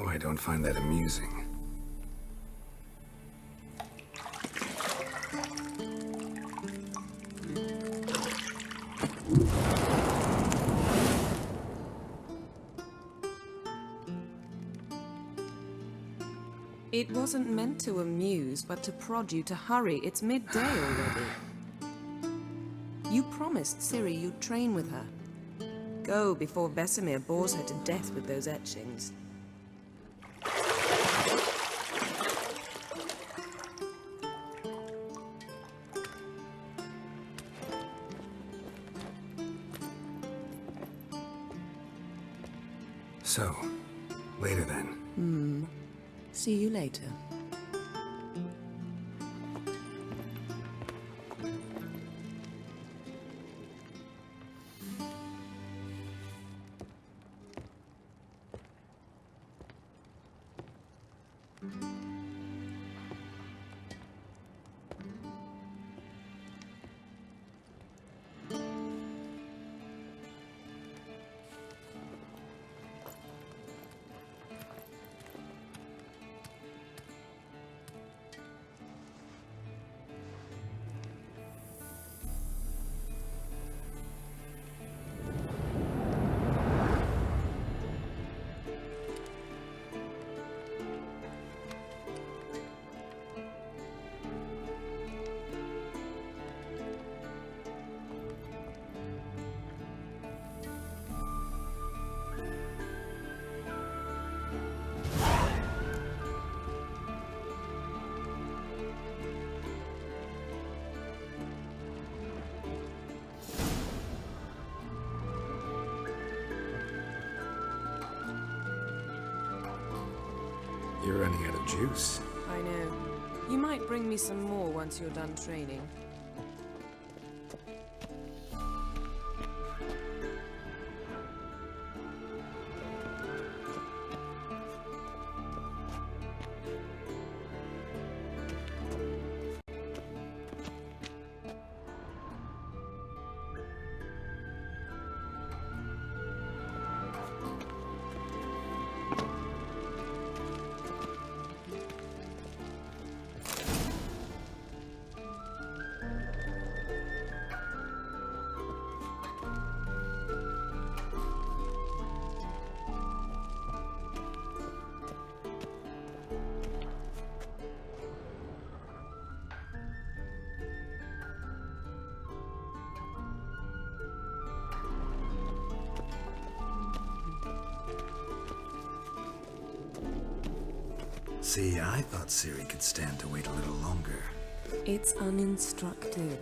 Now I don't find that amusing. It wasn't meant to amuse, but to prod you to hurry. It's midday already. You promised Ciri you'd train with her. Go before Vesemir bores her to death with those etchings. So, later then. See you later. You're running out of juice. I know. You might bring me some more once you're done training. See, I thought Ciri could stand to wait a little longer. It's uninstructive,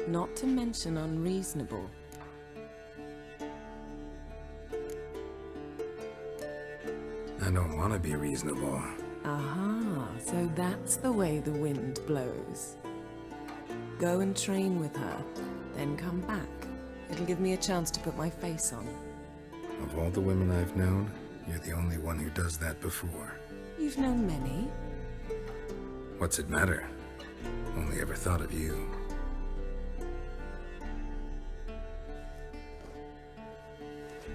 not to mention unreasonable. I don't want to be reasonable. Aha, so that's the way the wind blows. Go and train with her, then come back. It'll give me a chance to put my face on. Of all the women I've known, you're the only one who does that before. You've known many. What's it matter? Only ever thought of you.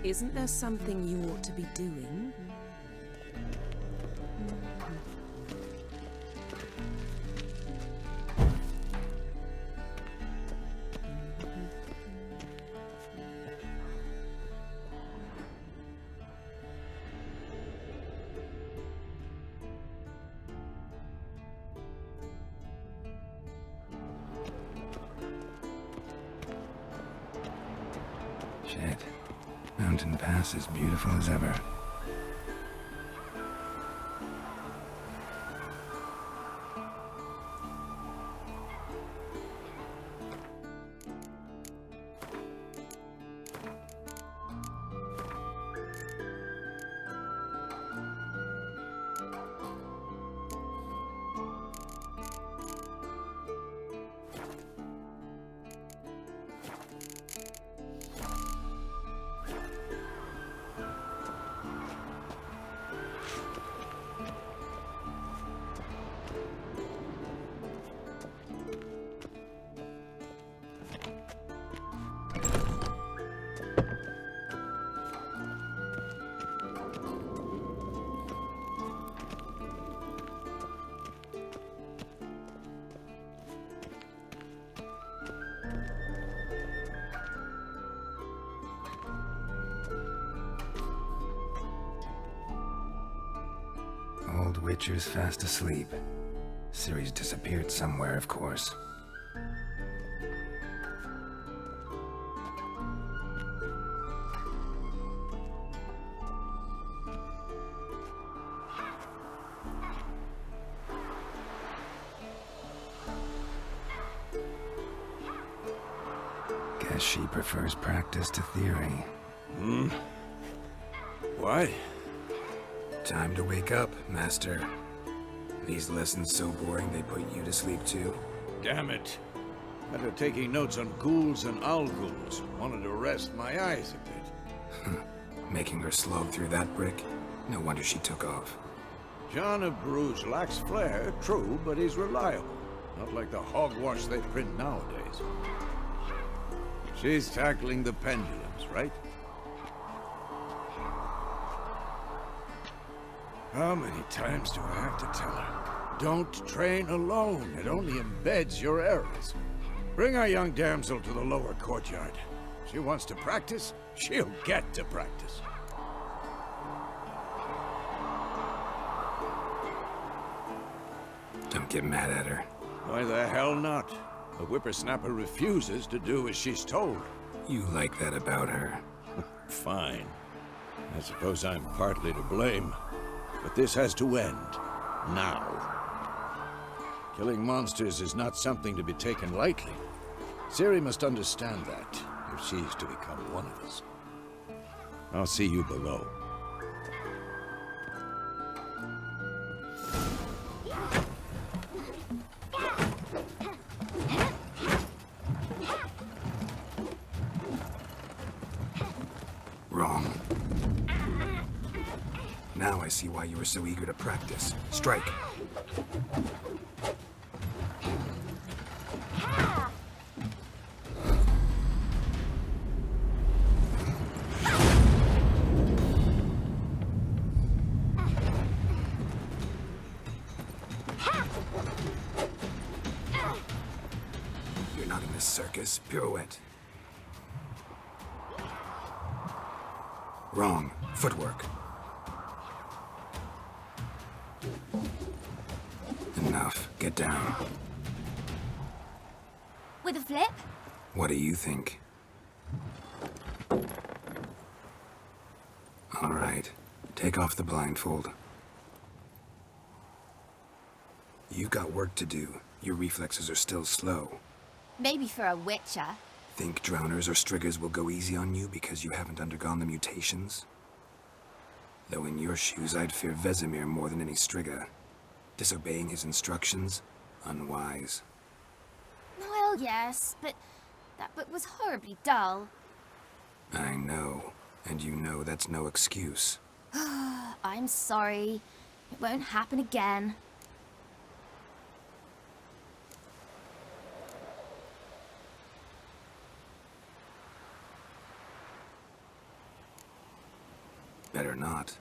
Isn't there something you ought to be doing? Shit. Mountain Pass is beautiful as ever. Witcher's fast asleep. Ciri's disappeared somewhere, of course. Guess she prefers practice to theory. Why? Time to wake up, Master. These lessons so boring they put you to sleep too. Damn it. After taking notes on ghouls and owl-ghouls, wanted to rest my eyes a bit. Making her slog through that brick? No wonder she took off. John of Bruges lacks flair, true, but he's reliable. Not like the hogwash they print nowadays. She's tackling the pendulums, right? How many times do I have to tell her? Don't train alone. It only embeds your errors. Bring our young damsel to the lower courtyard. She wants to practice, she'll get to practice. Don't get mad at her. Why the hell not? The whippersnapper refuses to do as she's told. You like that about her. Fine. I suppose I'm partly to blame. But this has to end. Now. Killing monsters is not something to be taken lightly. Ciri must understand that, if she's to become one of us. I'll see you below. Wrong. Now I see why you were so eager to practice. Strike. You're not in this circus. Pirouette. Wrong. Footwork. Enough. Get down. With a flip? What do you think? All right. Take off the blindfold. You've got work to do. Your reflexes are still slow. Maybe for a witcher. Think drowners or striggers will go easy on you because you haven't undergone the mutations? Though in your shoes, I'd fear Vesemir more than any strigger. Disobeying his instructions? Unwise. Well, yes, but that book was horribly dull. I know. And you know that's no excuse. I'm sorry. It won't happen again. Better not.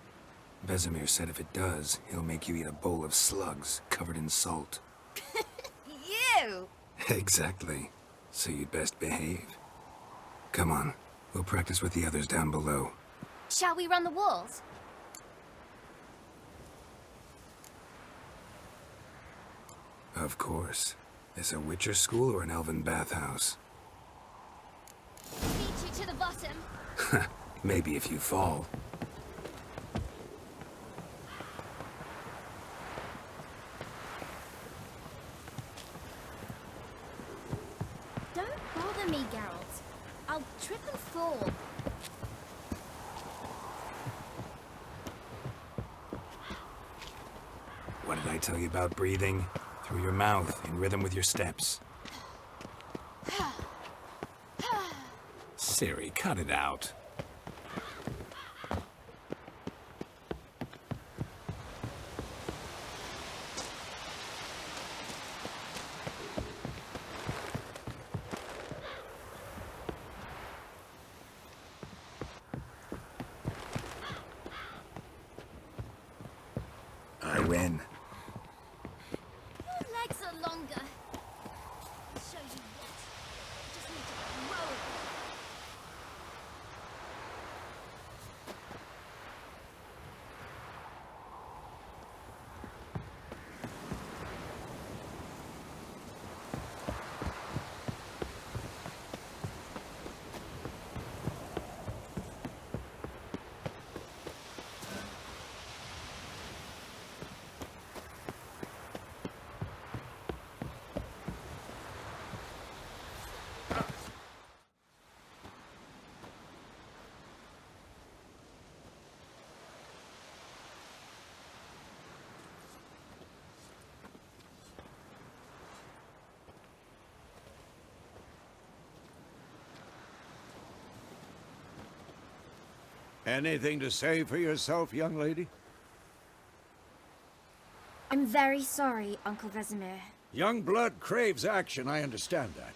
Vesemir said if it does, he'll make you eat a bowl of slugs covered in salt. You! Exactly. So you'd best behave. Come on. We'll practice with the others down below. Shall we run the walls? Of course. Is a Witcher school or an elven bathhouse? Beat you to the bottom. Maybe if you fall. Don't bother me, Geralt. I'll trip and fall. What did I tell you about breathing? Through your mouth, in rhythm with your steps. Ciri, cut it out. I win. Your legs are longer. I'll show you what. I just need to grow a bit. Anything to say for yourself, young lady? I'm very sorry, Uncle Vesemir. Young blood craves action, I understand that.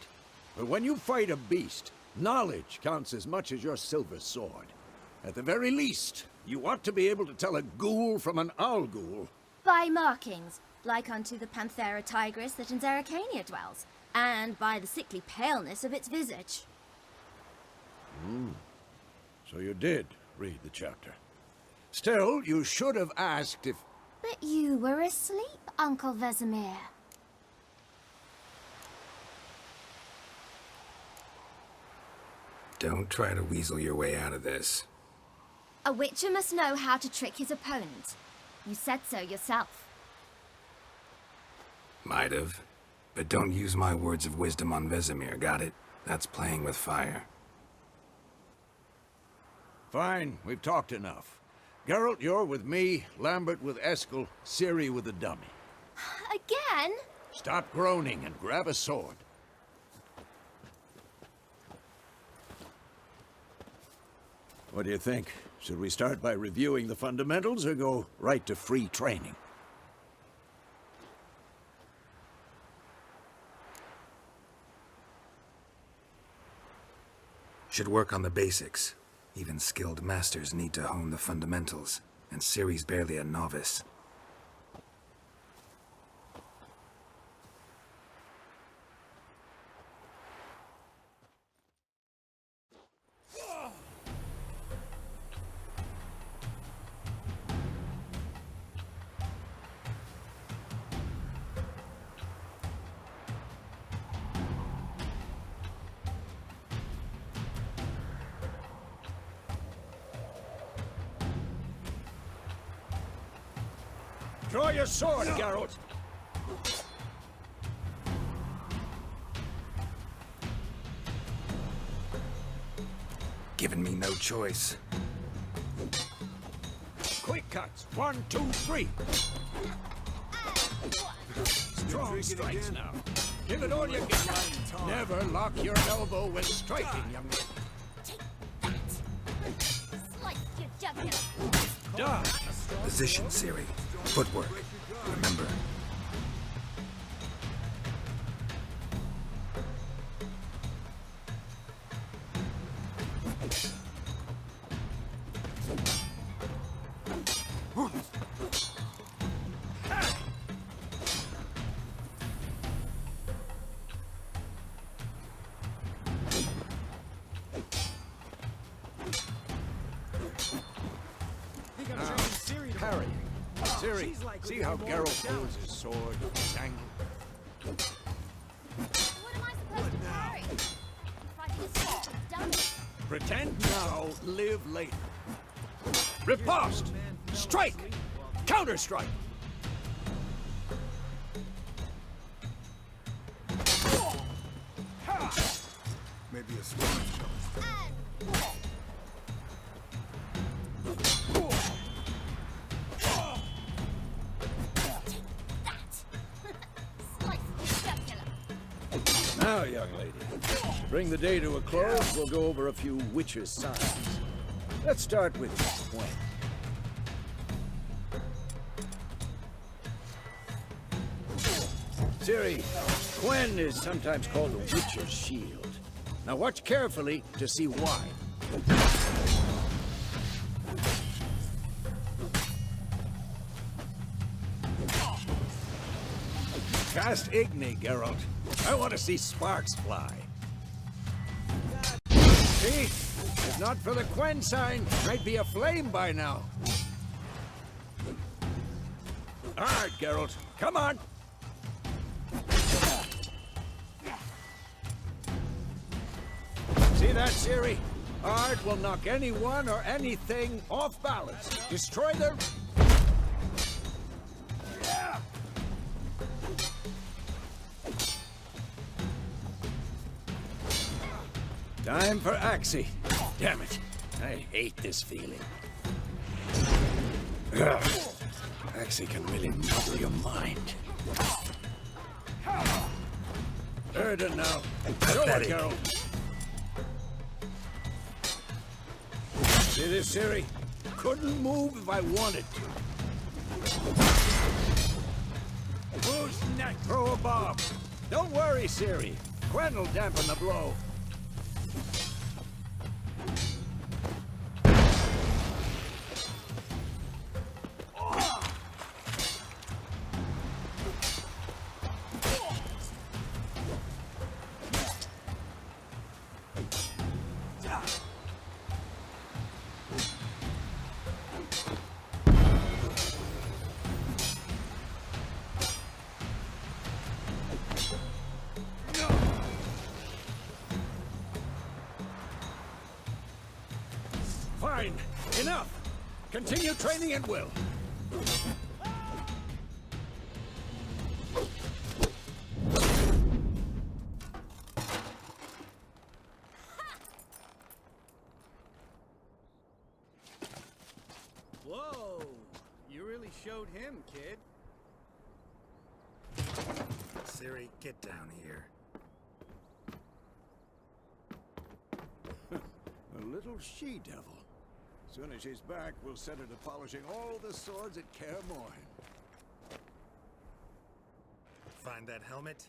But when you fight a beast, knowledge counts as much as your silver sword. At the very least, you ought to be able to tell a ghoul from an owl ghoul. By markings, like unto the Panthera tigris that in Zerrikania dwells, and by the sickly paleness of its visage. So you did read the chapter. Still, you should have asked if... But you were asleep, Uncle Vesemir. Don't try to weasel your way out of this. A witcher must know how to trick his opponent. You said so yourself. Might have. But don't use my words of wisdom on Vesemir, got it? That's playing with fire. Fine, we've talked enough. Geralt, you're with me, Lambert with Eskel, Ciri with the dummy. Again? Stop groaning and grab a sword. What do you think? Should we start by reviewing the fundamentals or go right to free training? Should work on the basics. Even skilled masters need to hone the fundamentals, and Ciri's barely a novice. Draw your sword, Geralt! Given me no choice. Quick cuts! 1, 2, 3! Strong strikes now. Give it all you got. Never lock your elbow when striking, young man. Take that! Slice your jugular! Dodge! Position, Ciri. Footwork. Remember. Parry. Ciri, see how Geralt holds his sword, his angle? What am I supposed to parry? Fighting a sword with a dummy. Pretend now, live later. Riposte! Strike! Counter-strike! Maybe a storm. Now, young lady, to bring the day to a close, we'll go over a few witches' signs. Let's start with Gwen. Ciri, Gwen is sometimes called the Witcher's Shield. Now watch carefully to see why. Cast Igni, Geralt. I want to see sparks fly. See? If not for the Quen sign, I'd be aflame by now. All right, Geralt. Come on. See that, Ciri? Art will knock anyone or anything off balance. Destroy their... Time for Axii. Damn it. I hate this feeling. Ugh. Axii can really muddle your mind. Erda now. Show it, Geralt. See this, Ciri? Couldn't move if I wanted to. Who's next? Throw a bomb. Don't worry, Ciri. Gwen will dampen the blow. Fine. Enough. Continue training at will. Whoa! You really showed him, kid. Ciri, get down here. A little she-devil. Soon as she's back, we'll set her to polishing all the swords at Kaer Morhen. Find that helmet?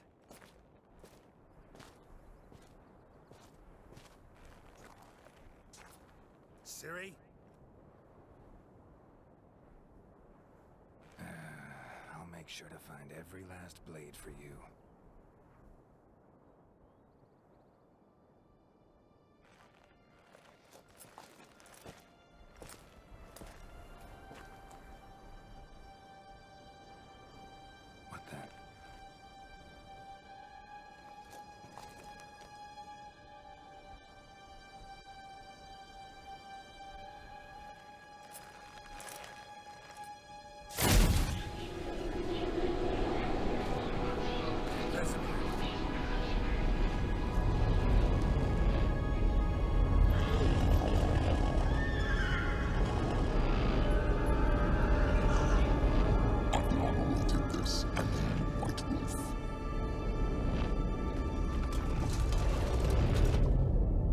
Ciri? I'll make sure to find every last blade for you. What the?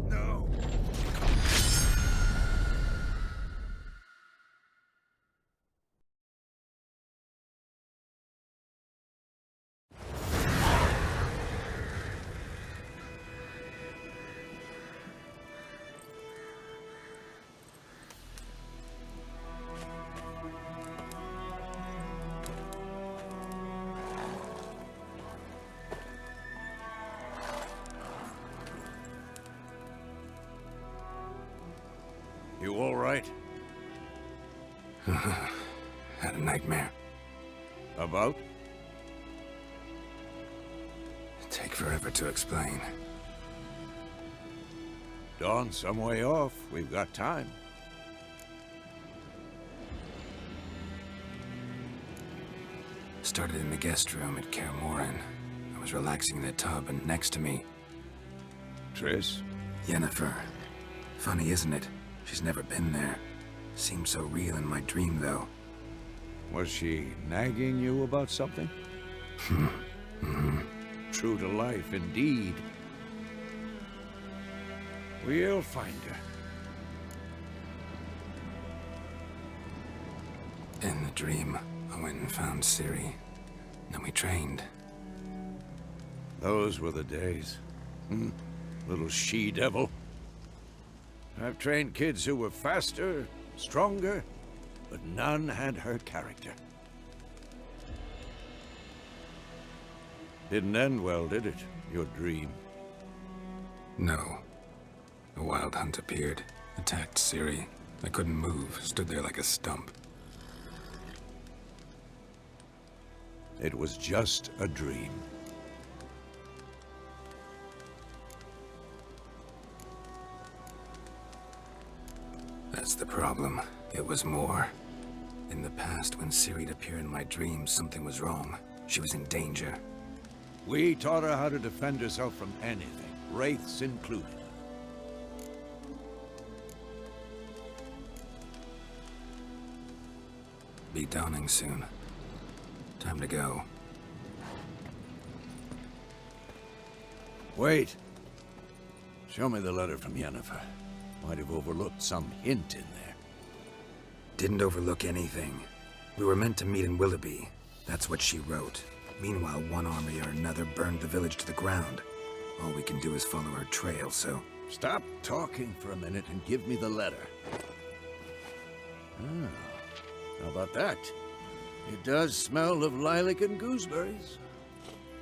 No! You all right? Had a nightmare. About? Take forever to explain. Dawn's some way off. We've got time. Started in the guest room at Kaer Morhen. I was relaxing in the tub, and next to me, Triss? Yennefer. Funny, isn't it? She's never been there. Seemed so real in my dream, though. Was she nagging you about something? True to life, indeed. We'll find her. In the dream, I went and found Ciri. Then we trained. Those were the days. Little she-devil. I've trained kids who were faster, stronger, but none had her character. Didn't end well, did it? Your dream? No. A wild hunt appeared, attacked Ciri. I couldn't move, stood there like a stump. It was just a dream. That's the problem. It was more. In the past, when Ciri'd appear in my dreams, something was wrong. She was in danger. We taught her how to defend herself from anything, wraiths included. Be dawning soon. Time to go. Wait. Show me the letter from Yennefer. Might have overlooked some hint in there. Didn't overlook anything. We were meant to meet in Willoughby. That's what she wrote. Meanwhile, one army or another burned the village to the ground. All we can do is follow her trail, so... Stop talking for a minute and give me the letter. Ah, how about that? It does smell of lilac and gooseberries.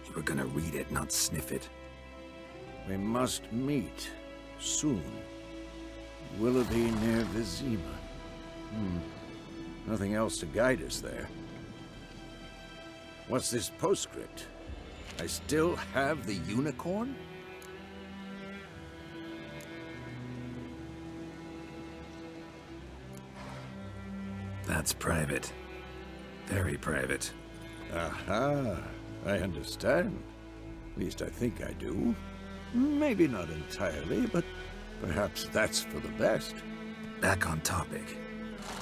You were gonna read it, not sniff it. We must meet soon. Willoughby near Vizima. Nothing else to guide us there. What's this postscript? I still have the unicorn? That's private. Very private. Aha, I understand. At least I think I do. Maybe not entirely, but perhaps that's for the best. Back on topic.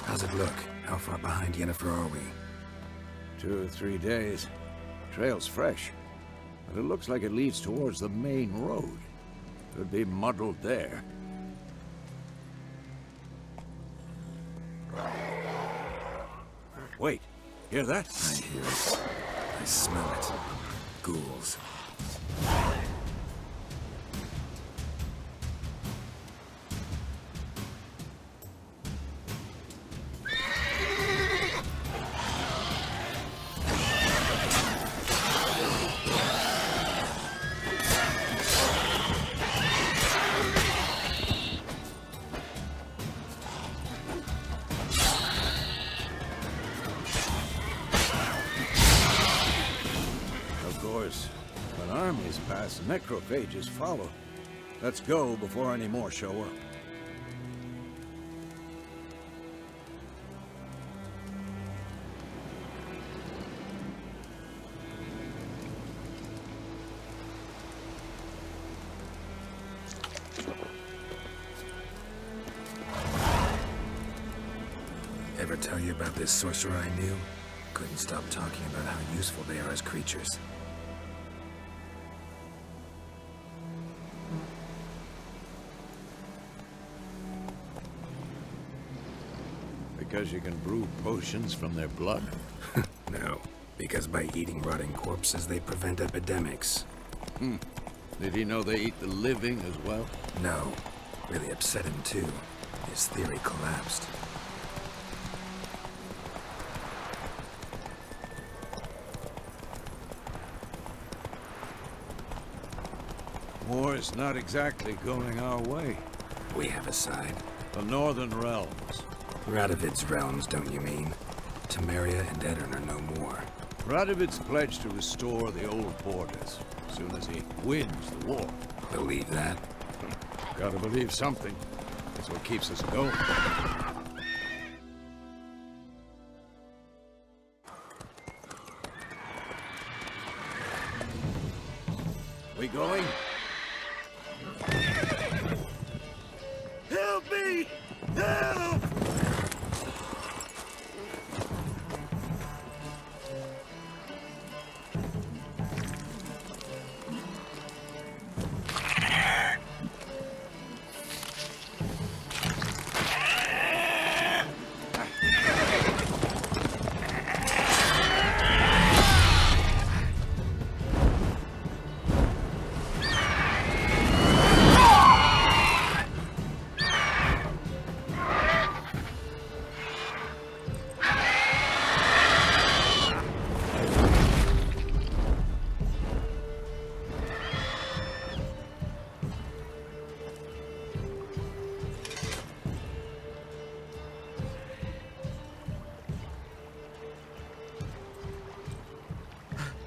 How's it look? How far behind Yennefer are we? 2 or 3 days. Trail's fresh, but it looks like it leads towards the main road. Could be muddled there. Wait, hear that? I hear it. I smell it. Ghouls. When armies pass, necrophages follow. Let's go before any more show up. Ever tell you about this sorcerer I knew? Couldn't stop talking about how useful they are as creatures. Because you can brew potions from their blood? No, because by eating rotting corpses, they prevent epidemics. Did he know they eat the living as well? No, really upset him too. His theory collapsed. War's not exactly going our way. We have a side. The Northern Realms. Radovid's realms, don't you mean? Temeria and Edirn are no more. Radovid's pledged to restore the old borders as soon as he wins the war. Believe that? Gotta believe something. That's what keeps us going. We going? Help me! Help!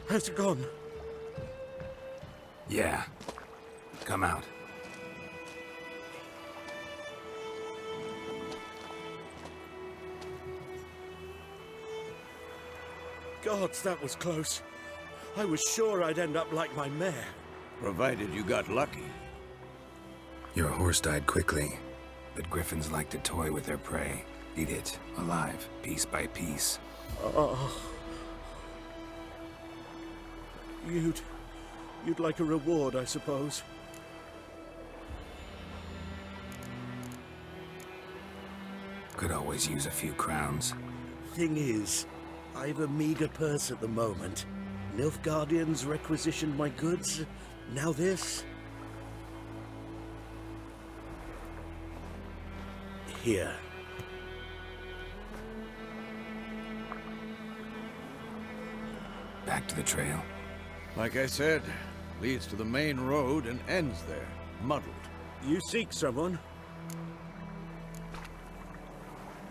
Has it gone? Yeah. Come out. Gods, that was close. I was sure I'd end up like my mare. Provided you got lucky. Your horse died quickly, but griffins like to toy with their prey. Eat it, alive, piece by piece. Oh. You'd like a reward, I suppose. Could always use a few crowns. Thing is, I've a meager purse at the moment. Nilfgaardians requisitioned my goods. Now this. Here. Back to the trail. Like I said, leads to the main road and ends there, muddled. You seek someone?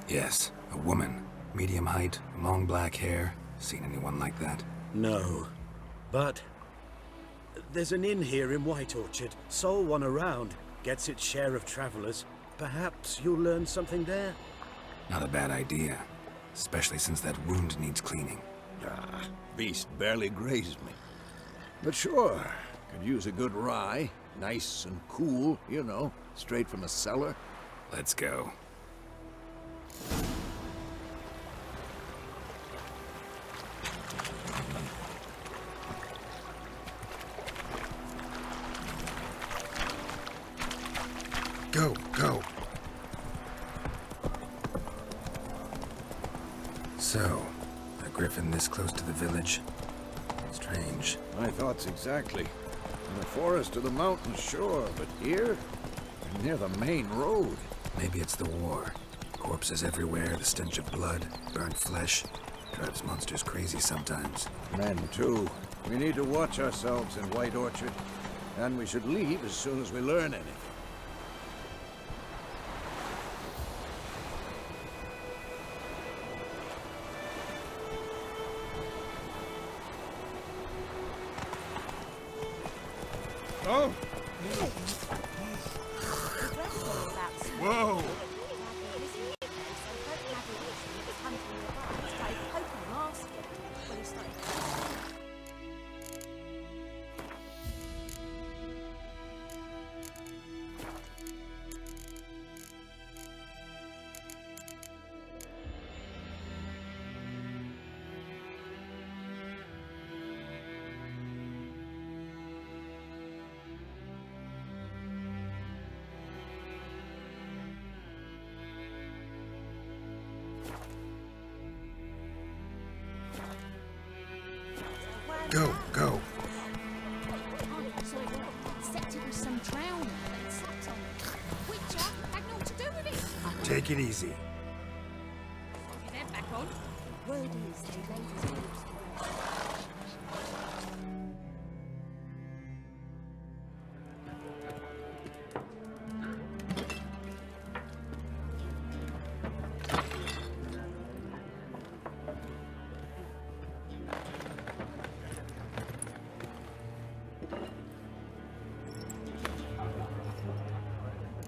Yes, a woman. Medium height, long black hair. Seen anyone like that? No. But there's an inn here in White Orchard. Sole one around. Gets its share of travelers. Perhaps you'll learn something there? Not a bad idea. Especially since that wound needs cleaning. Ah, beast barely grazed me. But sure, could use a good rye. Nice and cool, you know, straight from the cellar. Let's go. Go, go. So, a griffin this close to the village? Strange. My thoughts exactly. In the forest or the mountains, sure, but here? Near the main road. Maybe it's the war. Corpses everywhere, the stench of blood, burnt flesh. Drives monsters crazy sometimes. Men, too. We need to watch ourselves in White Orchard. And we should leave as soon as we learn anything. Oh! Whoa! Go, go. Take it easy.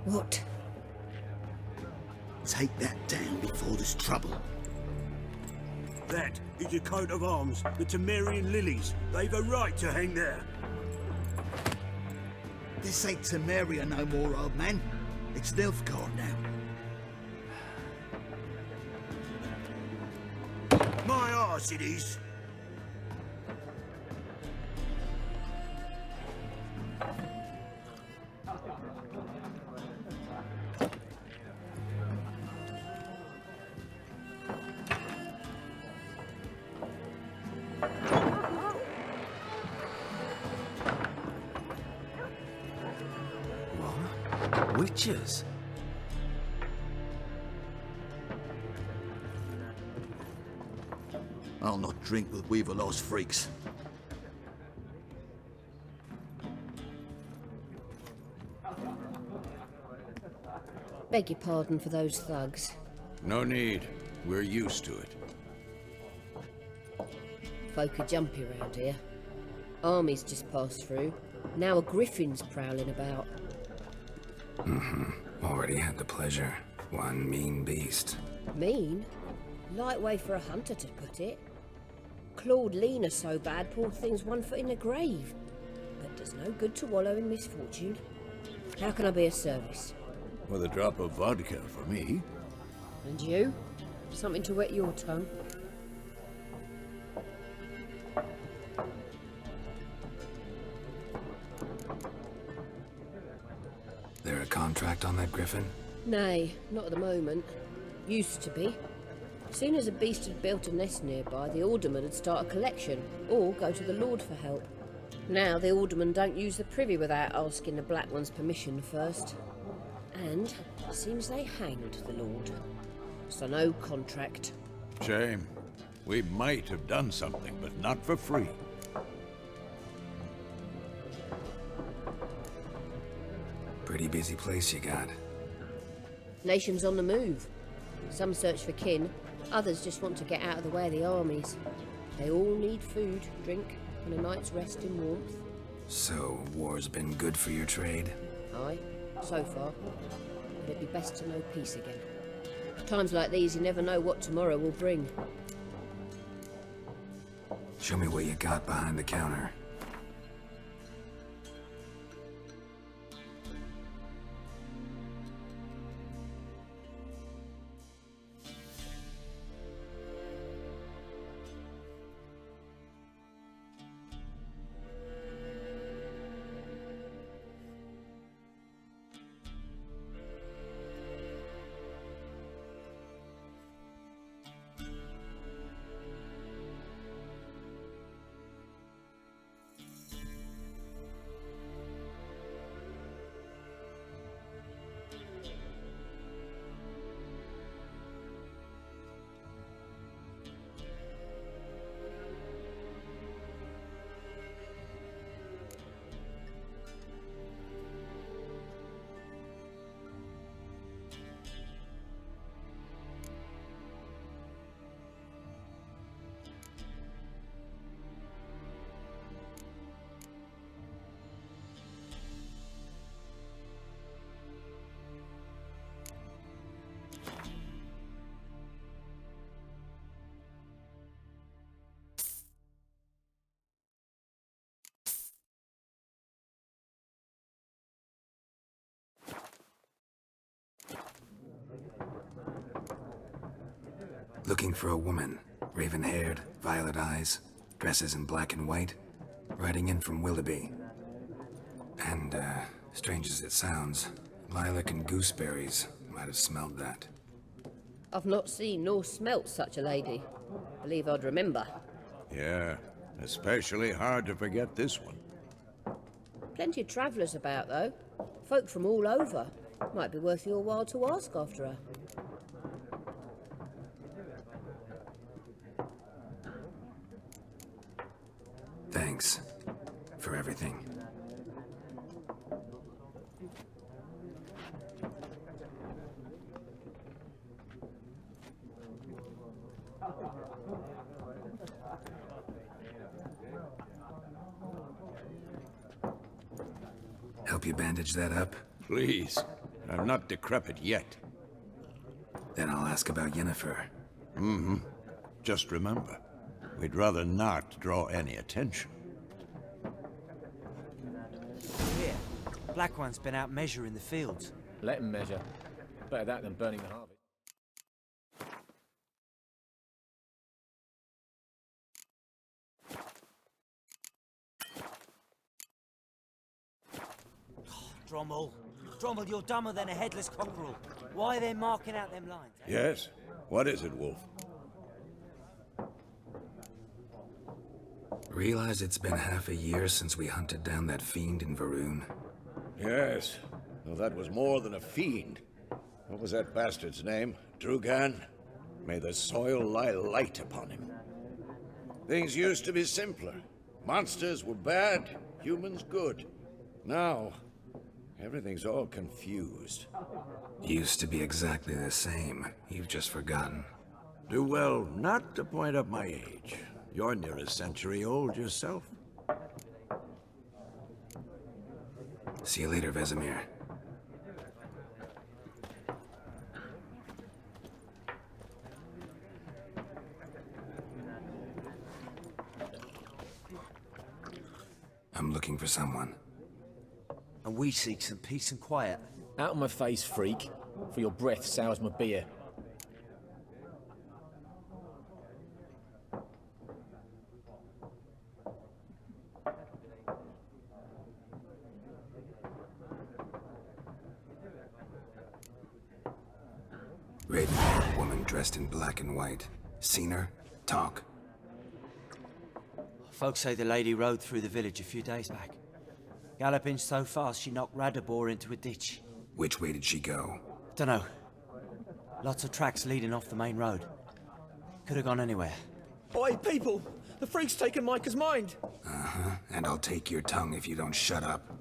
What? Take that down before there's trouble. That is a coat of arms, the Temerian lilies. They've a right to hang there. This ain't Temeria no more, old man. It's Nilfgaard now. My arse it is. Witches? I'll not drink with Weaverlaw's freaks. Beg your pardon for those thugs. No need. We're used to it. Folk are jumpy around here. Armies just passed through. Now a griffin's prowling about. Already had the pleasure. One mean beast. Mean? Light way for a hunter to put it. Clawed Lena so bad, poor thing's 1 foot in the grave. But does no good to wallow in misfortune. How can I be of service? With a drop of vodka for me. And you? Something to wet your tongue? There a contract on that griffin? Nay, not at the moment. Used to be. As soon as a beast had built a nest nearby, the alderman would start a collection, or go to the Lord for help. Now the alderman don't use the privy without asking the Black One's permission first. And seems they hanged the Lord. So no contract. Shame. We might have done something, but not for free. Pretty busy place you got. Nations on the move. Some search for kin, others just want to get out of the way of the armies. They all need food, drink, and a night's rest in warmth. So, war's been good for your trade? Aye, so far. But it'd be best to know peace again. Times like these, you never know what tomorrow will bring. Show me what you got behind the counter. Looking for a woman. Raven-haired, violet eyes, dresses in black and white. Riding in from Willoughby. And, strange as it sounds, lilac and gooseberries might have smelled that. I've not seen nor smelt such a lady. Believe I'd remember. Yeah, especially hard to forget this one. Plenty of travellers about, though. Folk from all over. Might be worth your while to ask after her. Thanks for everything. Help you bandage that up? Please. I'm not decrepit yet. Then I'll ask about Yennefer. Mm-hmm. Just remember, we'd rather not draw any attention. Here, Black One's been out measuring the fields. Let him measure. Better that than burning the harvest. Drommel, you're dumber than a headless cockerel. Why are they marking out them lines? Eh? Yes? What is it, Wolf? Realize it's been half a year since we hunted down that fiend in Varun. Yes. Well, that was more than a fiend. What was that bastard's name? Drugan? May the soil lie light upon him. Things used to be simpler. Monsters were bad, humans good. Now, everything's all confused. Used to be exactly the same. You've just forgotten. Do well not to point up my age. You're near a century old yourself. See you later, Vesemir. I'm looking for someone. And we seek some peace and quiet. Out of my face, freak. For your breath sours my beer. Raven-haired woman. dressed in black and white. Seen her? Talk. Folks say the lady rode through the village a few days back. Galloping so fast she knocked Radabor into a ditch. Which way did she go? Dunno. Lots of tracks leading off the main road. Could have gone anywhere. Oi, people! The freak's taken Micah's mind! Uh-huh. And I'll take your tongue if you don't shut up.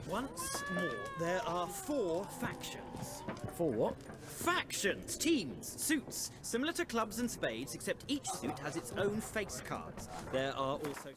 Once more, there are 4 factions. 4 what? Factions, teams, suits, similar to clubs and spades, except each suit has its own face cards. There are also...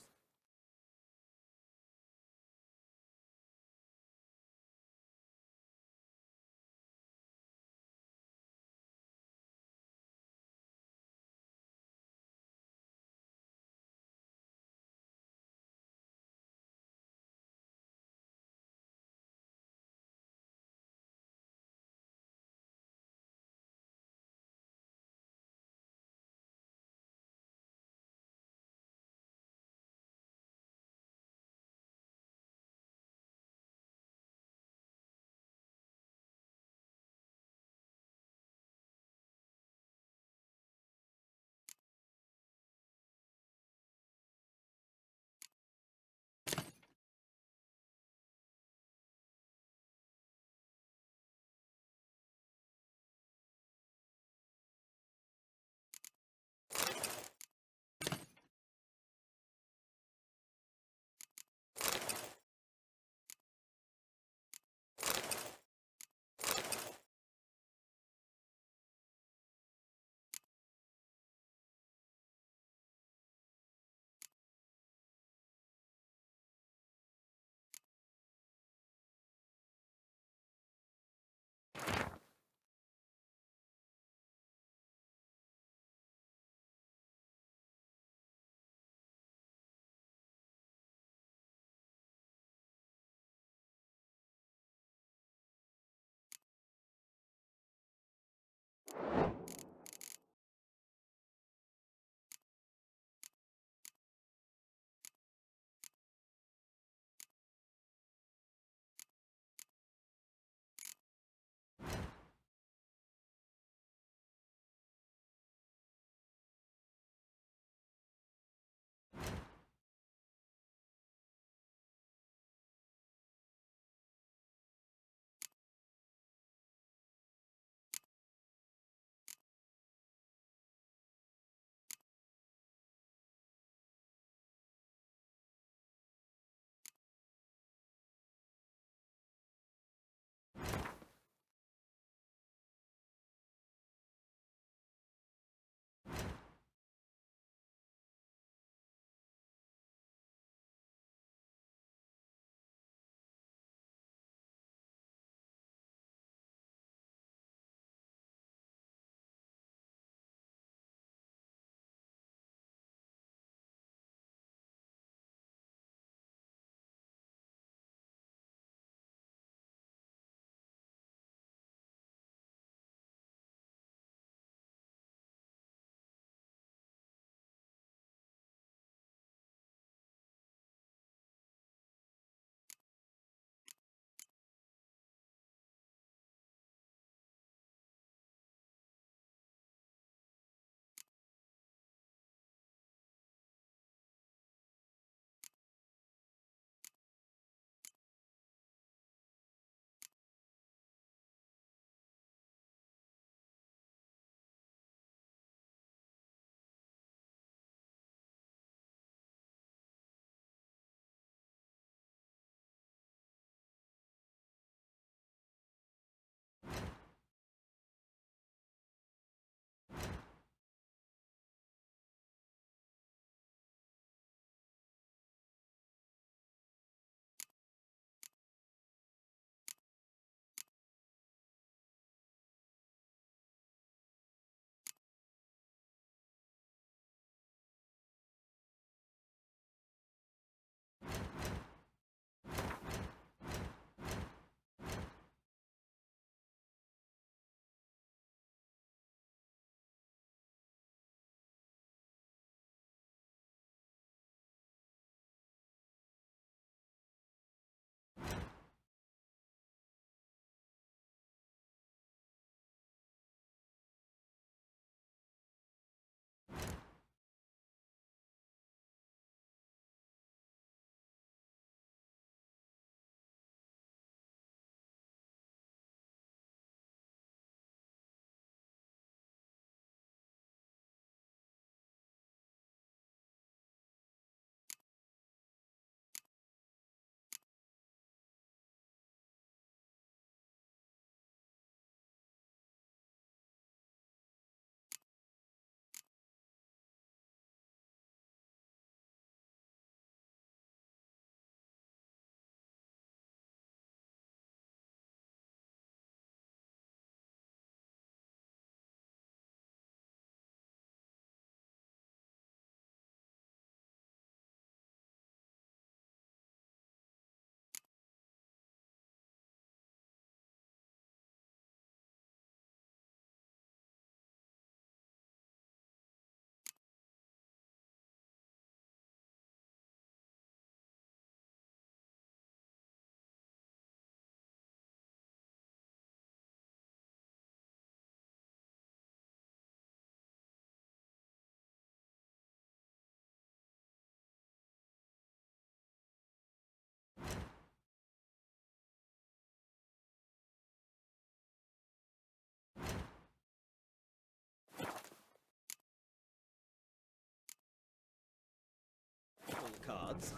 cards.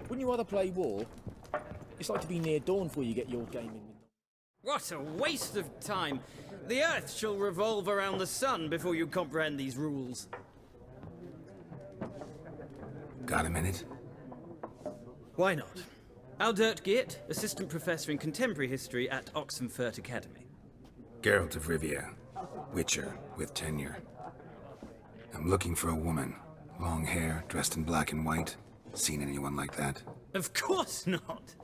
Wouldn't you rather play war? It's like to be near dawn before you get your game in. What a waste of time! The Earth shall revolve around the sun before you comprehend these rules. Got a minute? Why not? Aldert Geert, Assistant Professor in Contemporary History at Oxenfurt Academy. Geralt of Rivia, Witcher with tenure. I'm looking for a woman. Long hair, dressed in black and white. Seen anyone like that? Of course not!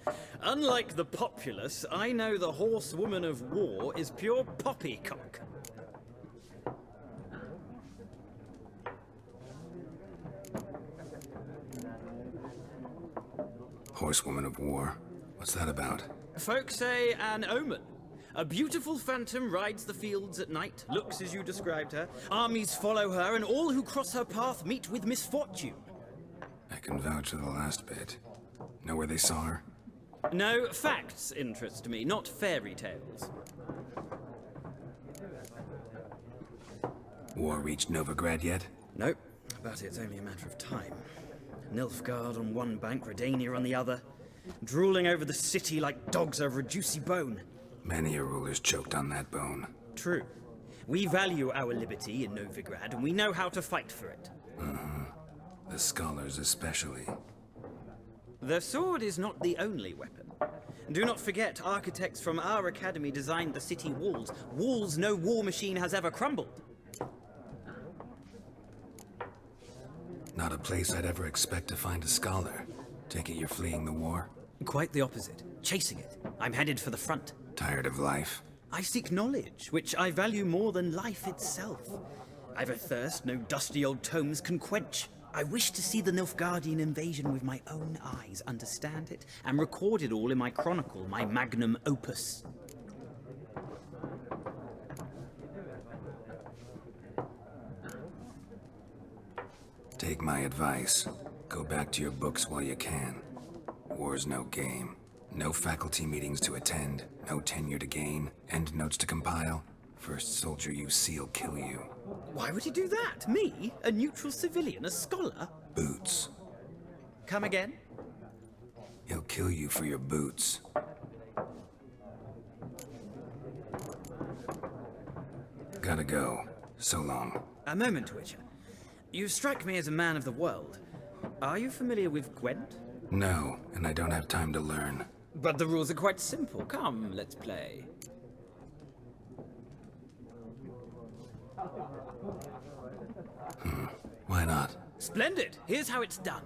Unlike the populace, I know the horsewoman of war is pure poppycock. Horsewoman of war? What's that about? Folk say an omen. A beautiful phantom rides the fields at night, looks as you described her. Armies follow her, and all who cross her path meet with misfortune. I can vouch for the last bit. Know where they saw her? No, facts interest me, not fairy tales. War reached Novigrad yet? Nope, but it's only a matter of time. Nilfgaard on one bank, Redania on the other, drooling over the city like dogs over a juicy bone. Many a ruler's choked on that bone. True. We value our liberty in Novigrad, and we know how to fight for it. The scholars especially. The sword is not the only weapon. Do not forget, architects from our academy designed the city walls. Walls no war machine has ever crumbled. Not a place I'd ever expect to find a scholar. Take it you're fleeing the war? Quite the opposite. Chasing it. I'm headed for the front. Tired of life? I seek knowledge, which I value more than life itself. I've a thirst no dusty old tomes can quench. I wish to see the Nilfgaardian invasion with my own eyes, understand it, and record it all in my chronicle, my magnum opus. Take my advice. Go back to your books while you can. War's no game. No faculty meetings to attend, no tenure to gain, endnotes to compile. First soldier you see'll kill you. Why would he do that? Me? A neutral civilian? A scholar? Boots. Come again? He'll kill you for your boots. Gotta go. So long. A moment, Witcher. You strike me as a man of the world. Are you familiar with Gwent? No, and I don't have time to learn. But the rules are quite simple. Come, let's play. Why not? Splendid! Here's how it's done.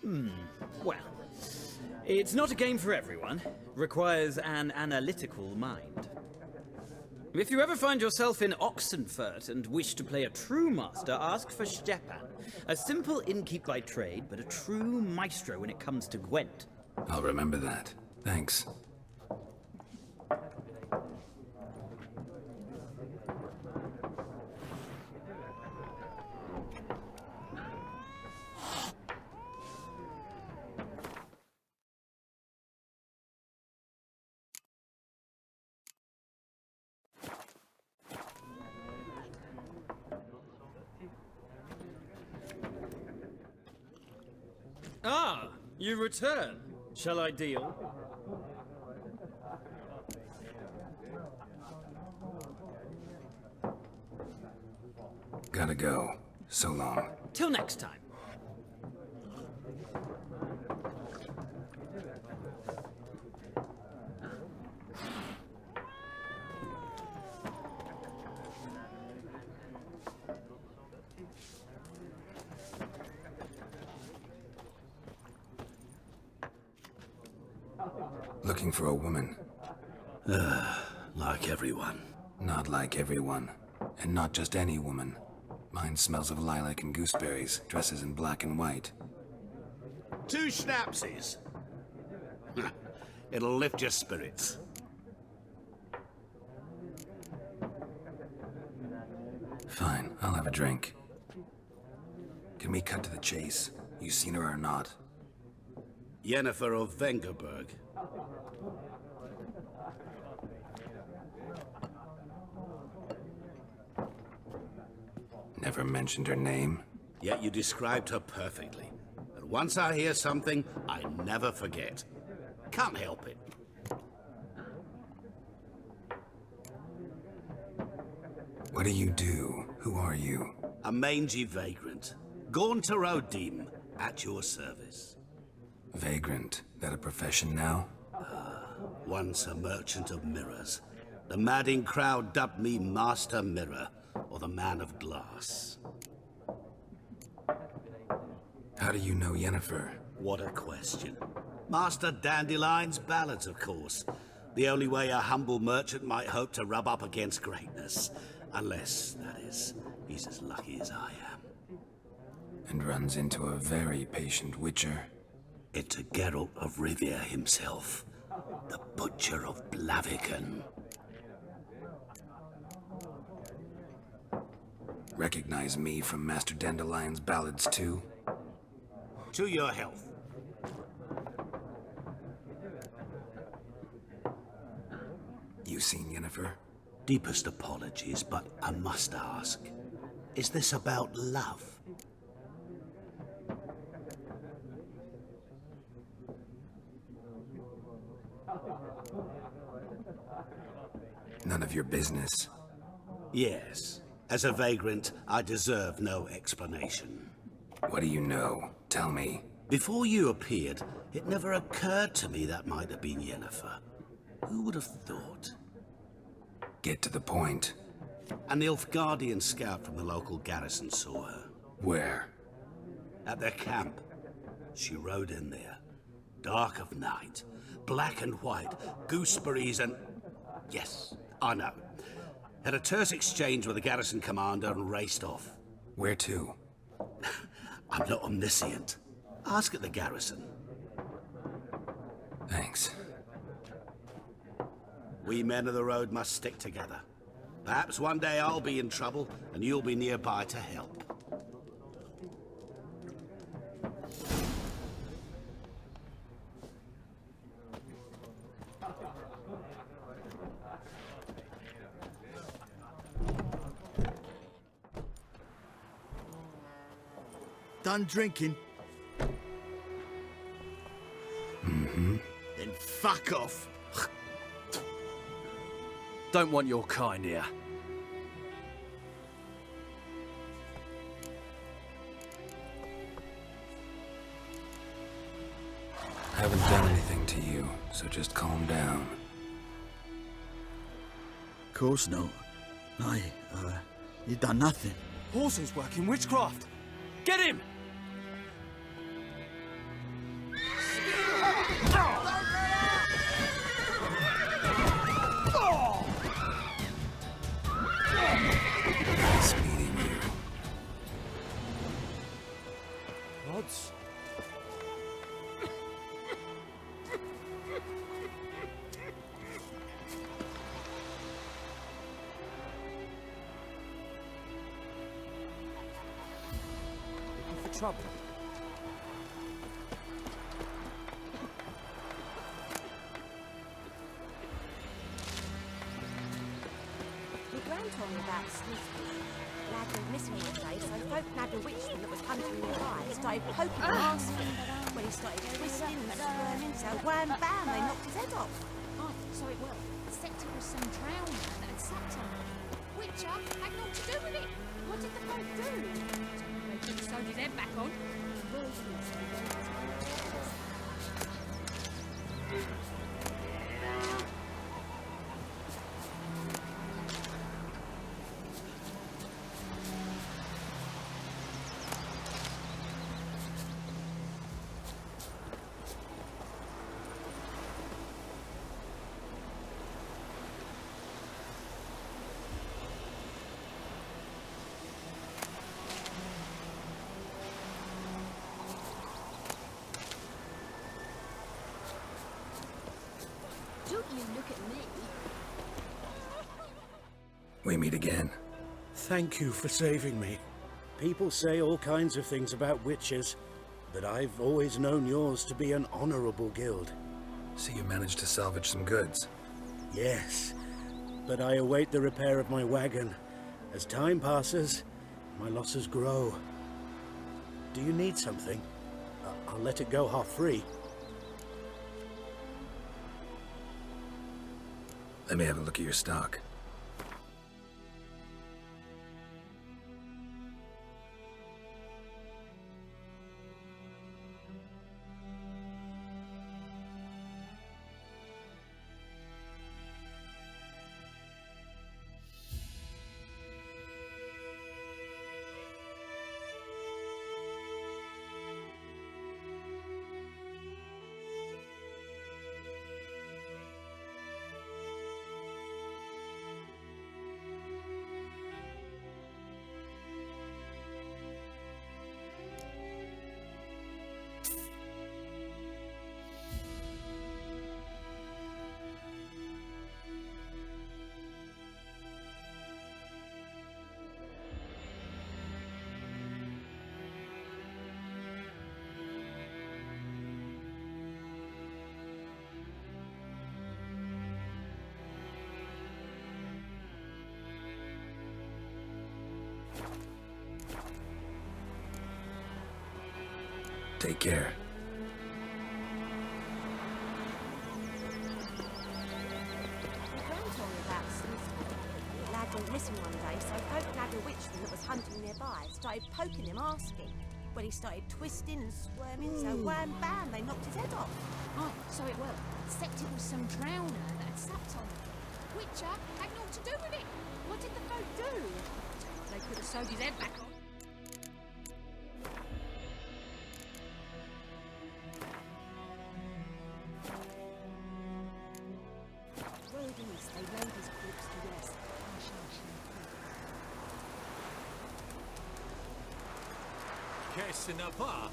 Well, it's not a game for everyone. Requires an analytical mind. If you ever find yourself in Oxenfurt and wish to play a true master, ask for Stepan. A simple innkeep by trade, but a true maestro when it comes to Gwent. I'll remember that. Thanks. Ah, you return. Shall I deal? Gotta go. So long. Till next time. Looking for a woman. Like everyone. Not like everyone. And not just any woman. Mine smells of lilac and gooseberries, dresses in black and white. 2 schnapsies. It'll lift your spirits. Fine, I'll have a drink. Can we cut to the chase? You seen her or not? Yennefer of Vengerberg. Never mentioned her name. Yet you described her perfectly. And once I hear something, I never forget. Can't help it. What do you do? Who are you? A mangy vagrant. Gaunter Odim, at your service. Vagrant. That a profession now? Once a merchant of mirrors. The madding crowd dubbed me Master Mirror, or the Man of Glass. How do you know Yennefer? What a question. Master Dandelion's ballads, of course. The only way a humble merchant might hope to rub up against greatness. Unless, that is, he's as lucky as I am. And runs into a very patient witcher. It's a Geralt of Rivia himself. The Butcher of Blaviken. Recognize me from Master Dandelion's ballads too? To your health. You seen Yennefer? Deepest apologies, but I must ask. Is this about love? None of your business. Yes. As a vagrant, I deserve no explanation. What do you know? Tell me. Before you appeared, it never occurred to me that might have been Yennefer. Who would have thought? Get to the point. An Nilfgaardian scout from the local garrison saw her. Where? At their camp. She rode in there. Dark of night. Black and white. Gooseberries and... Yes, I know. Had a terse exchange with the garrison commander and raced off. Where to? I'm not omniscient. Ask at the garrison. Thanks. We men of the road must stick together. Perhaps one day I'll be in trouble and you'll be nearby to help. Done drinking? Mm-hmm. Then fuck off. Don't want your kind here. I haven't done anything to you, so just calm down. Of course not. You done nothing. Horses working witchcraft. Get him! trouble? My gran told me about Slispy. Lad went missing one day, so folk nabbed a witchman that was hunting nearby. Started poking him arse. When he started twisting and squirming, so wham bam, they knocked his head off. Oh, so it was. Except it was some drowner that had sat on him. Witcher had naught to do with it. What did the folk do? They could have sewed his head back on. Don't you look at me. We meet again. Thank you for saving me. People say all kinds of things about witches, but I've always known yours to be an honorable guild. So you managed to salvage some goods? Yes, but I await the repair of my wagon. As time passes, my losses grow. Do you need something? I'll let it go half-free. Let me have a look at your stock. Take care. My gran told me about Slispy. Lad went missing one day, so folk nabbed a witchman that was hunting nearby. Started poking him, asking. When he started twisting and squirming, so wham bam, they knocked his head off. Oh, so it was. Except it was some drowner that had sat on him. Witcher had naught to do with it. What did the folk do? They could have sewed his head back on. Word is, they laid his corpse to rest. Qu'est-ce n'a pas?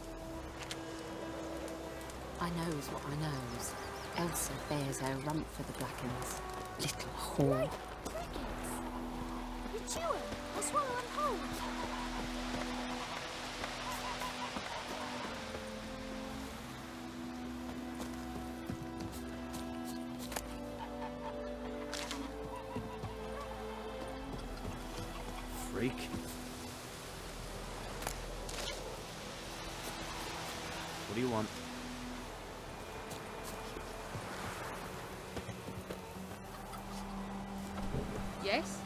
I knows what I knows. Elsa bears her rump for the Blackens. Little whore. Crickets! You chew 'em. I swallow 'em whole. Freak. What do you want? Yes?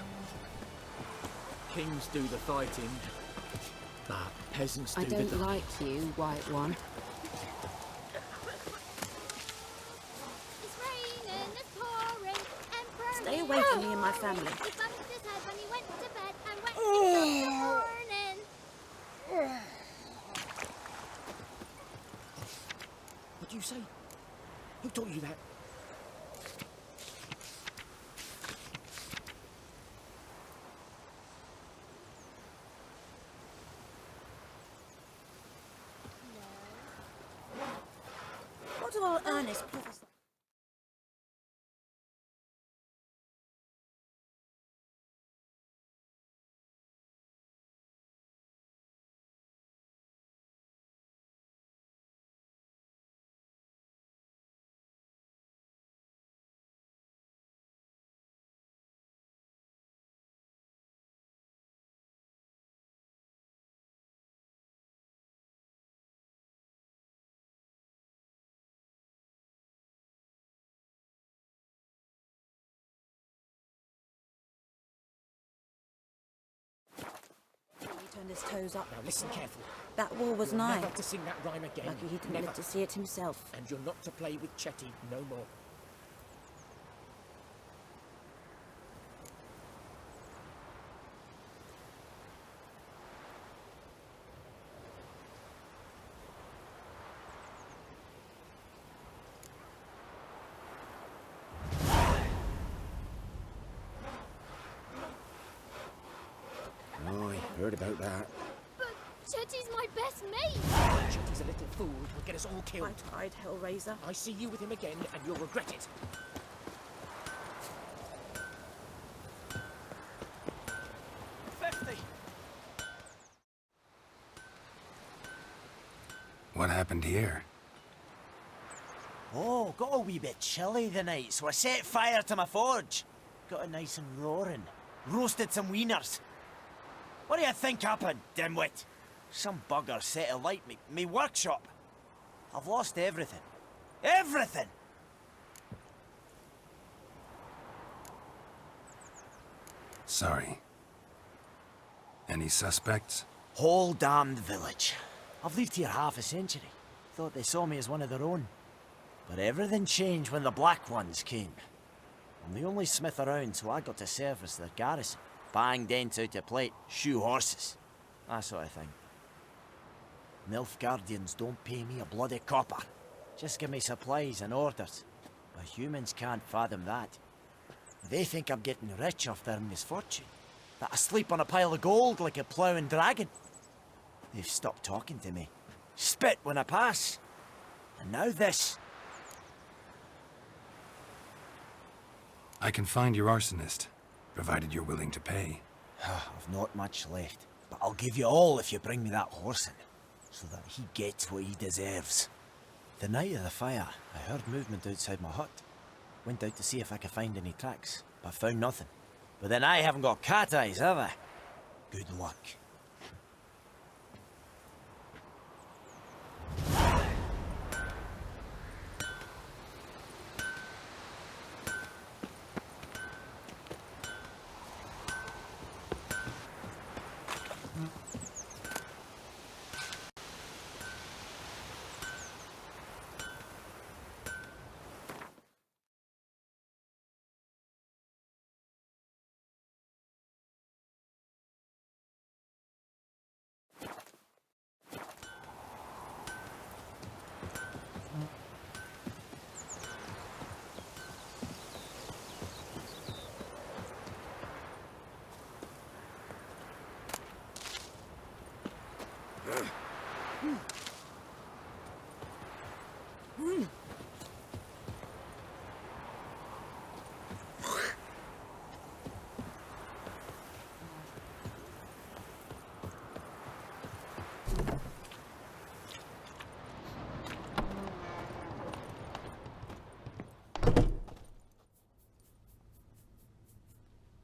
Kings do the fighting, but peasants do I don't the... like you, White One. It's raining, it's pouring, and burning. Stay away from me and my family. He bumped his head when he went to bed and went in the morning. What do you say? Who taught you that? What do all earnest prophets turned his toes up. Now listen carefully. That wall was You're nigh. never to sing that rhyme again. Lucky he didn't Never. live to see it himself. And you're not to play with Chetty no more. Oh, I heard about that. But Chetty's my best mate! Chetty's a little fool who'll get us all killed. I tried, Hellraiser. I see you with him again, and you'll regret it. What happened here? Oh, got a wee bit chilly the night, so I set fire to my forge. Got it nice and roaring. Roasted some wieners. What do you think happened, dimwit? Some bugger set alight me workshop. I've lost everything. Everything! Sorry. Any suspects? Whole damned village. I've lived here half a century. Thought they saw me as one of their own. But everything changed when the Black Ones came. I'm the only smith around, so I got to service their garrison. Bang dents out of plate, shoe horses. That sort of thing. Nilfgaardians don't pay me a bloody copper. Just give me supplies and orders. But humans can't fathom that. They think I'm getting rich off their misfortune. That I sleep on a pile of gold like a ploughing dragon. They've stopped talking to me. Spit when I pass. And now this. I can find your arsonist, provided you're willing to pay. I've not much left, but I'll give you all if you bring me that horse in, so that he gets what he deserves. The night of the fire, I heard movement outside my hut. Went out to see if I could find any tracks, but found nothing. But then I haven't got cat eyes, have I? Good luck.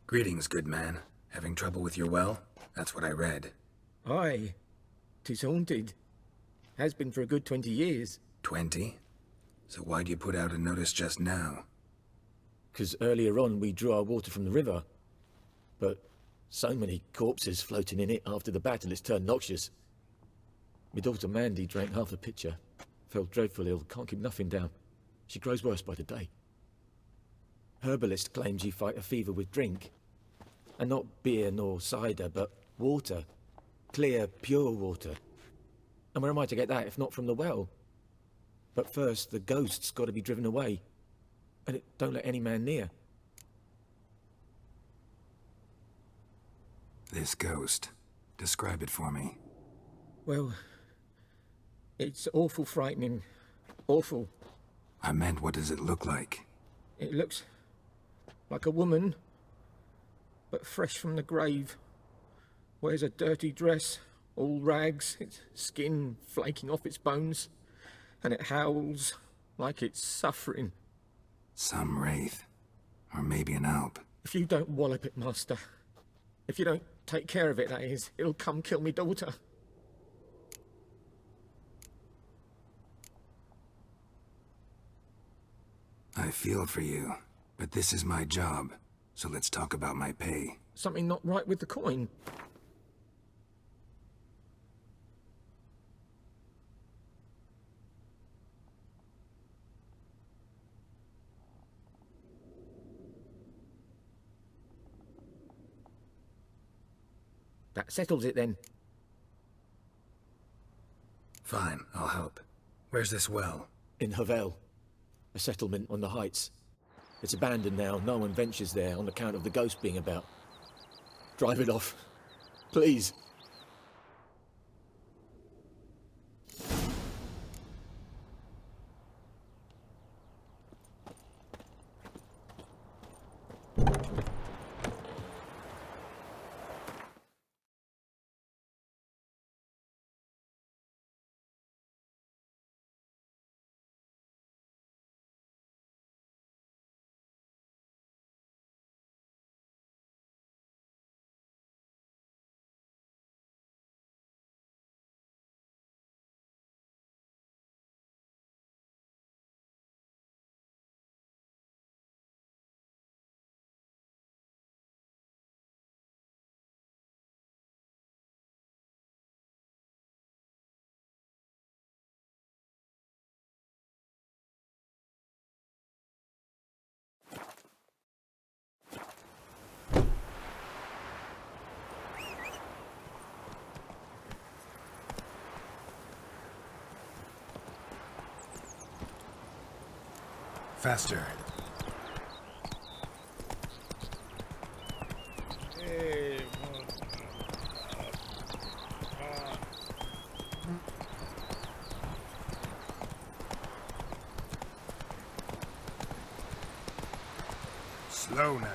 Greetings, good man. Having trouble with your well? That's what I read. Aye. 'Tis haunted. Has been for a good 20 years. 20? So why'd you put out a notice just now? 'Cause earlier on we drew our water from the river. But so many corpses floating in it after the battle it's turned noxious. My daughter Mandy drank half the pitcher. Fell dreadful ill, can't keep nothing down. She grows worse by the day. Herbalist claims you fight a fever with drink. And not beer nor cider, but water. Clear, pure water. And where am I to get that if not from the well? But first, the ghost's got to be driven away. And it don't let any man near. This ghost. Describe it for me. Well, it's awful frightening. Awful. I meant, what does it look like? It looks like a woman, but fresh from the grave. Wears a dirty dress, all rags, its skin flaking off its bones, and it howls like it's suffering. Some wraith. Or maybe an alp. If you don't wallop it, Master, if you don't take care of it, that is, it'll come kill me daughter. I feel for you, but this is my job, so let's talk about my pay. Something not right with the coin. That settles it then. Fine, I'll help. Where's this well? In Havel, a settlement on the heights. It's abandoned now. No one ventures there on account of the ghost being about. Drive it off. Please. Faster. Slow now.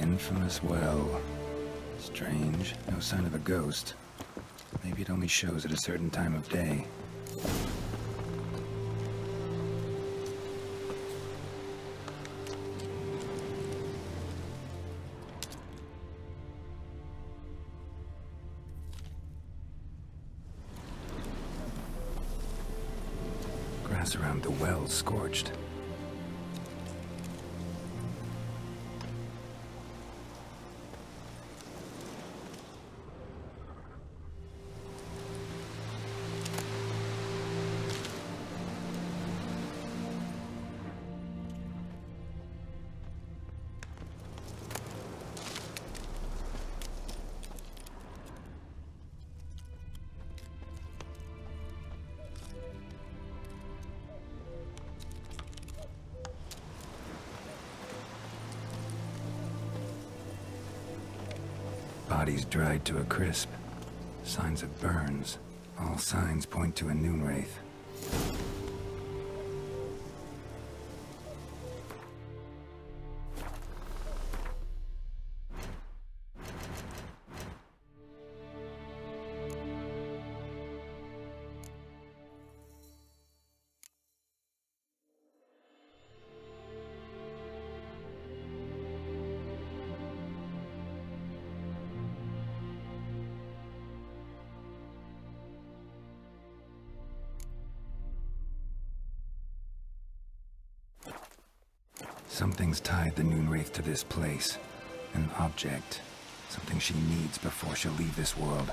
Infamous well. Strange. No sign of a ghost. Maybe it only shows at a certain time of day. Grass around the well scorched. Bodies dried to a crisp. Signs of burns. All signs point to a noon wraith. Something's tied the Noon Wraith to this place. An object. Something she needs before she'll leave this world.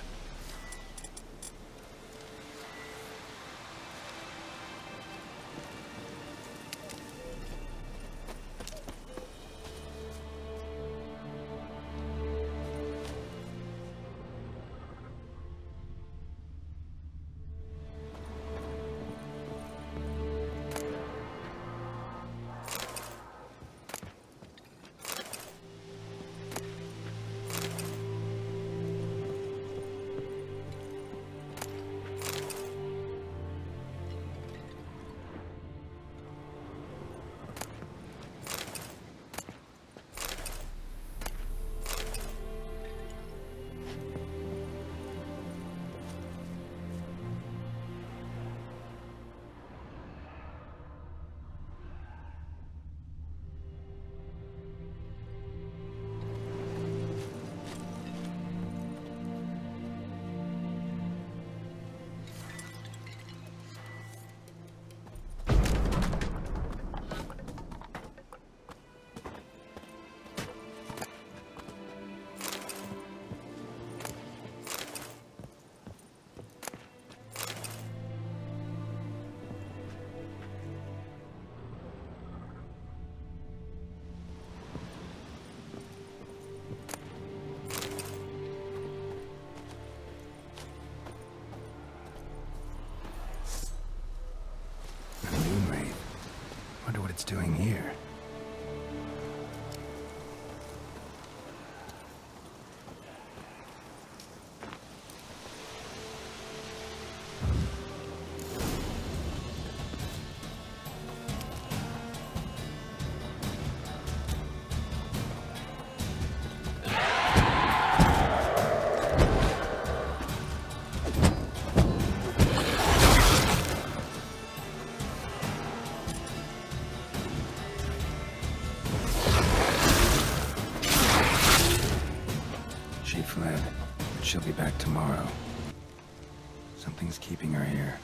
it's doing here. She fled, but she'll be back tomorrow. Something's keeping her here.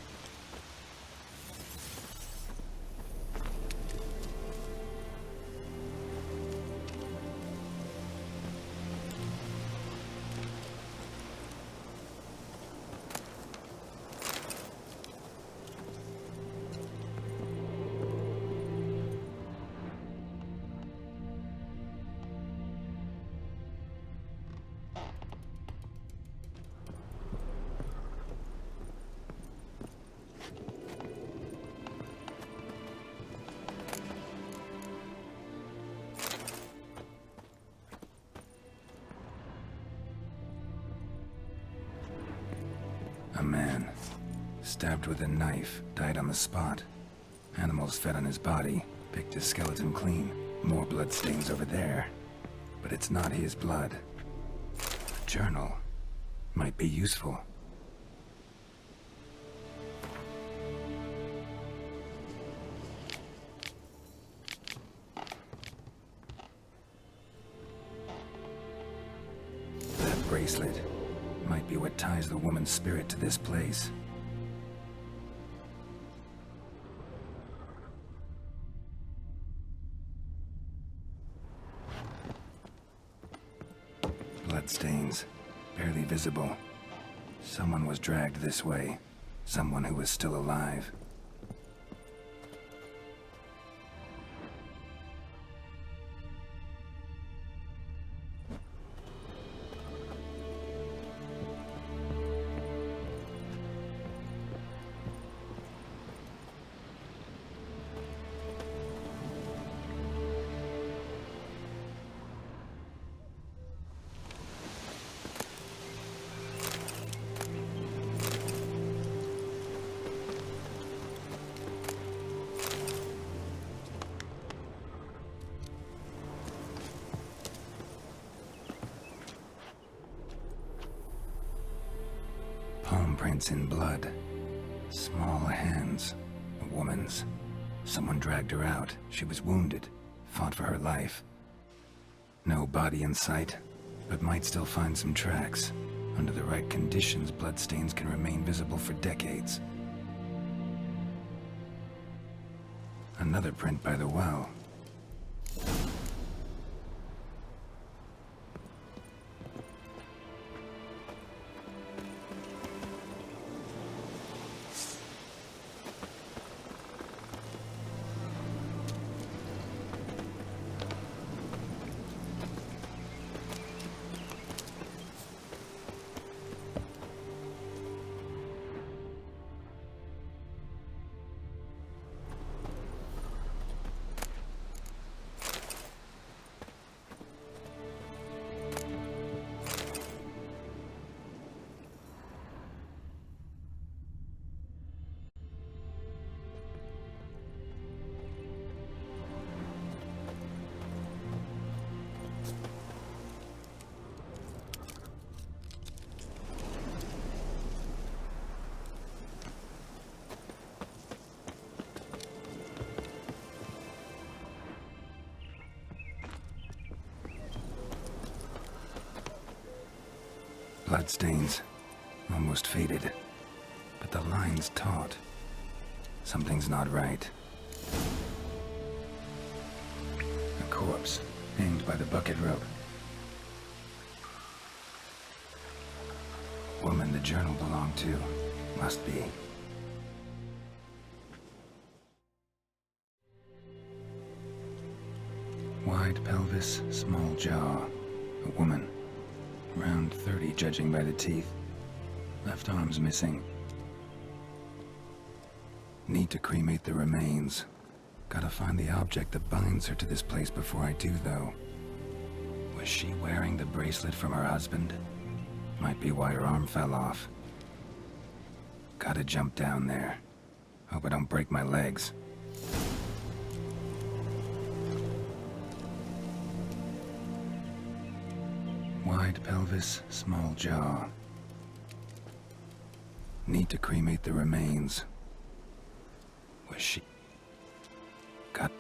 A man, stabbed with a knife, died on the spot. Animals fed on his body, picked his skeleton clean. More bloodstains over there. But it's not his blood. A journal might be useful. That bracelet might be what ties the woman's spirit to this place. Bloodstains, barely visible. Someone was dragged this way. Someone who was still alive. Palm prints in blood. Small hands. A woman's. Someone dragged her out. She was wounded. Fought for her life. No body in sight, but might still find some tracks. Under the right conditions, bloodstains can remain visible for decades. Another print by the well. Bloodstains, almost faded, but the line's taut. Something's not right. A corpse, hanged by the bucket rope. Woman the journal belonged to, must be. Wide pelvis, small jaw. A woman. Around 30, judging by the teeth. Left arm's missing. Need to cremate the remains. Gotta find the object that binds her to this place before I do, though. Was she wearing the bracelet from her husband? Might be why her arm fell off. Gotta jump down there. Hope I don't break my legs. Wide pelvis, small jaw. Need to cremate the remains. Was she... Got...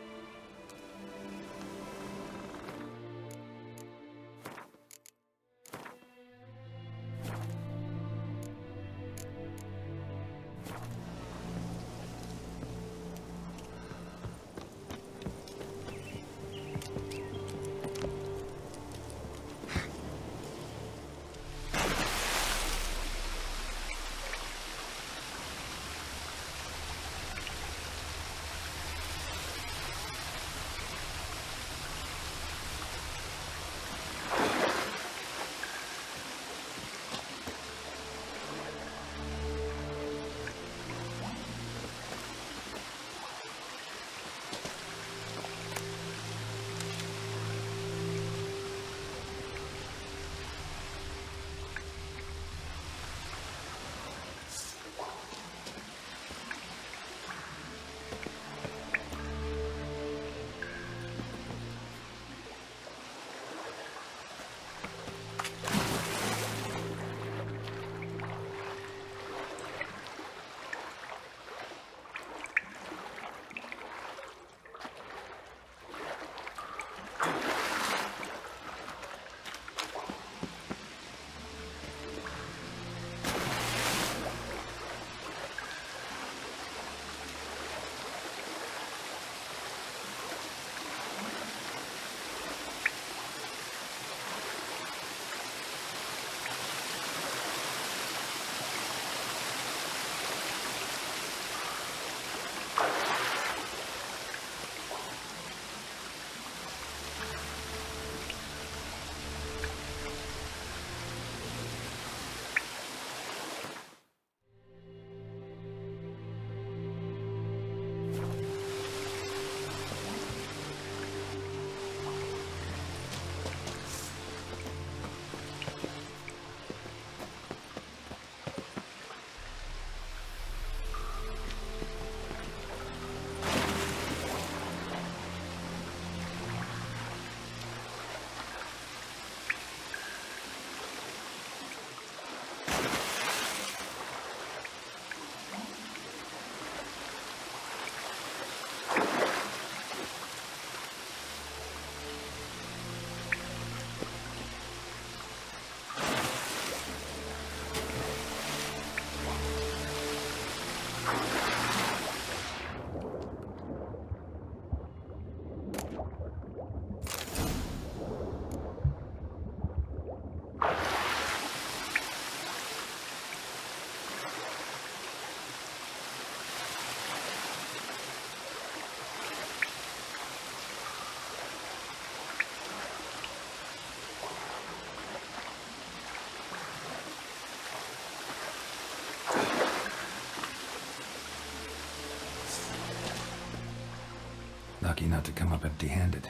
Lucky not to come up empty-handed.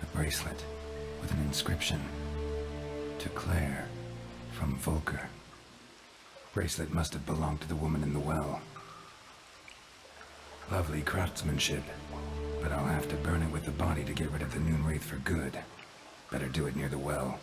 A bracelet with an inscription. To Claire, from Volker. Bracelet must have belonged to the woman in the well. Lovely craftsmanship, but I'll have to burn it with the body to get rid of the Noon Wraith for good. Better do it near the well.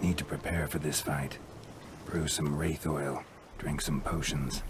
Need to prepare for this fight. Brew some wraith oil, drink some potions.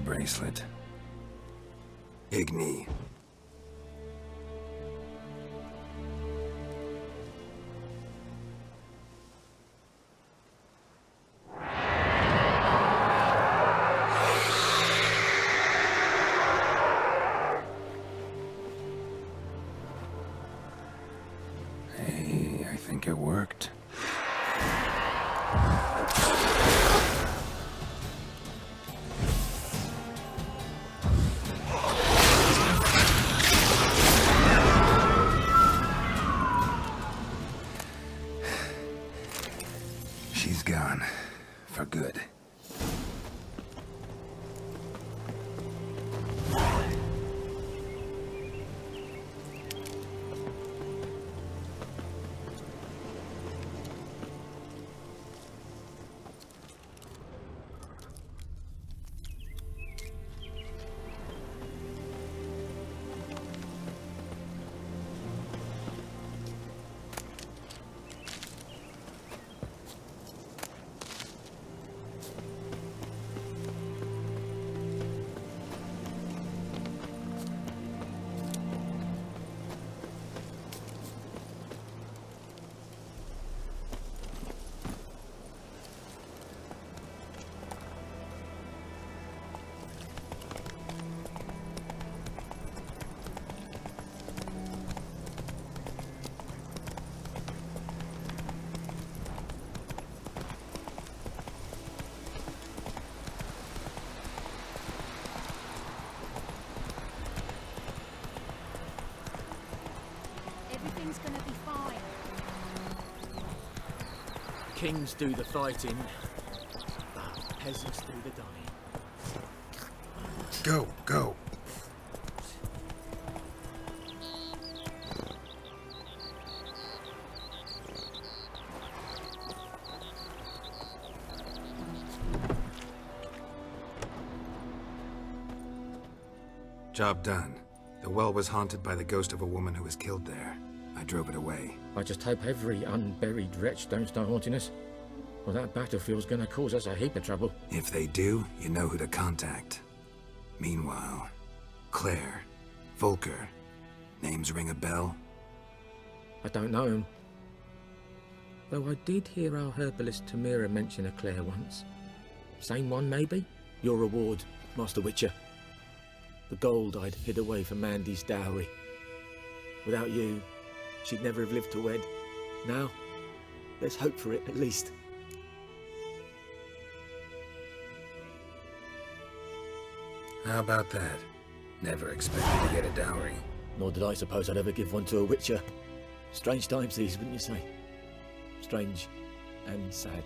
bracelet. Igni. Hey, I think it worked. She's gone. For good. Everything's gonna be fine. Kings do the fighting, but peasants do the dying. Go, go. Job done. The well was haunted by the ghost of a woman who was killed there. I drove it away. I just hope every unburied wretch don't start haunting us. Well, that battlefield's gonna cause us a heap of trouble. If they do, you know who to contact. Meanwhile, Claire, Volker, names ring a bell? I don't know him. Though I did hear our herbalist Tamira mention a Claire once. Same one, maybe? Your reward, Master Witcher. The gold I'd hid away for Mandy's dowry. Without you, she'd never have lived to wed. Now, there's hope for it, at least. How about that? Never expected to get a dowry. Nor did I suppose I'd ever give one to a Witcher. Strange times these, wouldn't you say? Strange and sad.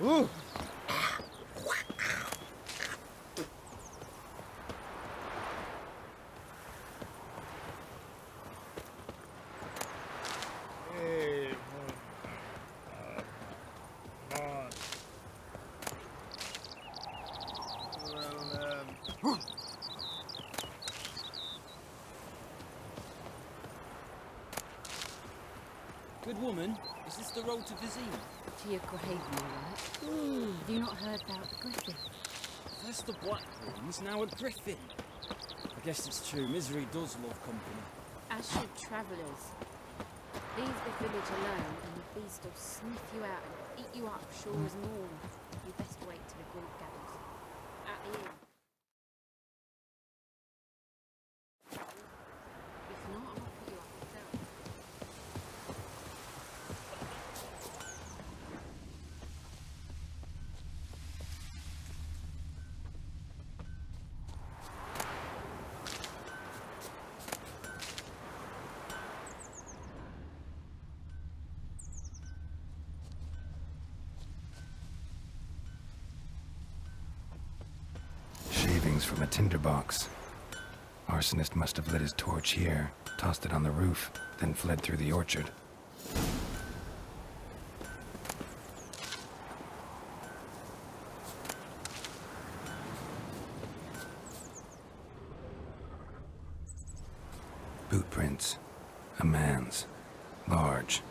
Ooh. Good woman, is this the road to Vizine? To your grave, Moonlight. Have you not heard about the Griffin? First the Blackburns, now a Griffin. I guess it's true, misery does love company. As should travellers. Leave the village alone and the beast will sniff you out and eat you up sure as morn. You best wait till the group gathers. At the inn. If not, I'll put you up myself. Shavings from a tinderbox. Arsonist must have lit his torch here, tossed it on the roof, then fled through the orchard. Boot prints. A man's. Large.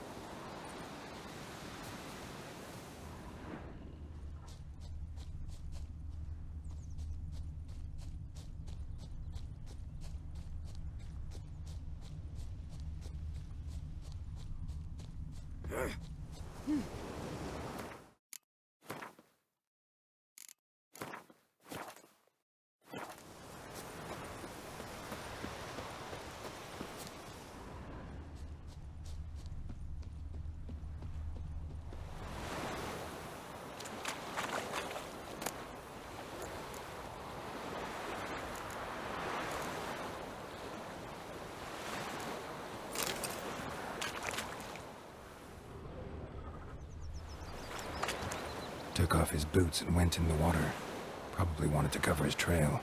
Took off his boots and went in the water. Probably wanted to cover his trail.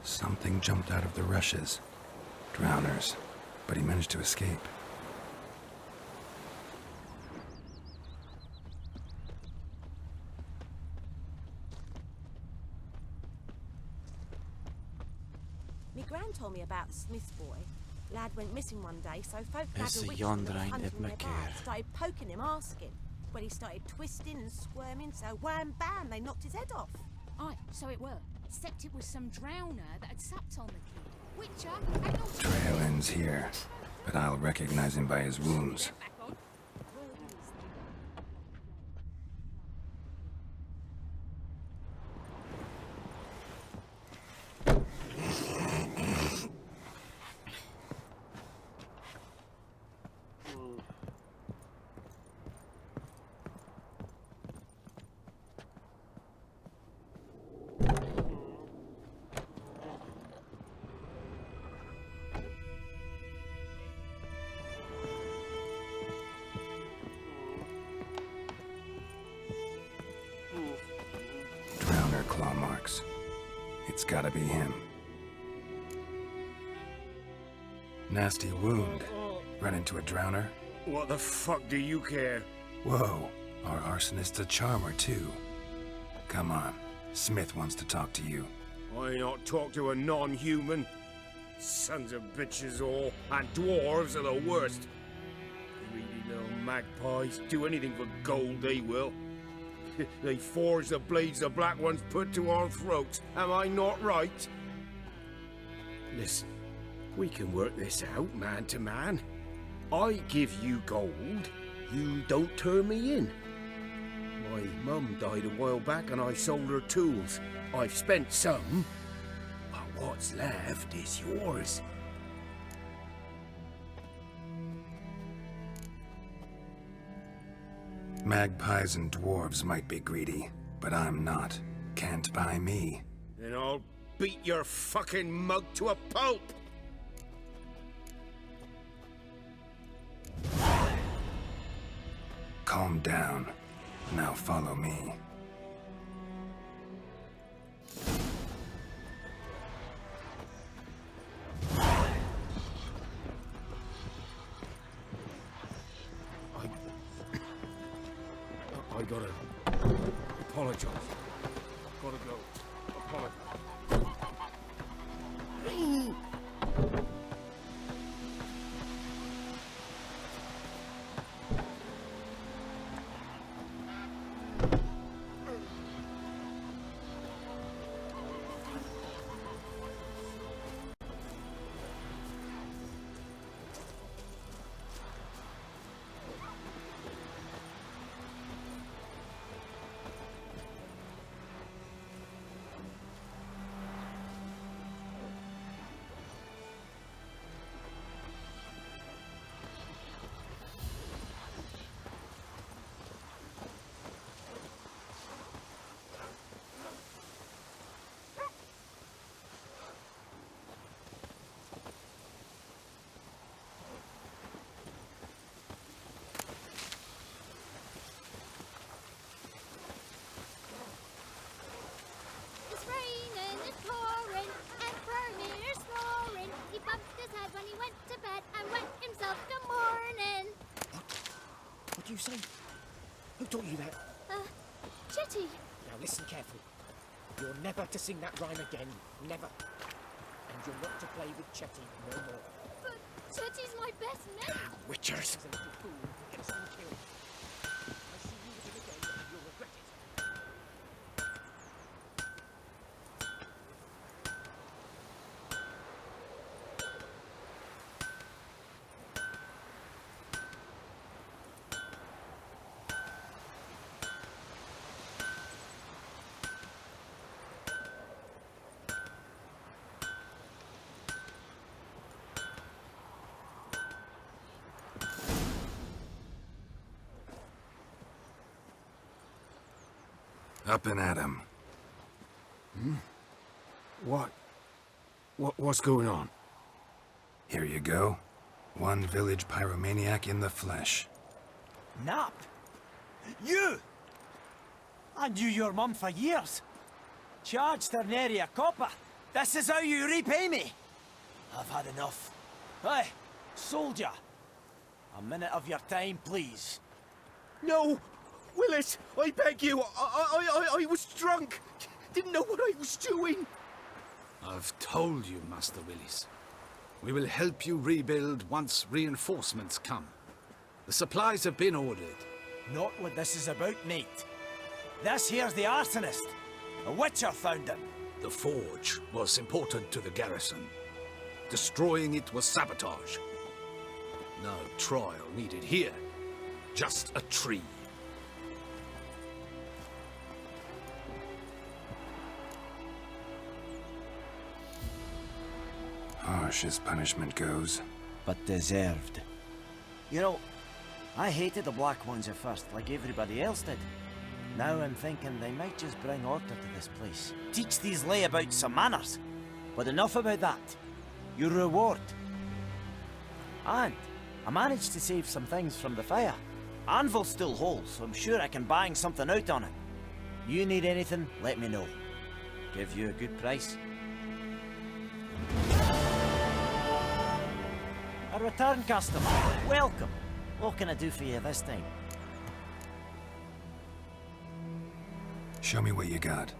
Something jumped out of the rushes. Drowners. But he managed to escape. Me gran told me about the Smith's boy. Lad went missing one day, so folk It's had a a witch yonder that was ain't hunting it, nearby, McCare? started poking him, asking. When he started twisting and squirming, so wham bam, they knocked his head off. Aye, so it were. Except it was some drowner that had sapped on the kid. Witcher, had no Trail ends here, but I'll recognize him by his wounds. Drowner claw marks. It's gotta be him. Nasty wound. Run into a drowner? What the fuck do you care? Whoa, our arsonist's a charmer too. Come on, Smith wants to talk to you. I not talk to a non-human. Sons of bitches all, and dwarves are the worst. Greedy little magpies, do anything for gold they will. They forge the blades the black ones put to our throats, am I not right? Listen, we can work this out man to man. I give you gold, you don't turn me in. My mum died a while back and I sold her tools. I've spent some, but what's left is yours. Magpies and dwarves might be greedy, but I'm not. Can't buy me. Then I'll beat your fucking mug to a pulp! Calm down. Now follow me. I gotta apologize. Gotta go. Apologize. It's raining, it's pouring, and Vermeer's snoring. He bumped his head when he went to bed and wet himself good morning. What do you say? Who taught you that? Chetty. Now listen carefully. You're never to sing that rhyme again. Never. And you're not to play with Chetty no more. But Chetty's my best mate. Witchers! He's a little fool who gets them killed. I see you with him again and you'll regret it. Up and at 'em. What's going on? Here you go. One village pyromaniac in the flesh. Nap? You! I knew your mum for years. Charged her nary a copper. This is how you repay me. I've had enough. Hey, soldier. A minute of your time, please. No! Willis, I beg you. I was drunk. Didn't know what I was doing. I've told you, Master Willis. We will help you rebuild once reinforcements come. The supplies have been ordered. Not what this is about, mate. This here's the arsonist. A witcher found him. The forge was important to the garrison. Destroying it was sabotage. No trial needed here. Just a tree. Harsh as punishment goes. But deserved. You know, I hated the Black Ones at first, like everybody else did. Now I'm thinking they might just bring order to this place. Teach these layabouts some manners. But enough about that. Your reward. And I managed to save some things from the fire. Anvil's still whole, so I'm sure I can bang something out on it. You need anything, let me know. Give you a good price. A return customer. Welcome. What can I do for you this time? Show me what you got.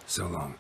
So long.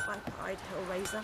Black-eyed Hellraiser.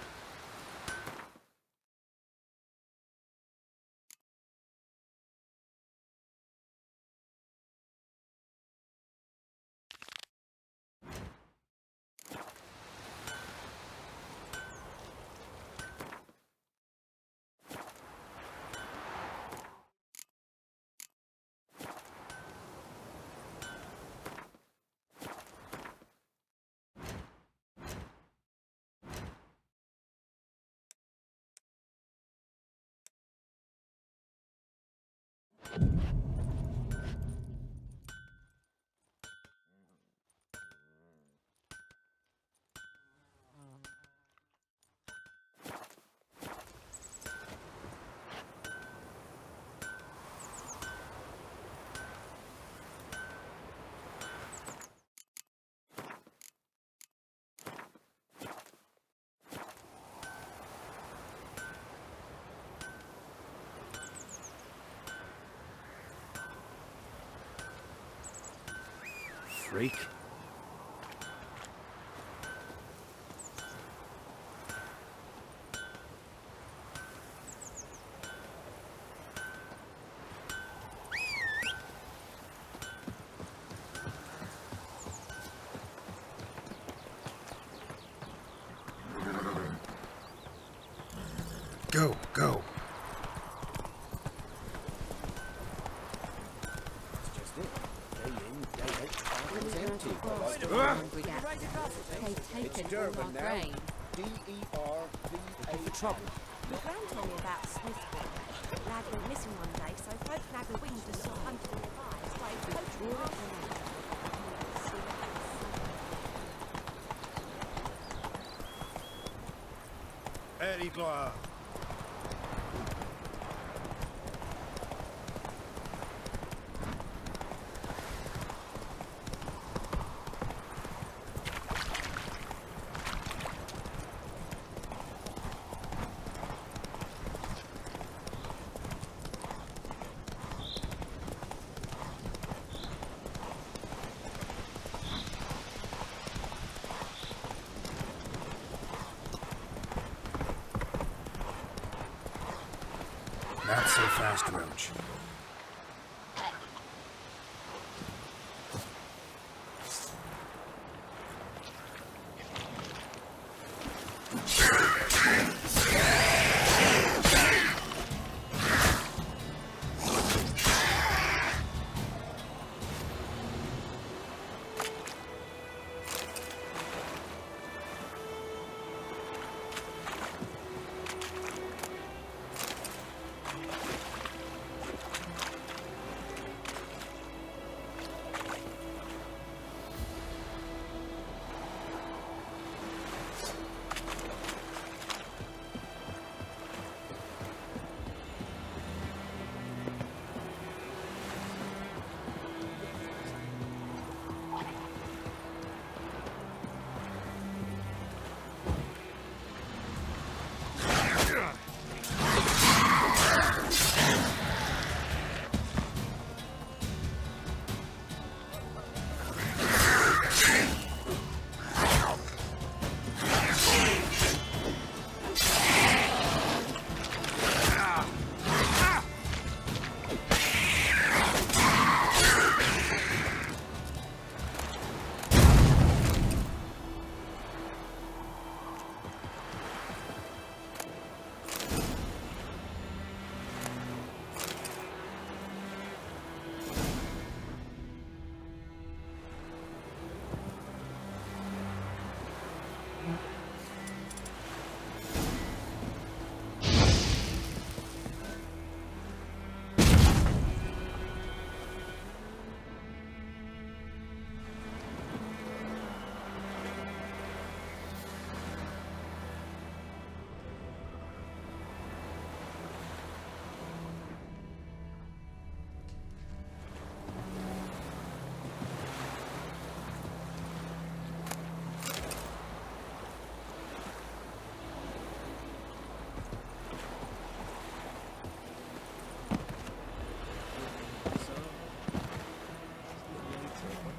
Freak. Go, go. That's just it. Day in, day out, the farm is empty. They've It's taken all Durban our now. grain. D-E-R-V-A. For trouble. My gran told me about Smithville. Lad went missing one day, so folk nagged wings and saw hunting nearby. Started poaching after him. Eddie Gloire. Not so fast, Roach.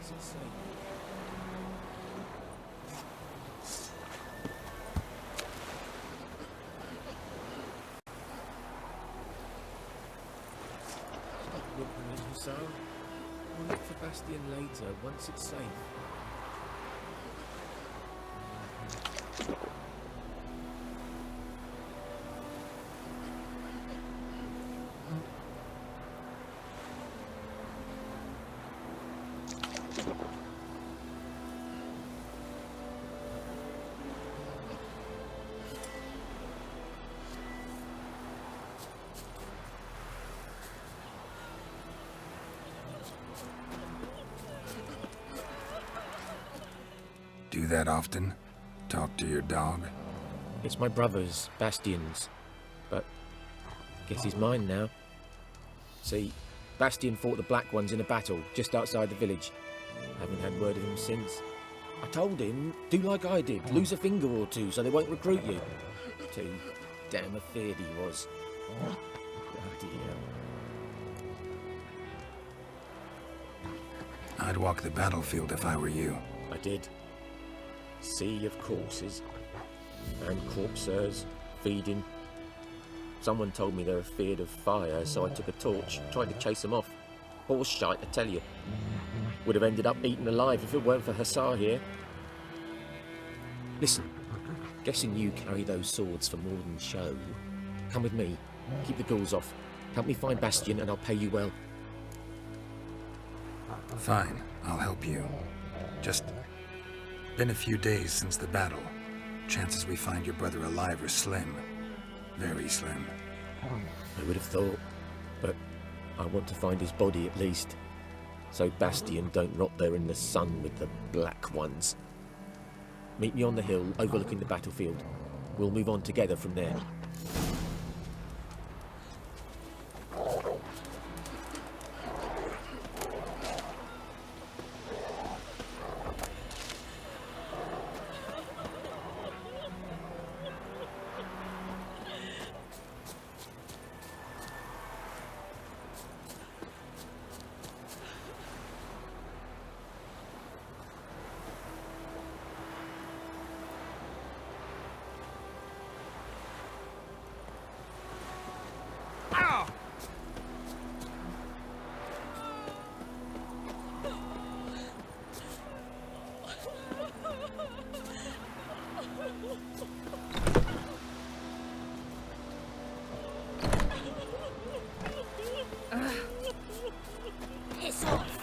once it's safe. Stop whimpering, Hussar. We'll look for Bastion later, once it's safe. Do that often? Talk to your dog? It's my brother's, Bastion's. But guess he's mine now. See, Bastion fought the Black Ones in a battle just outside the village. Haven't had word of him since. I told him, do like I did, lose a finger or two so they won't recruit you. Too damn afeard he was. Bloody hell. I'd walk the battlefield if I were you. I did. Sea of corpses. And corpsers, feeding. Someone told me they were feared of fire, so I took a torch, tried to chase them off. Horse shite, I tell you. Would have ended up eaten alive if it weren't for Hussar here. Listen, guessing you carry those swords for more than show. Come with me, keep the ghouls off. Help me find Bastion and I'll pay you well. Fine, I'll help you. Just been a few days since the battle. Chances we find your brother alive are slim. Very slim. I would have thought, but I want to find his body at least. So Bastion don't rot there in the sun with the Black Ones. Meet me on the hill overlooking the battlefield. We'll move on together from there. It's off.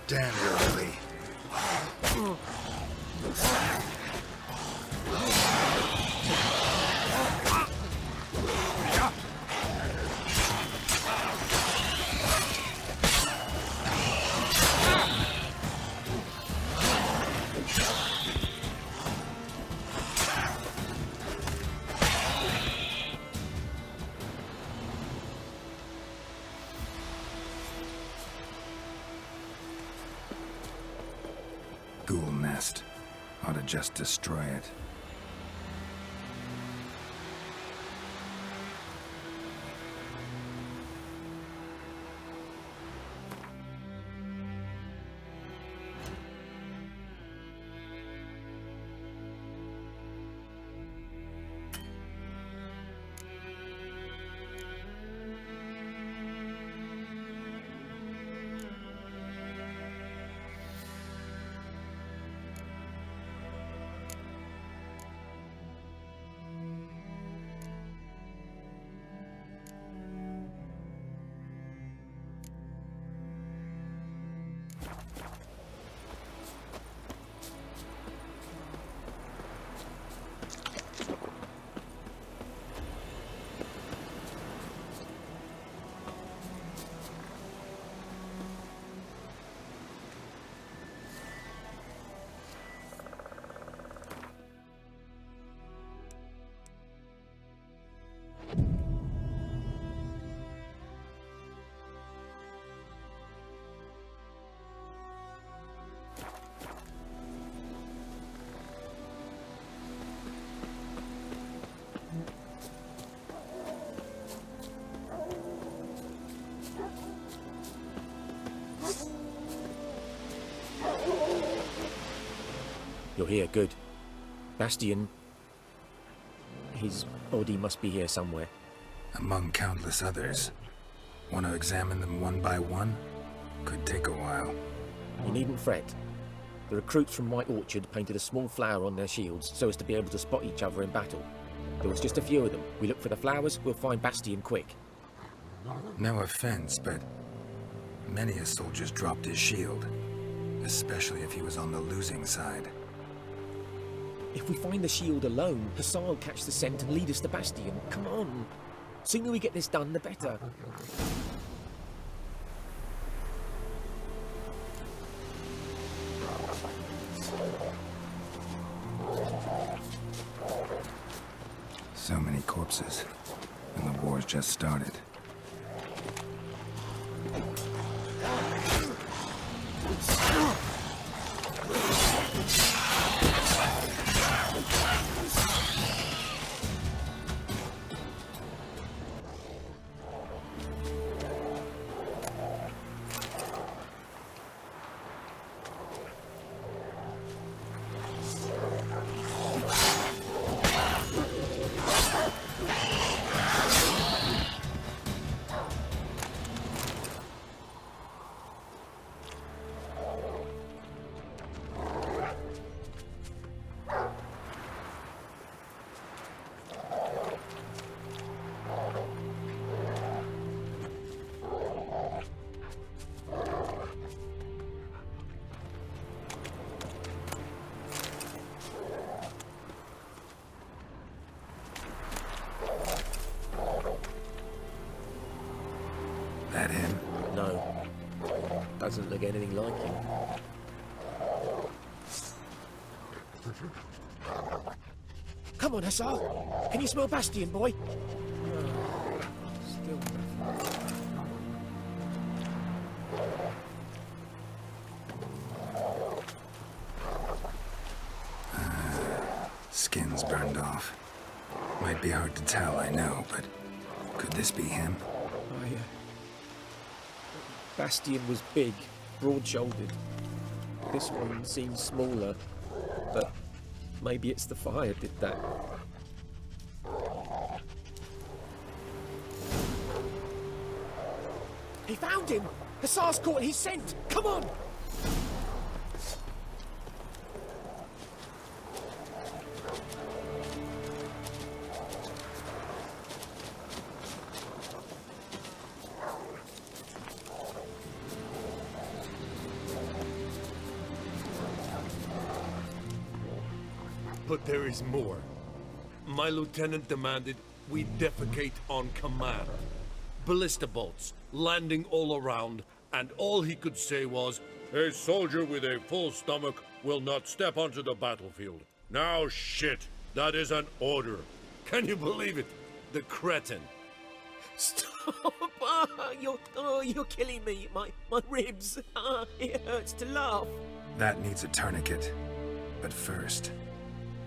Damn you, Lily. nest. Ought to just destroy it. You're here, good. Bastian... his body must be here somewhere. Among countless others. Want to examine them one by one? Could take a while. You needn't fret. The recruits from White Orchard painted a small flower on their shields so as to be able to spot each other in battle. There was just a few of them. We look for the flowers, we'll find Bastian quick. No offense, but many a soldier's dropped his shield. Especially if he was on the losing side. If we find the shield alone, Hussar will catch the scent and lead us to Bastian. Come on. Sooner we get this done, the better. So many corpses, and the war's just started. That him? No. Doesn't look anything like him. Come on, Hussar! Can you smell Bastian, boy? Still nothing. Skin's burned off. Might be hard to tell, I know, but could this be him? Bastian was big, broad-shouldered. This one seems smaller, but maybe it's the fire did that. He found him! Hussar's caught his scent! Come on! But there is more. My lieutenant demanded we defecate on command. Ballista bolts landing all around, and all he could say was, "A soldier with a full stomach will not step onto the battlefield." Now shit, that is an order. Can you believe it? The cretin. Stop! You're killing me. My ribs. It hurts to laugh. That needs a tourniquet. But first,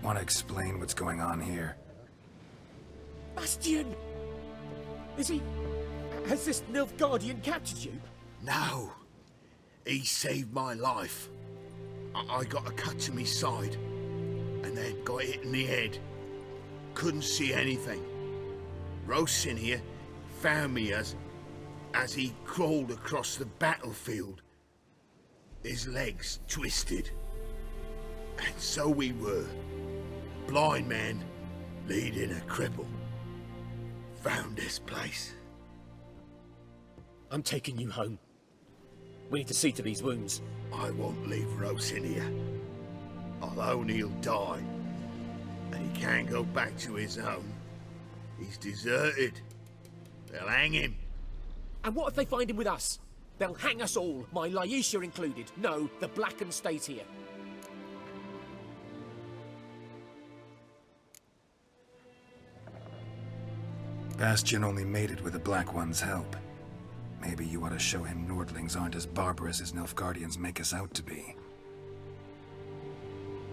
want to explain what's going on here? Bastion! Is he... Has this Nilfgaardian captured you? No. He saved my life. I got a cut to me side, and then got hit in the head. Couldn't see anything. Rosin here found me as he crawled across the battlefield. His legs twisted. And so we were. Blind man leading a cripple. Found this place. I'm taking you home. We need to see to these wounds. I won't leave Rosin here. Alone he'll die. And he can't go back to his own. He's deserted. They'll hang him. And what if they find him with us? They'll hang us all, my Laisha included. No, the Blackened stays here. Bastion only made it with the Black One's help. Maybe you ought to show him Nordlings aren't as barbarous as Nilfgaardians make us out to be.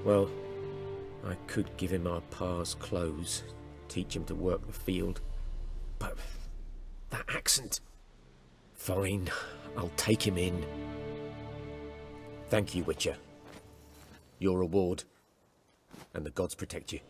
Well, I could give him our pa's clothes, teach him to work the field. But that accent... Fine, I'll take him in. Thank you, Witcher. Your reward, and the gods protect you.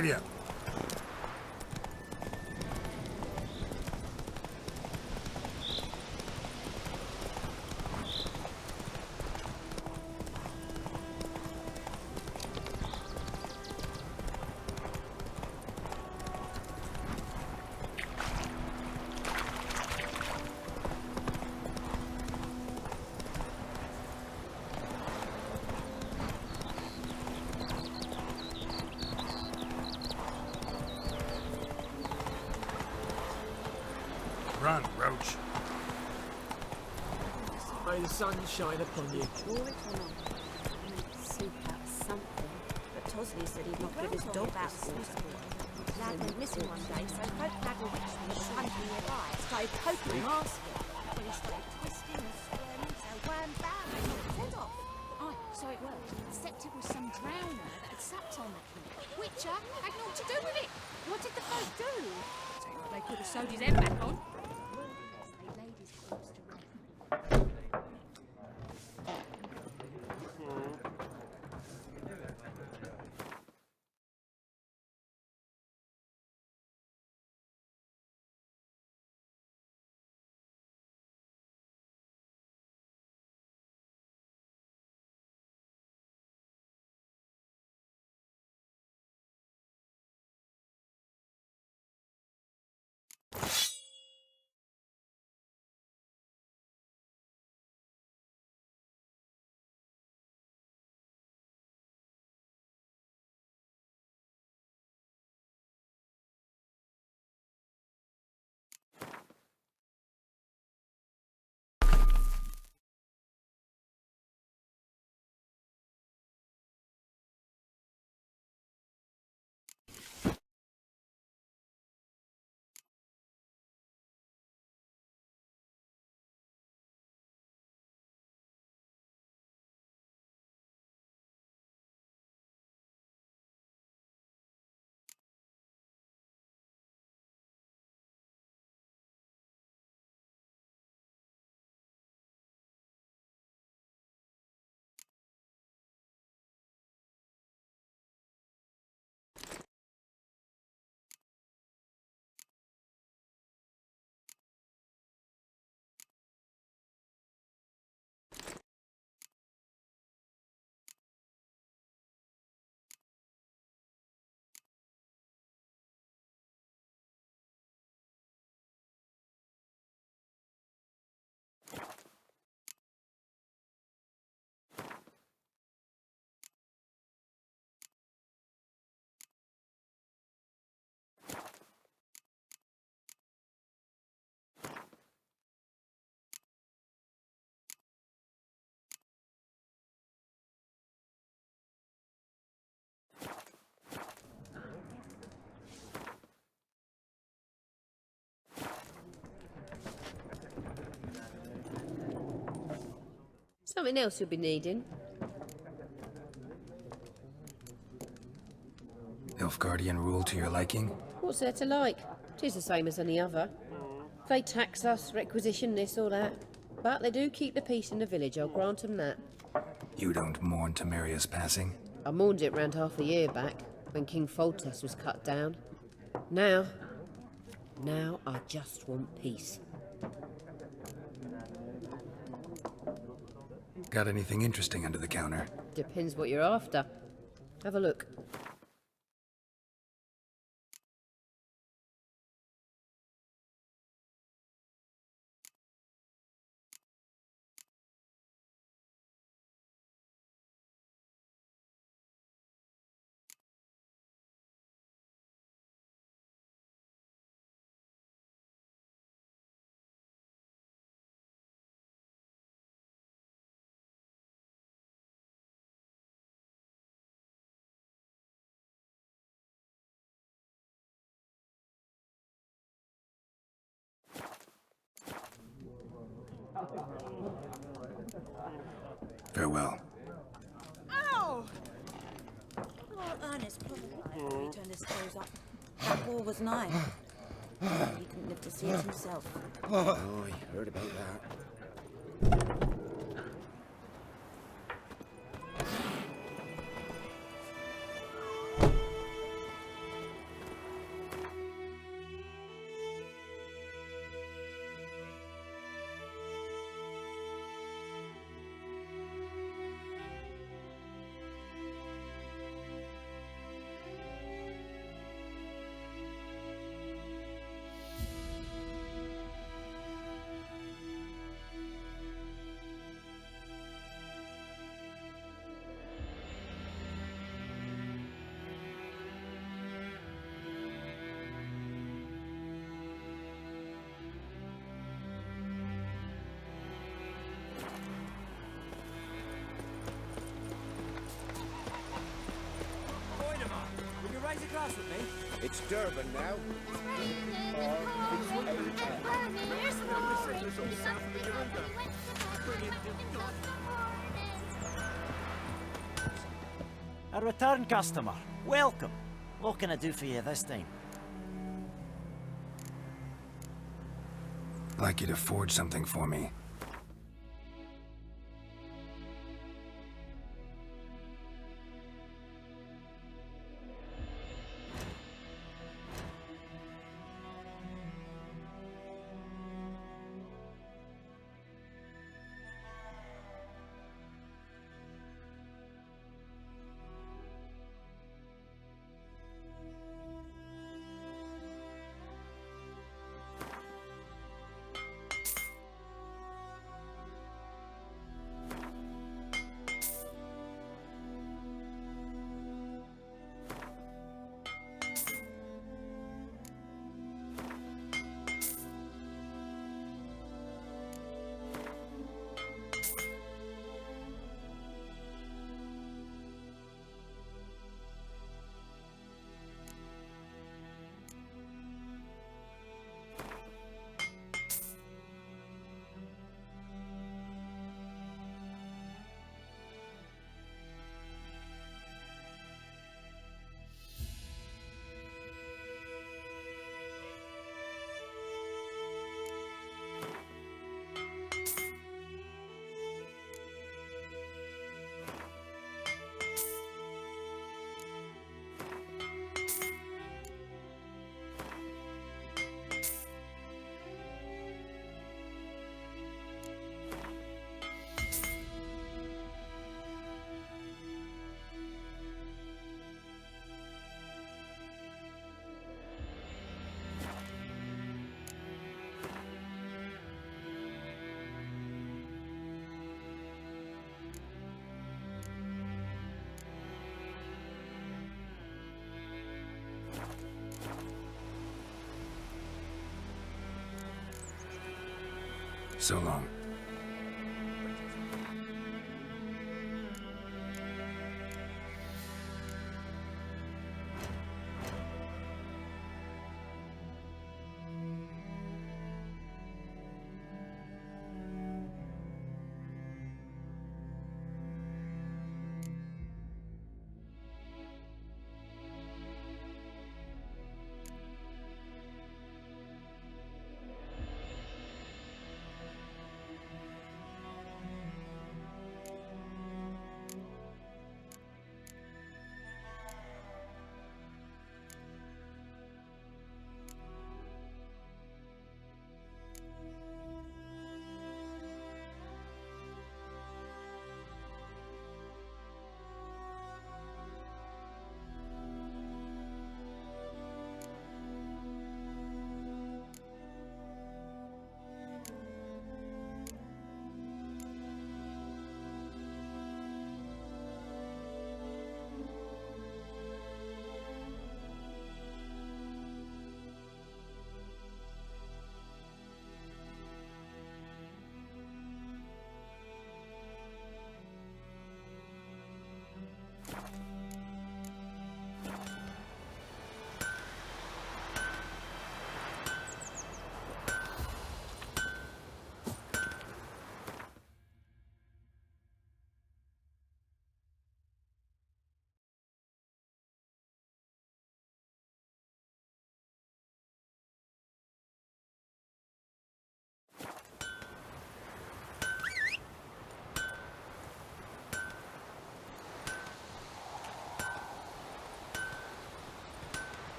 Giddy up. Run, Roach. May the sun shine upon you. Wore it or not? I meant to seek out something, but Tosley said he'd not give his dog out sport. Lad went missing one day, so folk Nagger Witchman was hunting nearby. Started poking him, asking. When he started twisting and squirming, so wham bam, they knocked his head off. Oh, so it was. Except it was some drowner that had sapped on the kid. Witcher had naught to do with it. What did the folk do? Tell you what, they could have sewed his head back on. They laid his corpse to rest. Something else you'll be needing. Nilfgaardian rule to your liking? What's there to like? 'Tis the same as any other. They tax us, requisition this or that. But they do keep the peace in the village, I'll grant 'em that. You don't mourn Temeria's passing? I mourned it round half a year back, when King Foltest was cut down. Now I just want peace. Got anything interesting under the counter? Depends what you're after. Have a look. Farewell. Ow! Well, Ernest probably he turned his toes up. That war was nigh. He couldn't live to see it himself. Oh, I heard about that. grass with me? It's Durban now. A return customer. Welcome. What can I do for you this time? I'd like you to forge something for me. So long.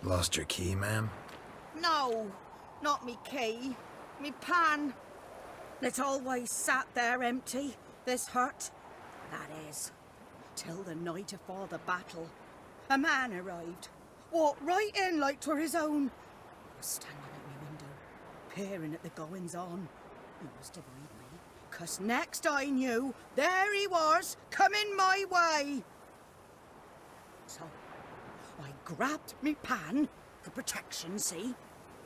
Lost your key, ma'am? No, not me key. Me pan. It's always sat there empty, this hut. That is, till the night afore the battle. A man arrived. Walked right in like 'twere his own. He was standing at me window, peering at the goings-on. He must avoid me, 'cause next I knew, there he was, coming my way. So, I grabbed me pan, for protection, see?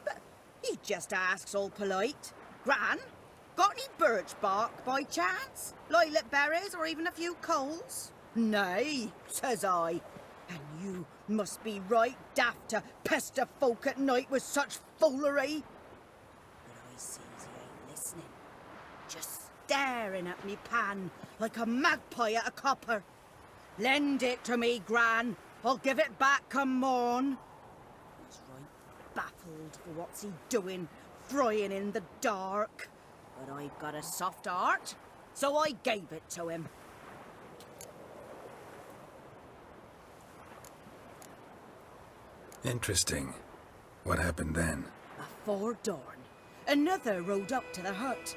But he just asks all polite, Gran, got any birch bark by chance? Lilac berries or even a few coals? Nay, says I. And you must be right daft to pester folk at night with such foolery. But I sees he ain't listening. Just staring at me pan like a magpie at a copper. Lend it to me, Gran. I'll give it back come morn. I was right baffled for what's he doing, frying in the dark. But I've got a soft heart, so I gave it to him. Interesting. What happened then? Afore dawn, another rode up to the hut.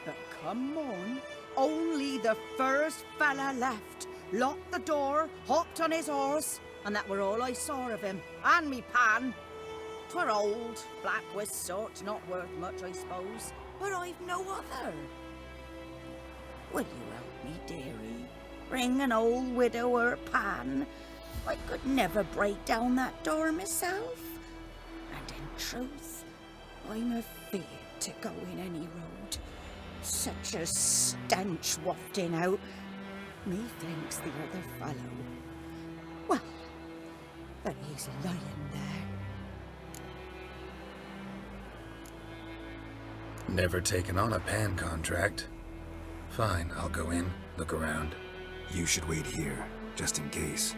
But come on, only the first fella left. Locked the door, hopped on his horse, and that were all I saw of him. And me pan. 'Twere old, black with sort, not worth much, I suppose. But I've no other. Will you help me, dearie? Bring an old widower pan. I could never break down that door myself. And in truth, I'm afeard to go in any road. Such a stench wafting out. Methinks the other fellow. Well, but he's lying there. Never taken on a pan contract. Fine, I'll go in, look around. You should wait here, just in case.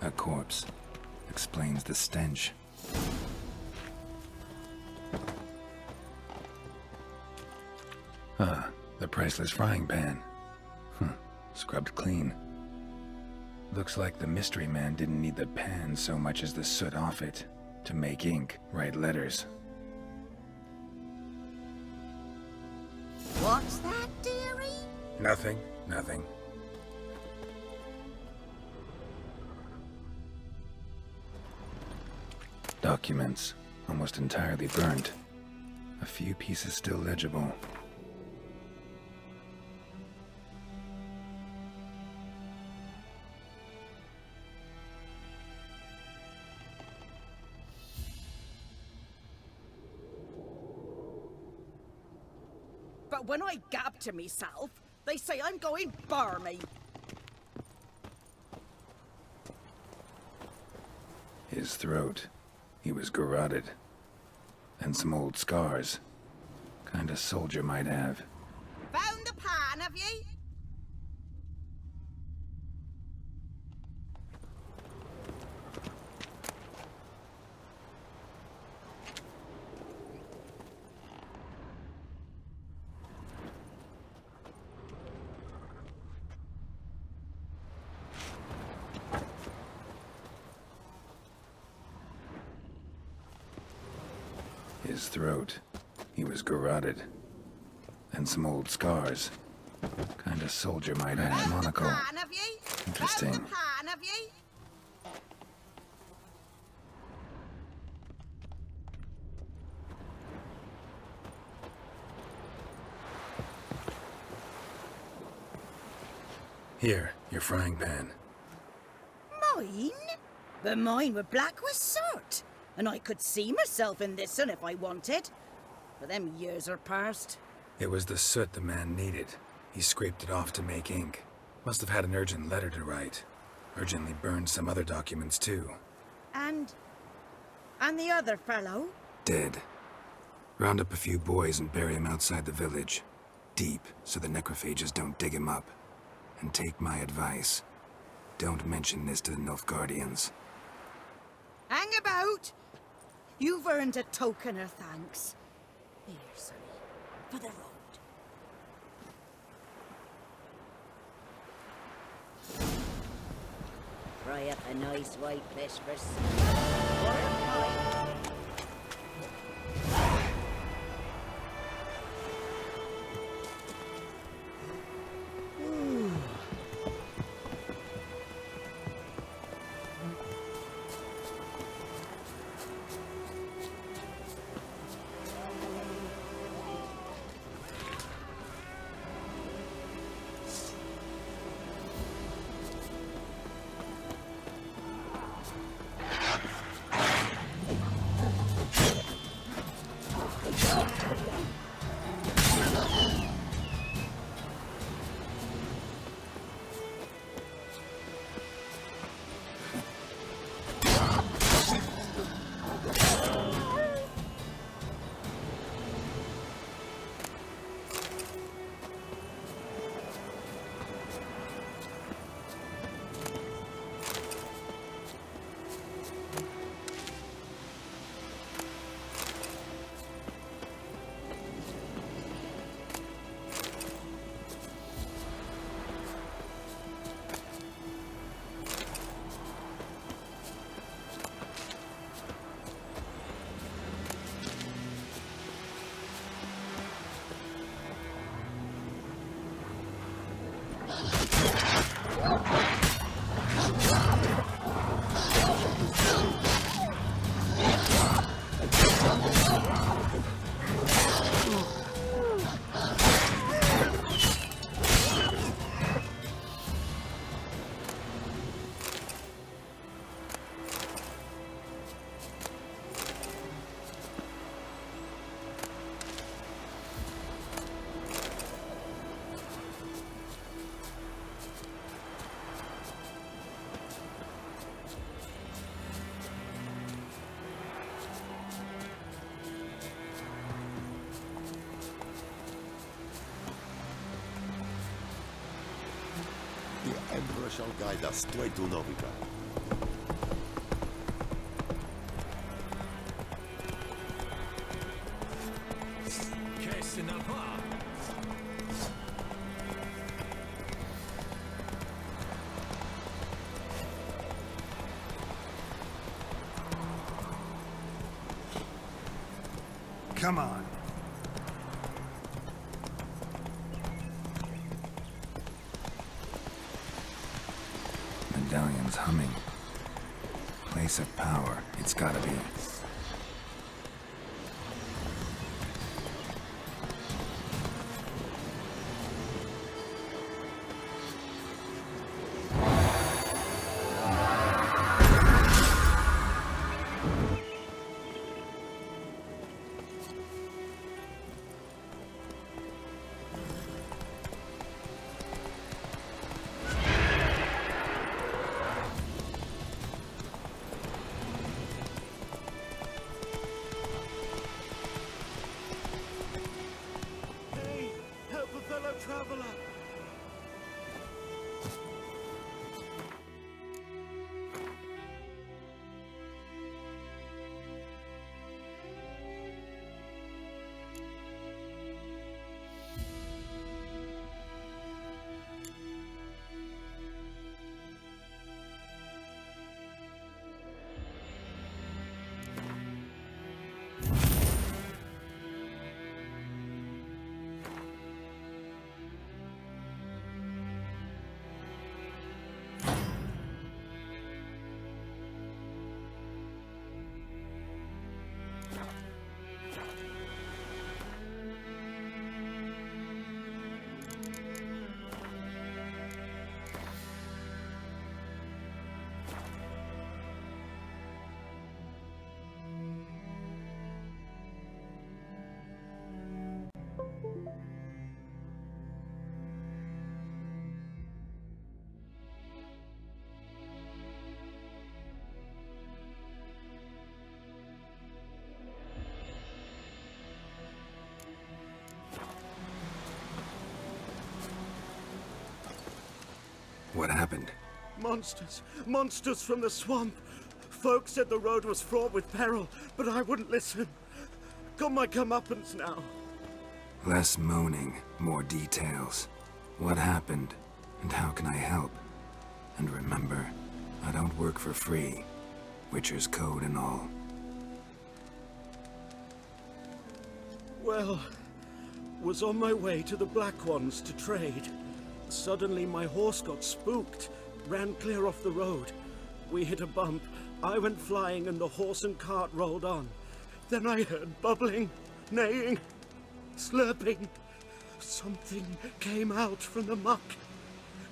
A corpse. Explains the stench. Ah, the priceless frying pan. Scrubbed clean. Looks like the mystery man didn't need the pan so much as the soot off it to make ink, write letters. What's that, dearie? Nothing, nothing. Documents, almost entirely burnt. A few pieces still legible. But when I gab to myself, they say I'm going barmy. His throat. He was garroted. And some old scars. Kind a soldier might have. Found the pan, have ye? His throat. He was garroted. And some old scars. Kind of soldier might have. Monocle. Pan, have ye? Interesting. Found the pan, have ye? Here, your frying pan. Mine? But mine were black with soot. And I could see myself in this one if I wanted. But them years are past. It was the soot the man needed. He scraped it off to make ink. Must have had an urgent letter to write. Urgently burned some other documents too. And the other fellow? Dead. Round up a few boys and bury him outside the village. Deep, so the necrophages don't dig him up. And take my advice. Don't mention this to the Nilfgaardians. Hang about! You've earned a token of thanks. Here, sonny, for the road. Fry up a nice white fish for supper. The Emperor shall guide us straight to Novigrad. Come on. Medallion's humming. Place of power, it's gotta be. Traveler! What happened? Monsters! Monsters from the swamp! Folks said the road was fraught with peril, but I wouldn't listen. Got my comeuppance now. Less moaning, more details. What happened, and how can I help? And remember, I don't work for free. Witcher's code and all. Well, was on my way to the Black Ones to trade. Suddenly my horse got spooked, ran clear off the road. We hit a bump, I went flying and the horse and cart rolled on. Then I heard bubbling, neighing, slurping. Something came out from the muck,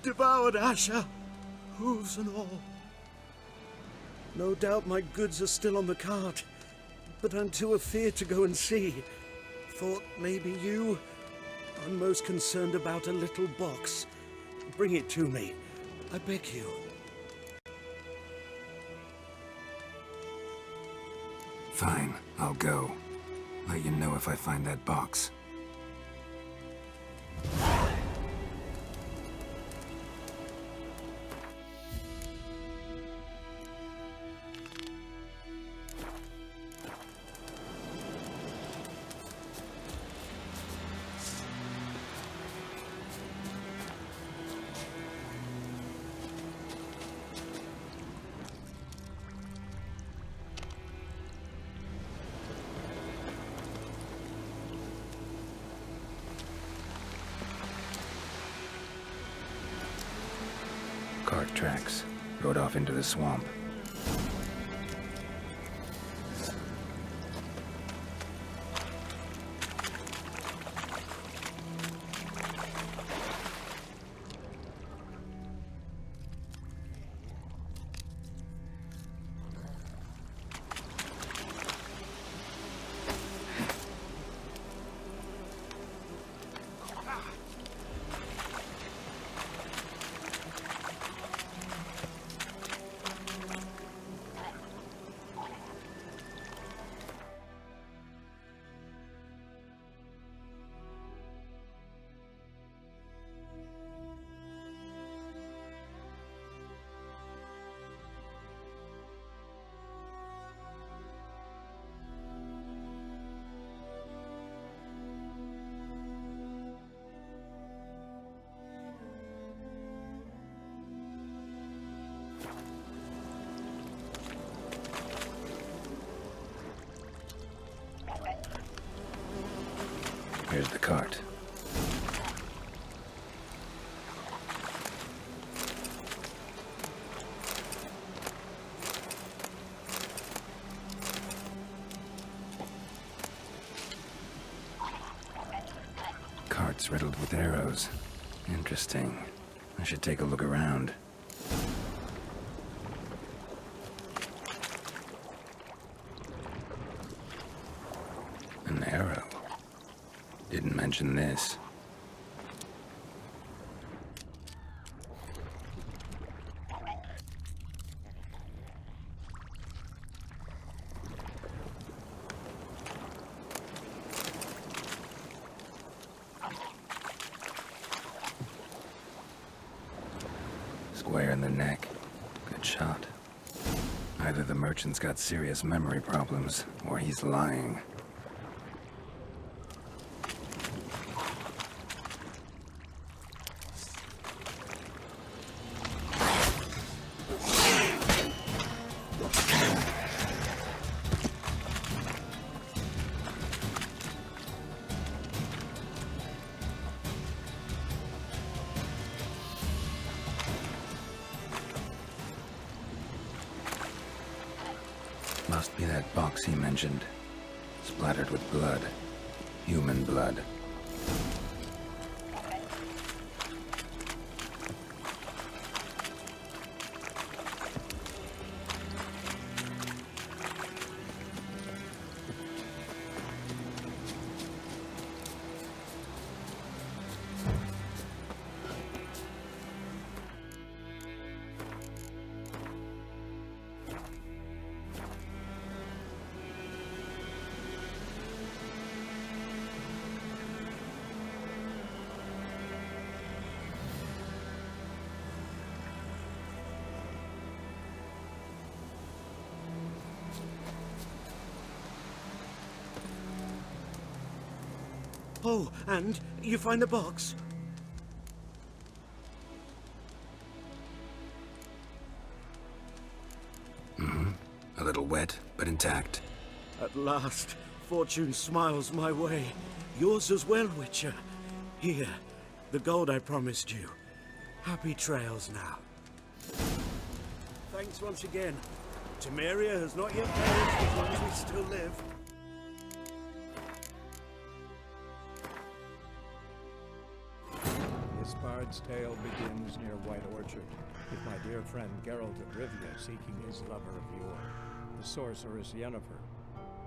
devoured Asher, hooves and all. No doubt my goods are still on the cart, but I'm too afeard to go and see. Thought maybe you. I'm most concerned about a little box. Bring it to me, I beg you. Fine, I'll go. Let you know if I find that box. Cart tracks. Rode off into the swamp. Here's the cart. Cart's riddled with arrows. Interesting. I should take a look around. An arrow. Didn't mention this. Square in the neck. Good shot. Either the merchant's got serious memory problems, or he's lying. Must be that box he mentioned. Splattered with blood. Human blood. Oh, and you find the box? Mm-hmm. A little wet, but intact. At last, fortune smiles my way. Yours as well, Witcher. Here, the gold I promised you. Happy trails now. Thanks once again. Temeria has not yet perished as long as we still live. This bard's tale begins near White Orchard, with my dear friend Geralt of Rivia seeking his lover of yore, the sorceress Yennefer.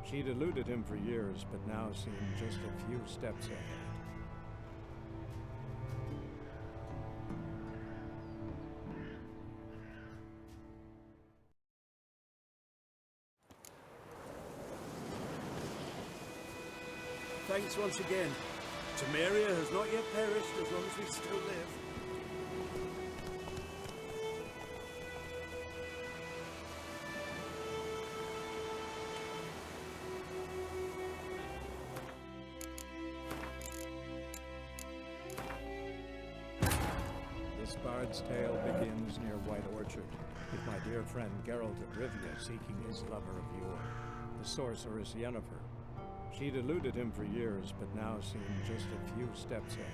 She'd eluded him for years, but now seemed just a few steps ahead. Thanks once again. Temeria has not yet perished as long as we still live. This bard's tale begins near White Orchard, with my dear friend Geralt of Rivia seeking his lover of yore, the sorceress Yennefer. She'd eluded him for years, but now seemed just a few steps ahead.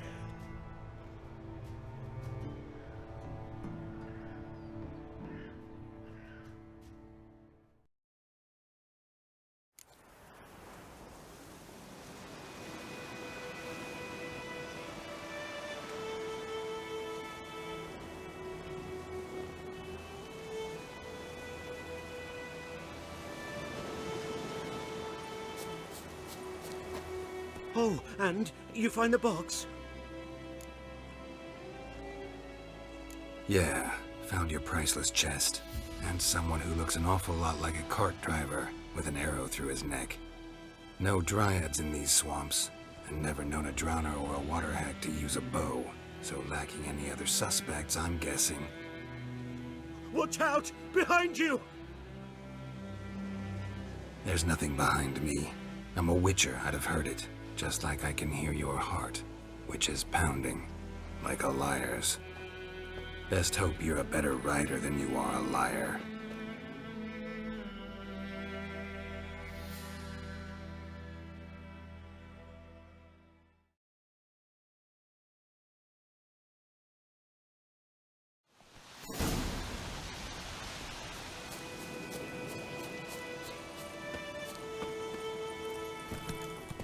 Oh, and you find the box? Yeah, found your priceless chest. And someone who looks an awful lot like a cart driver with an arrow through his neck. No dryads in these swamps, and never known a drowner or a water hack to use a bow. So lacking any other suspects, I'm guessing. Watch out! Behind you! There's nothing behind me. I'm a witcher, I'd have heard it. Just like I can hear your heart, which is pounding, like a liar's. Best hope you're a better rider than you are a liar.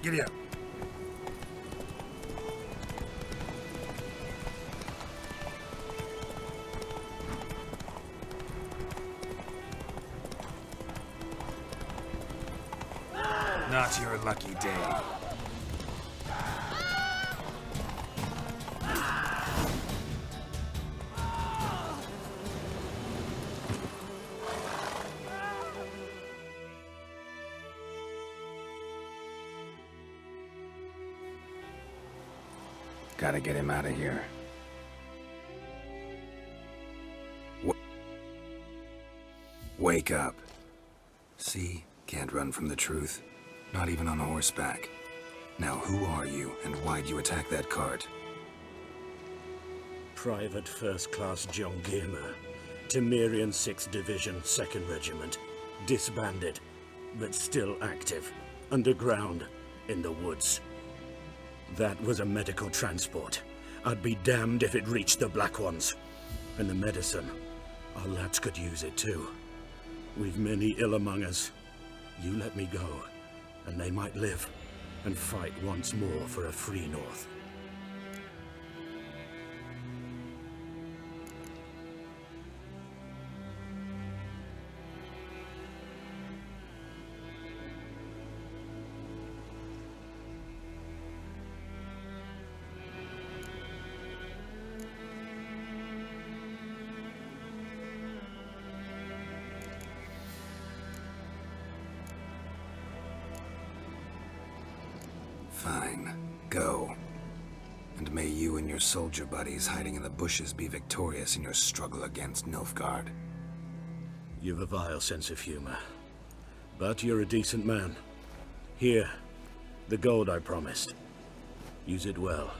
Giddy up. Not your lucky day. Gotta get him out of here. Wake up. See? Can't run from the truth. Not even on horseback. Now who are you, and why'd you attack that cart? Private First Class John Giermer, Temerian 6th Division, 2nd Regiment. Disbanded, but still active. Underground, in the woods. That was a medical transport. I'd be damned if it reached the Black Ones. And the medicine, our lads could use it too. We've many ill among us. You let me go, and they might live, and fight once more for a free North. Fine. Go. And may you and your soldier buddies hiding in the bushes be victorious in your struggle against Nilfgaard. You've a vile sense of humor. But you're a decent man. Here, the gold I promised. Use it well.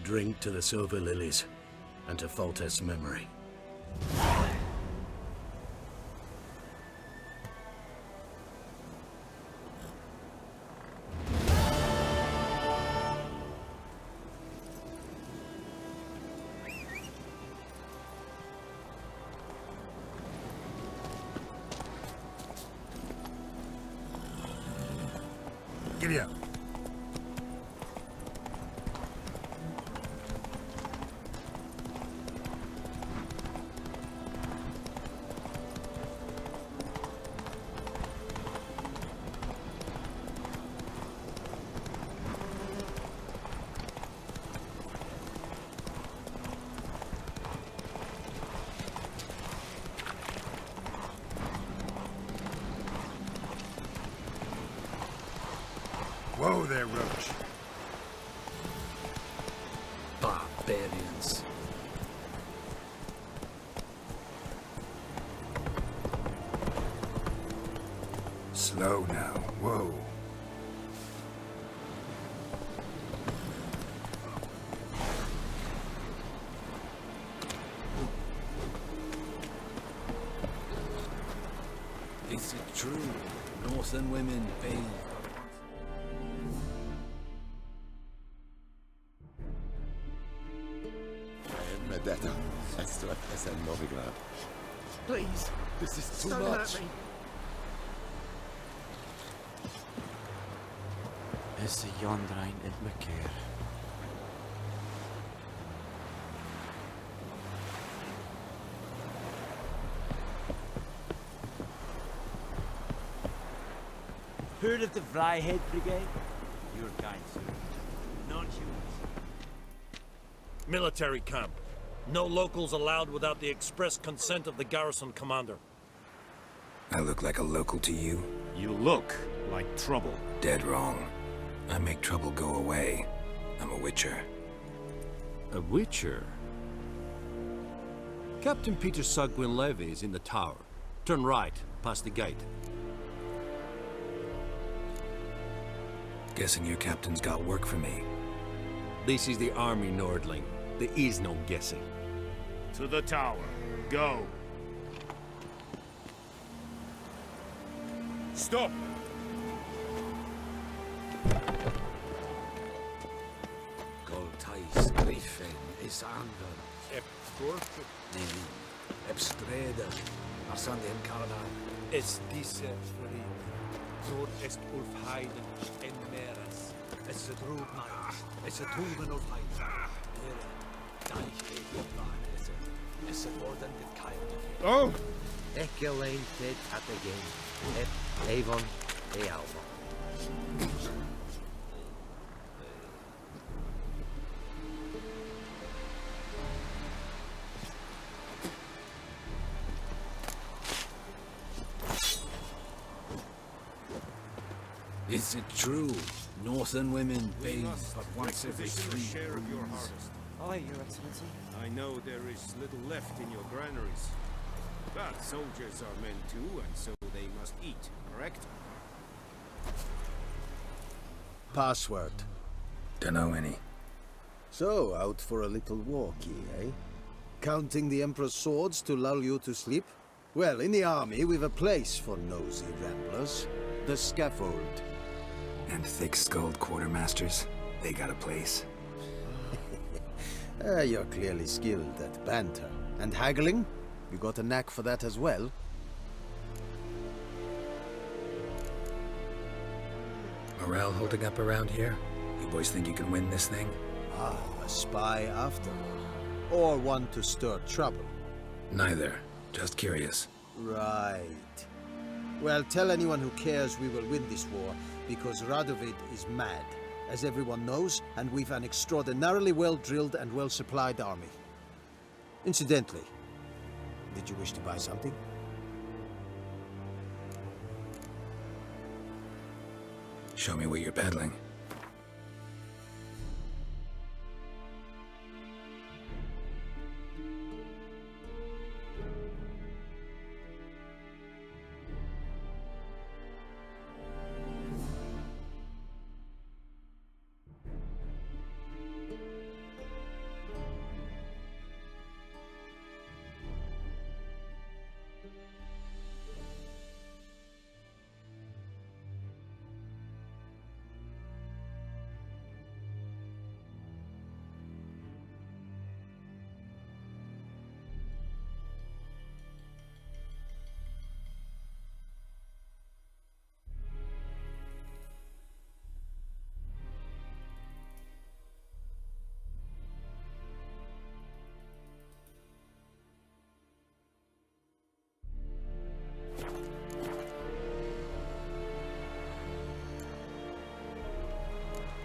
Drink to the silver lilies, and to Foltest's memory. Giddy up. Whoa there, Roach. Barbarians. Slow now. Whoa. Is it true? Northern women bathe. Vendetta. Esto es el Novigrad. Please, This is too don't much. hurt me. Is Jondrain in Mekeer? Heard of the Vryheid Brigade? Your kind, sir. Non-humans. Military camp. No locals allowed without the express consent of the garrison commander. I look like a local to you? You look like trouble. Dead wrong. I make trouble go away. I'm a witcher. A witcher? Captain Peter Sagwin Levy is in the tower. Turn right, past the gate. Guessing your captain's got work for me. This is the army, Nordling. There is no guessing. To the tower. Go. Stop! Goltais Griffin is Anver. Ep Gorpet. Nee. Ep Streda. Arsandem Karna. Es diese Frieden. Nur est Ulfheiden en Meres. Es a drúb night. Es a tuven of light. Es a more than the kind. Oh! Eculated at the game. Ep Avon e Alba. Is it true? Northern women bathe but once every 3 share of your moons? harvest. Aye, Your Excellency. I know there is little left in your granaries. But soldiers are men too, and so they must eat, correct? Password. Dunno any. So, out for a little walkie, eh? Counting the Emperor's swords to lull you to sleep? Well, in the army, we've a place for nosy ramblers. The scaffold. And thick-skulled quartermasters? They got a place? You're clearly skilled at banter. And haggling? You got a knack for that as well? Morale holding up around here? You boys think you can win this thing? Ah, a spy after all. Or one to stir trouble. Neither. Just curious. Right. Well, tell anyone who cares we will win this war, because Radovid is mad, as everyone knows, and we've an extraordinarily well-drilled and well-supplied army. Incidentally, did you wish to buy something? Show me what you're peddling.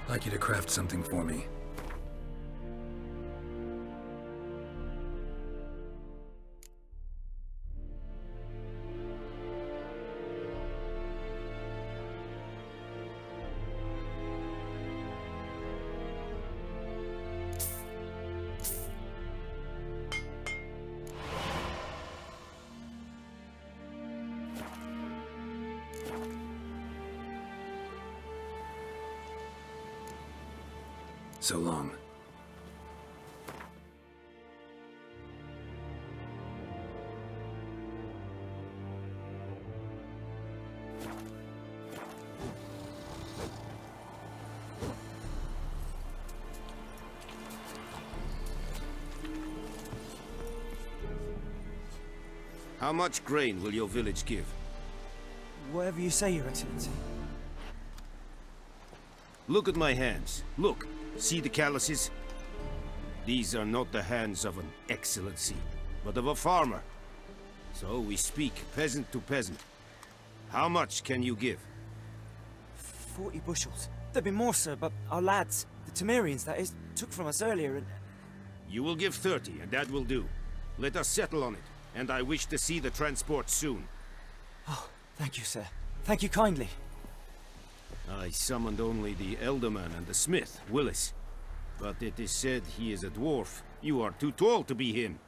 I'd like you to craft something for me. So long. How much grain will your village give? Whatever you say, Your Excellency. Look at my hands. Look. See the calluses? These are not the hands of an excellency, but of a farmer. So we speak peasant to peasant. How much can you give? 40 bushels. There'd be more, sir, but our lads, the Temerians, that is, took from us earlier and... You will give 30, and that will do. Let us settle on it, and I wish to see the transport soon. Oh, thank you, sir. Thank you kindly. I summoned only the Elderman and the smith, Willis. But it is said he is a dwarf. You are too tall to be him.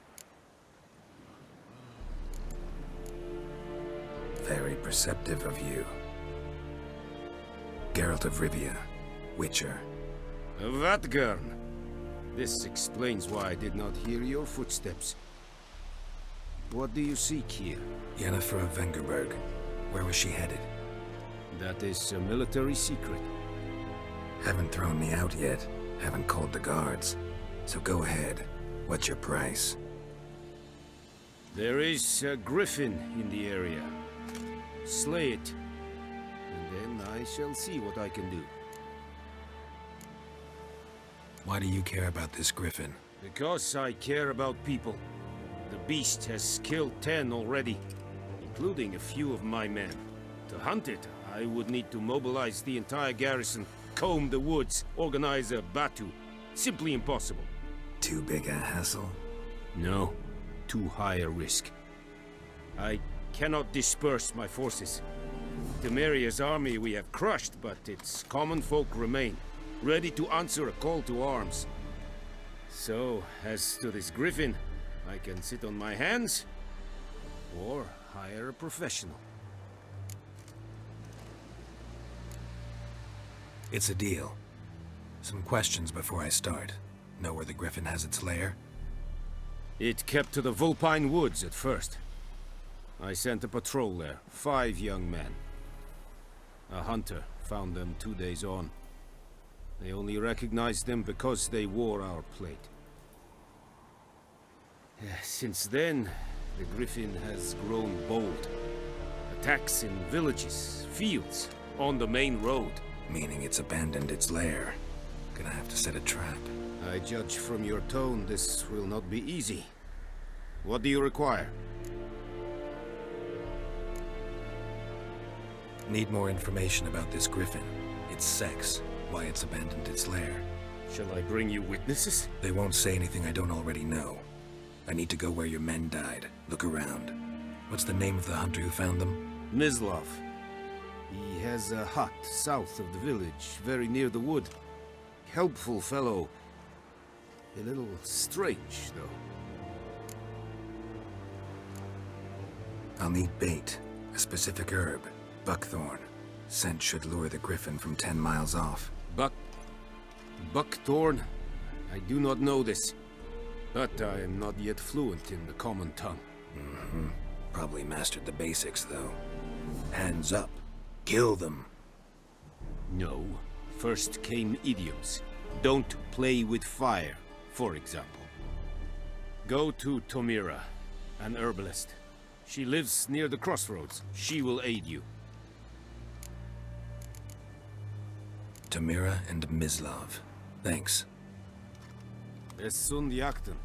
Very perceptive of you. Geralt of Rivia, Witcher. Vatgern. This explains why I did not hear your footsteps. What do you seek here? Yennefer of Vengerberg. Where was she headed? That is a military secret. Haven't thrown me out yet. Haven't called the guards. So go ahead. What's your price? There is a griffin in the area. Slay it. And then I shall see what I can do. Why do you care about this griffin? Because I care about people. The beast has killed 10 already, including a few of my men. To hunt it, I would need to mobilize the entire garrison, comb the woods, organize a batu. Simply impossible. Too big a hassle? No. Too high a risk. I cannot disperse my forces. Temeria's army we have crushed, but its common folk remain, ready to answer a call to arms. So, as to this griffin, I can sit on my hands, or hire a professional. It's a deal. Some questions before I start. Know where the griffin has its lair? It kept to the Vulpine Woods at first. I sent a patrol there, 5 young men. A hunter found them 2 days on. They only recognized them because they wore our plate. Since then, the griffin has grown bold. Attacks in villages, fields, on the main road. Meaning it's abandoned its lair. Gonna have to set a trap. I judge from your tone this will not be easy. What do you require? Need more information about this griffin. Its sex, why it's abandoned its lair. Shall I bring you witnesses? They won't say anything I don't already know. I need to go where your men died. Look around. What's the name of the hunter who found them? Mislav. He has a hut south of the village, very near the wood. Helpful fellow. A little strange, though. I'll need bait. A specific herb. Buckthorn. Scent should lure the griffin from 10 miles off. Buckthorn? I do not know this. But I am not yet fluent in the common tongue. Mm-hmm. Probably mastered the basics, though. Hands up. Kill them. No. First came idioms. Don't play with fire, for example. Go to Tomira, an herbalist. She lives near the crossroads. She will aid you. Tomira and Mislav. Thanks. Es sunt jakten.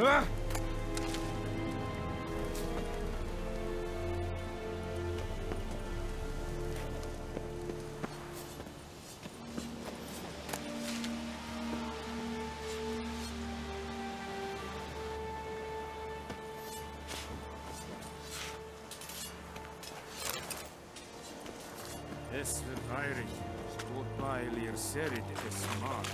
Es verweirig. Wobei ihr seid es mag.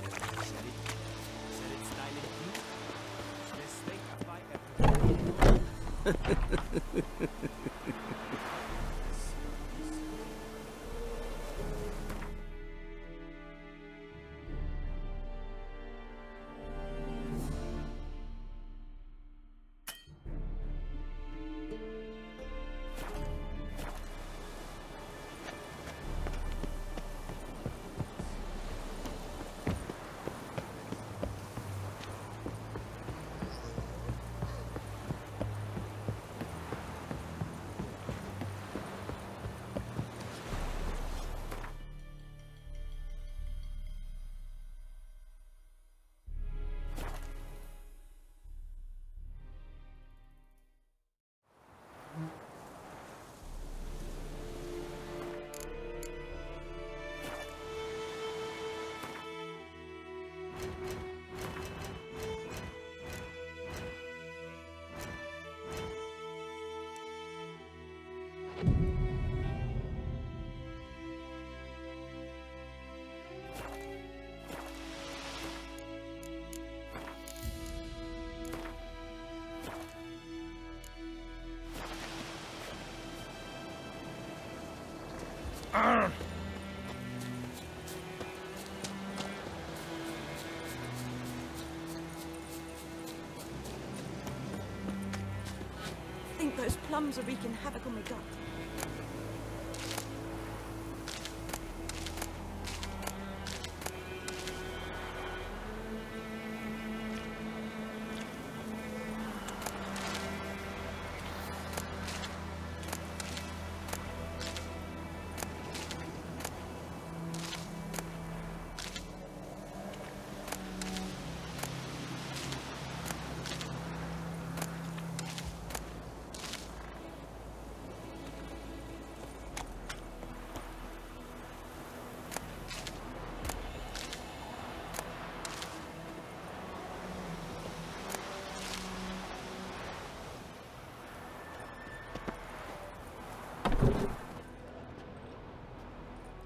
I think those plums are wreaking havoc on my gut.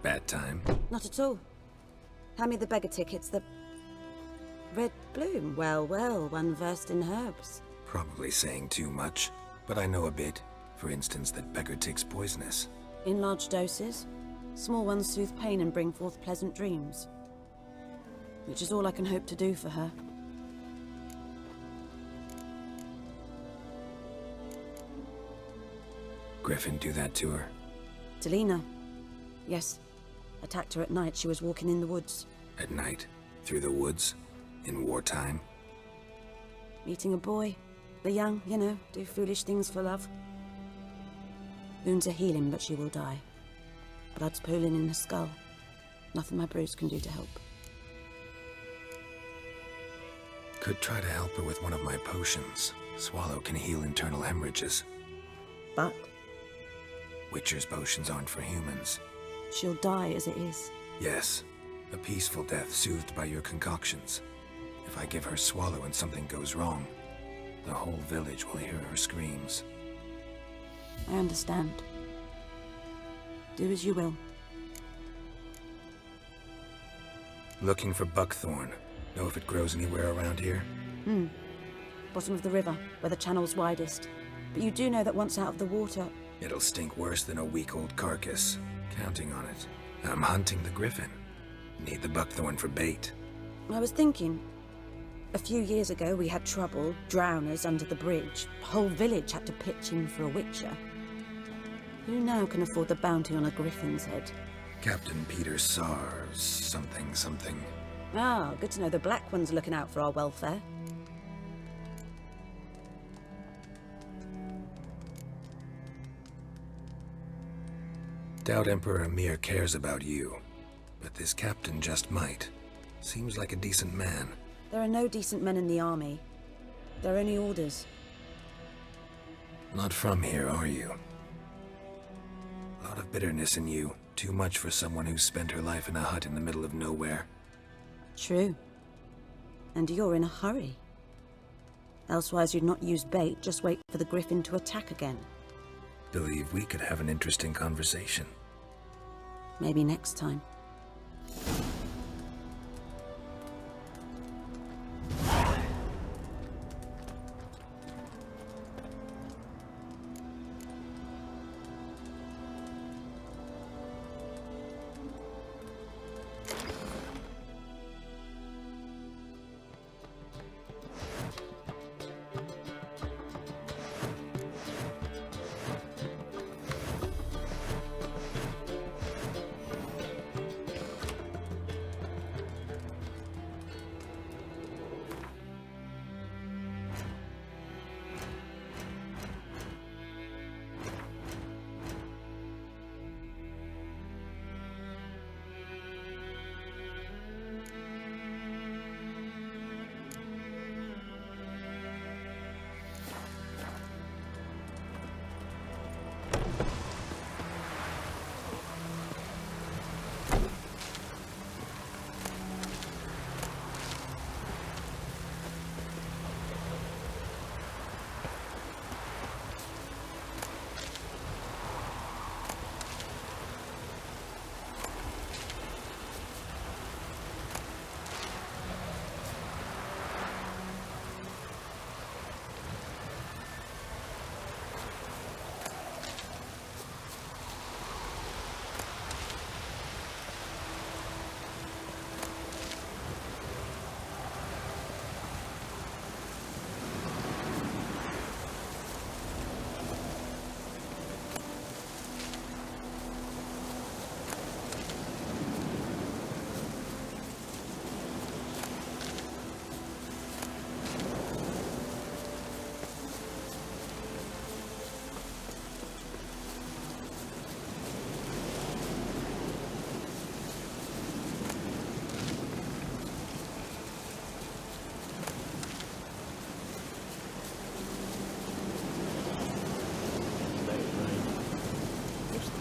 Bad time? Not at all. Hand me the beggar tickets, the red bloom. Well, well, one versed in herbs. Probably saying too much, but I know a bit. For instance, that beggar tick's poisonous. In large doses, small ones soothe pain and bring forth pleasant dreams. Which is all I can hope to do for her. Griffin do that to her? Delina. Yes. Attacked her at night. She was walking in the woods. At night? Through the woods? In wartime? Meeting a boy. The young, you know, do foolish things for love. Wounds are healing, but she will die. Blood's pooling in her skull. Nothing my brews can do to help. Could try to help her with one of my potions. Swallow can heal internal hemorrhages. But? Witcher's potions aren't for humans. She'll die as it is. Yes. A peaceful death soothed by your concoctions. If I give her Swallow and something goes wrong, the whole village will hear her screams. I understand. Do as you will. Looking for buckthorn. Know if it grows anywhere around here? Bottom of the river, where the channel's widest. But you do know that once out of the water... It'll stink worse than a week-old carcass. Counting on it. I'm hunting the griffin. Need the buckthorn for bait. I was thinking... A few years ago we had trouble, drowners under the bridge. The whole village had to pitch in for a witcher. Who now can afford the bounty on a griffin's head? Captain Peter Sars, something. Ah, good to know the Black One's looking out for our welfare. Doubt Emperor Emir cares about you, but this captain just might. Seems like a decent man. There are no decent men in the army. There are any orders? Not from here, are you? A lot of bitterness in you. Too much for someone who spent her life in a hut in the middle of nowhere. True. And you're in a hurry. Elsewise you'd not use bait, just wait for the griffin to attack again. Believe we could have an interesting conversation. Maybe next time.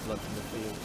Blood from the fields.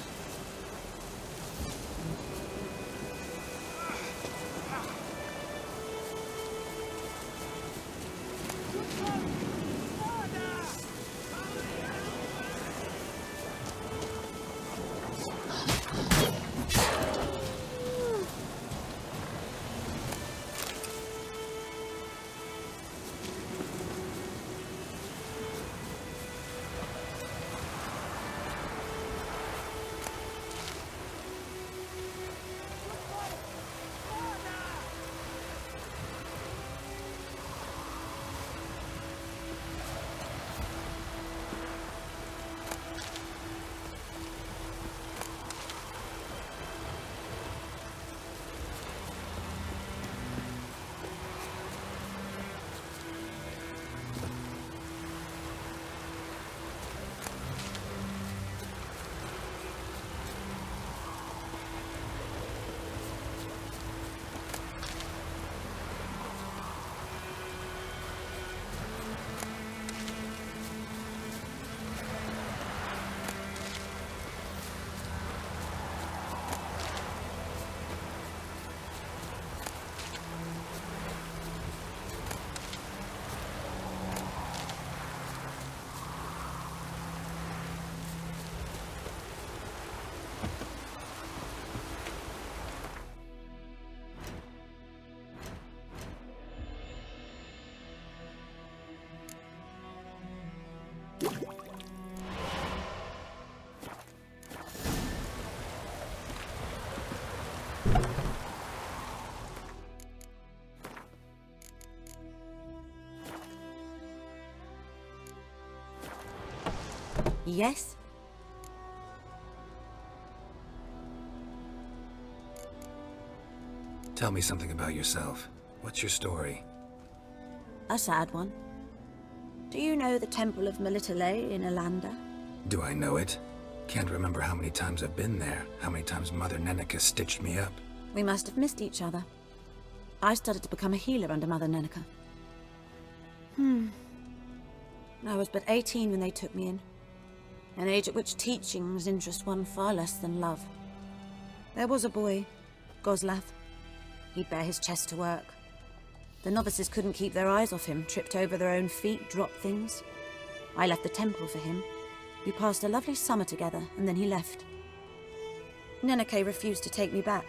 Yes? Tell me something about yourself. What's your story? A sad one. Do you know the Temple of Melitele in Alanda? Do I know it? Can't remember how many times I've been there, how many times Mother Neneka stitched me up. We must have missed each other. I started to become a healer under Mother Neneka. I was but 18 when they took me in. An age at which teachings interest one far less than love. There was a boy, Goslav. He'd bare his chest to work. The novices couldn't keep their eyes off him, tripped over their own feet, dropped things. I left the temple for him. We passed a lovely summer together, and then he left. Nenike refused to take me back.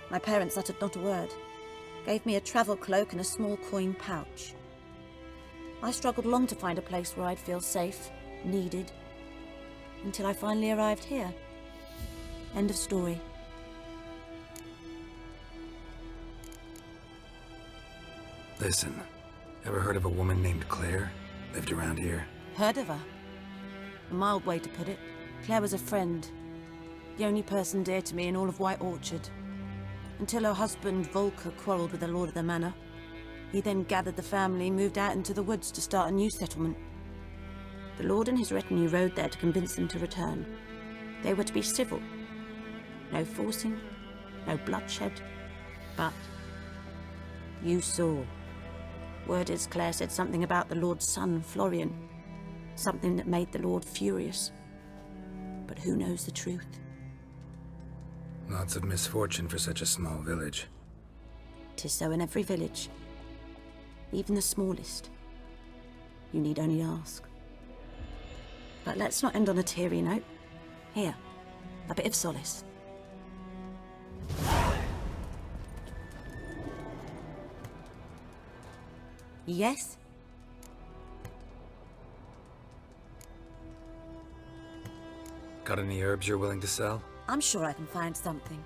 My parents uttered not a word, gave me a travel cloak and a small coin pouch. I struggled long to find a place where I'd feel safe, needed, until I finally arrived here. End of story. Listen, ever heard of a woman named Claire? Lived around here? Heard of her? A mild way to put it. Claire was a friend. The only person dear to me in all of White Orchard. Until her husband, Volker, quarreled with the lord of the manor. He then gathered the family, moved out into the woods to start a new settlement. The lord and his retinue rode there to convince them to return. They were to be civil. No forcing, no bloodshed. But you saw. Word is Claire said something about the lord's son, Florian. Something that made the lord furious. But who knows the truth? Lots of misfortune for such a small village. 'Tis so in every village. Even the smallest. You need only ask. But let's not end on a teary note. Here, a bit of solace. Yes? Got any herbs you're willing to sell? I'm sure I can find something.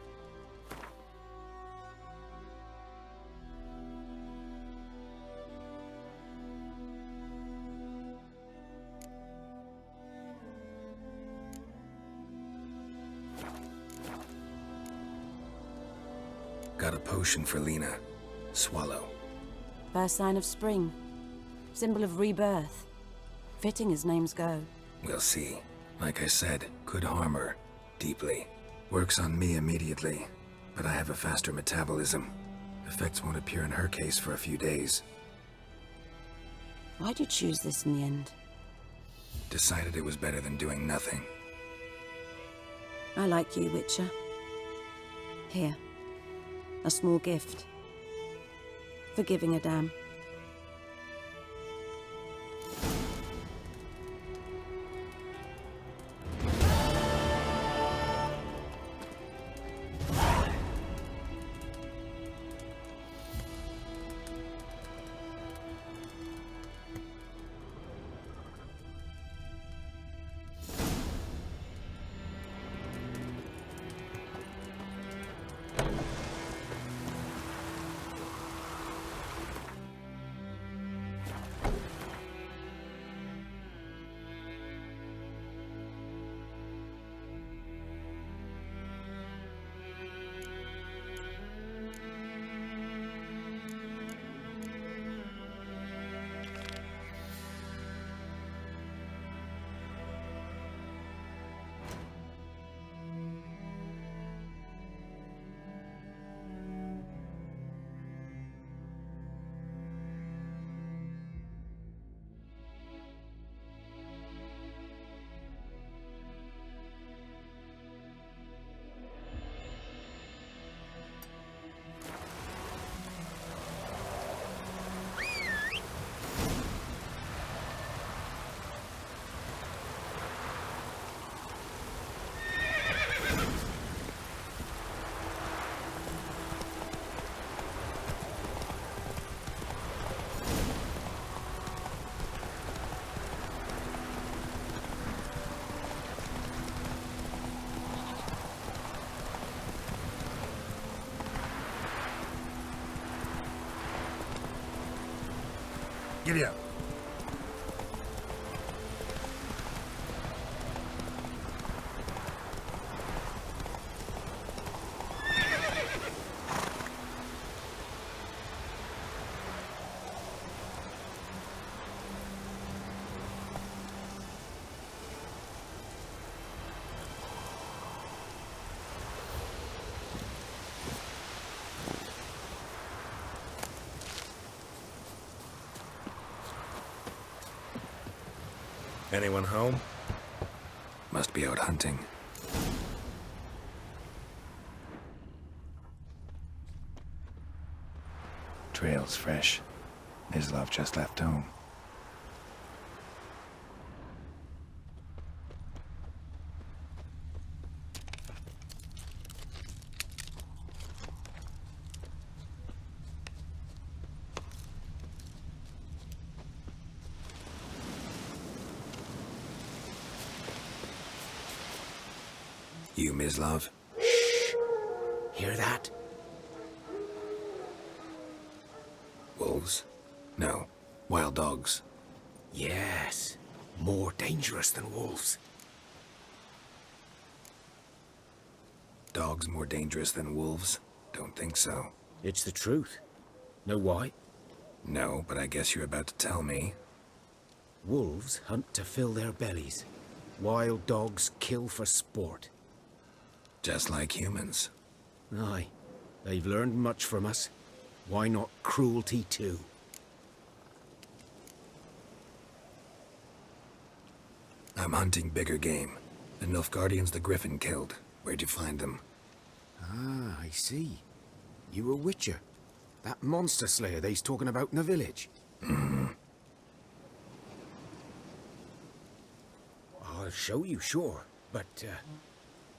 Got a potion for Lena. Swallow. First sign of spring. Symbol of rebirth. Fitting as names go. We'll see. Like I said, could harm her. Deeply. Works on me immediately, but I have a faster metabolism. Effects won't appear in her case for a few days. Why'd you choose this in the end? Decided it was better than doing nothing. I like you, Witcher. Here. A small gift. For giving a damn. Giddy up. Anyone home? Must be out hunting. Trail's fresh. Mislav just left home. You, Mislav? Shh! Hear that? Wolves? No. Wild dogs. Yes. More dangerous than wolves. Dogs more dangerous than wolves? Don't think so. It's the truth. Know why? No, but I guess you're about to tell me. Wolves hunt to fill their bellies. Wild dogs kill for sport. Just like humans. Aye. They've learned much from us. Why not cruelty too? I'm hunting bigger game. The Nilfgaardians the Griffin killed. Where'd you find them? Ah, I see. You a witcher. That monster slayer they's talking about in the village. I'll show you, sure. But,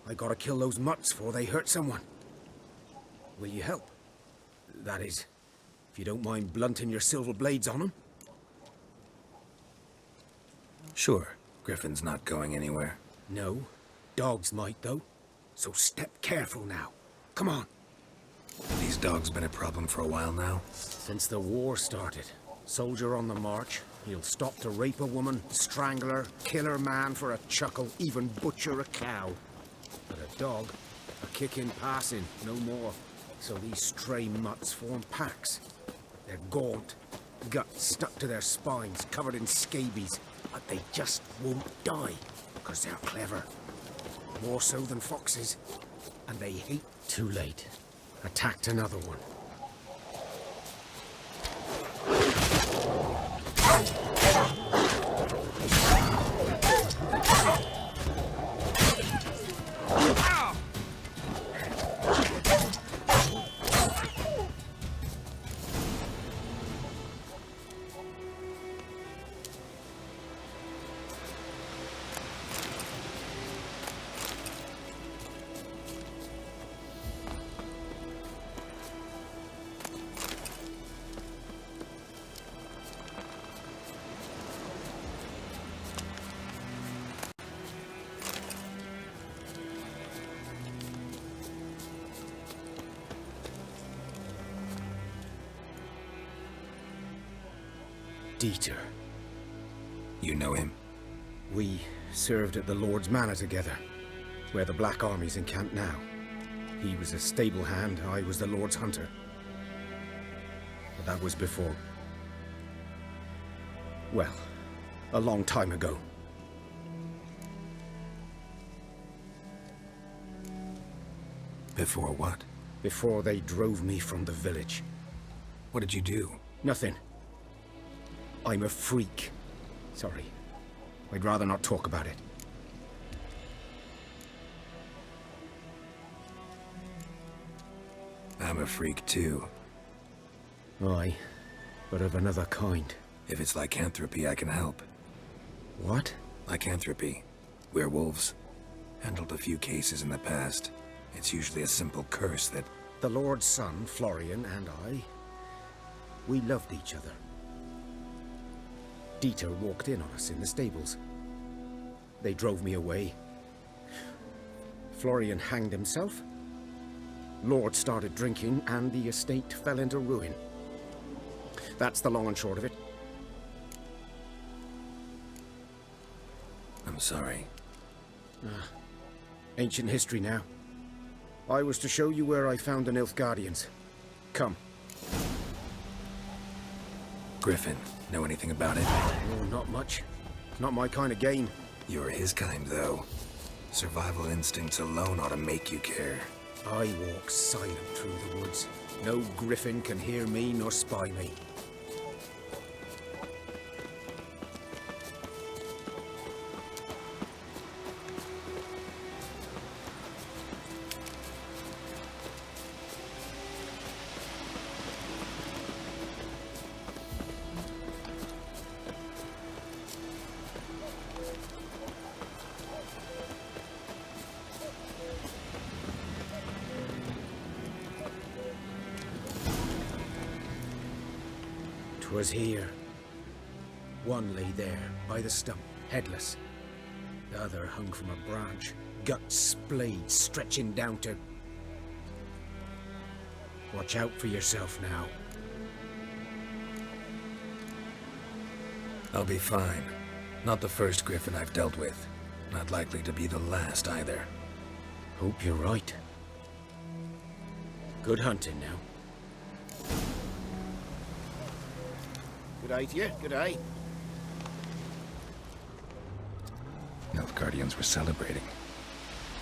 I gotta kill those mutts before they hurt someone. Will you help? That is, if you don't mind blunting your silver blades on them. Sure. Griffin's not going anywhere. No. Dogs might, though. So step careful now. Come on. These dogs been a problem for a while now? Since the war started. Soldier on the march. He'll stop to rape a woman, strangle her, kill her man for a chuckle, even butcher a cow. But a dog, a kick-in passing, no more. So these stray mutts form packs. They're gaunt, guts stuck to their spines, covered in scabies. But they just won't die, because they're clever. More so than foxes. And they hate. Too late. Attacked another one. Dieter. You know him? We served at the Lord's Manor together, where the Black Army's encamped now. He was a stable hand, I was the Lord's hunter. But that was before... well, a long time ago. Before what? Before they drove me from the village. What did you do? Nothing. I'm a freak. Sorry. I'd rather not talk about it. I'm a freak too. Aye, but of another kind. If it's lycanthropy, I can help. What? Lycanthropy. Werewolves. Handled a few cases in the past. It's usually a simple curse that... The Lord's son, Florian, and I... we loved each other. Dieter walked in on us in the stables. They drove me away. Florian hanged himself. Lord started drinking, and the estate fell into ruin. That's the long and short of it. I'm sorry. Ancient history now. I was to show you where I found the Nilfgaardians. Come. Griffin, know anything about it? Oh, not much. Not my kind of game. You're his kind, though. Survival instincts alone ought to make you care. I walk silent through the woods. No griffin can hear me nor spy me. 'Twas here. One lay there, by the stump, headless. The other hung from a branch, guts splayed, stretching down to... Watch out for yourself now. I'll be fine. Not the first griffin I've dealt with. Not likely to be the last either. Hope you're right. Good hunting now. Good day to you, good day. Nilfgaardians were celebrating.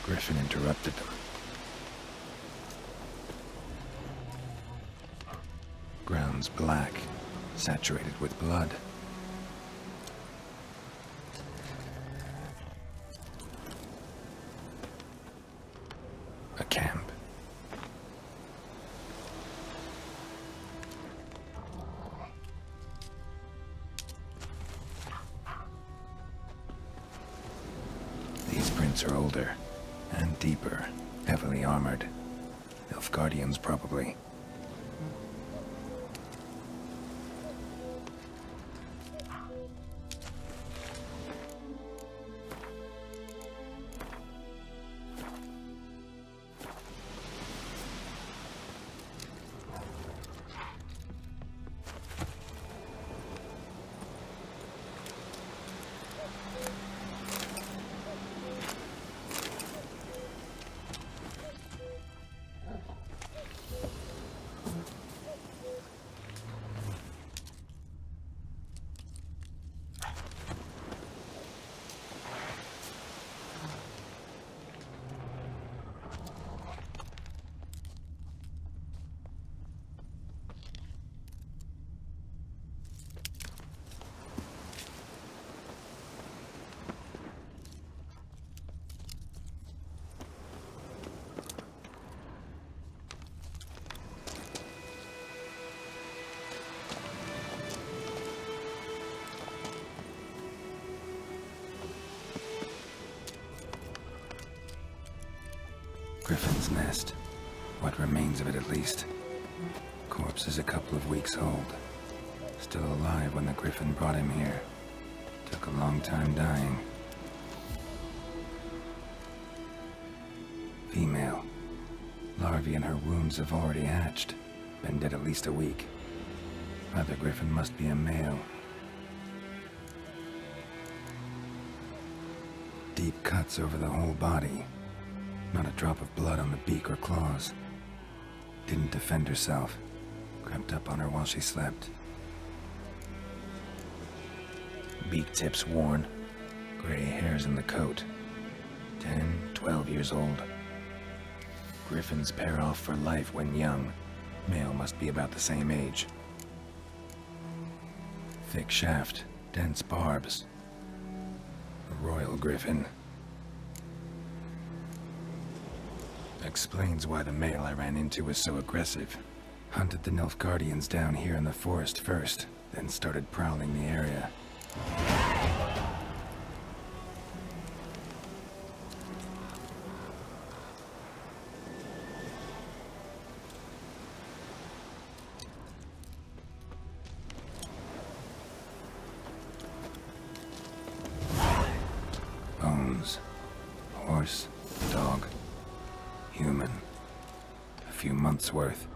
Griffin interrupted them. Ground's black, saturated with blood. A camp. These prints are older and deeper, heavily armored. Nilfgaardians, probably. Griffin's nest. What remains of it, at least. Corpse is a couple of weeks old. Still alive when the Griffin brought him here. Took a long time dying. Female. Larvae in her wounds have already hatched. Been dead at least a week. Other Griffin must be a male. Deep cuts over the whole body. Not a drop of blood on the beak or claws. Didn't defend herself. Crept up on her while she slept. Beak tips worn. Gray hairs in the coat. 10, 12 years old. Griffins pair off for life when young. Male must be about the same age. Thick shaft, dense barbs. A royal griffin. Explains why the male I ran into was so aggressive. Hunted the Nilfgaardians down here in the forest first, then started prowling the area. Bones. Horse. Dog. Human. A few months' worth.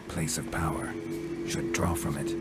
Place of power. Should draw from it.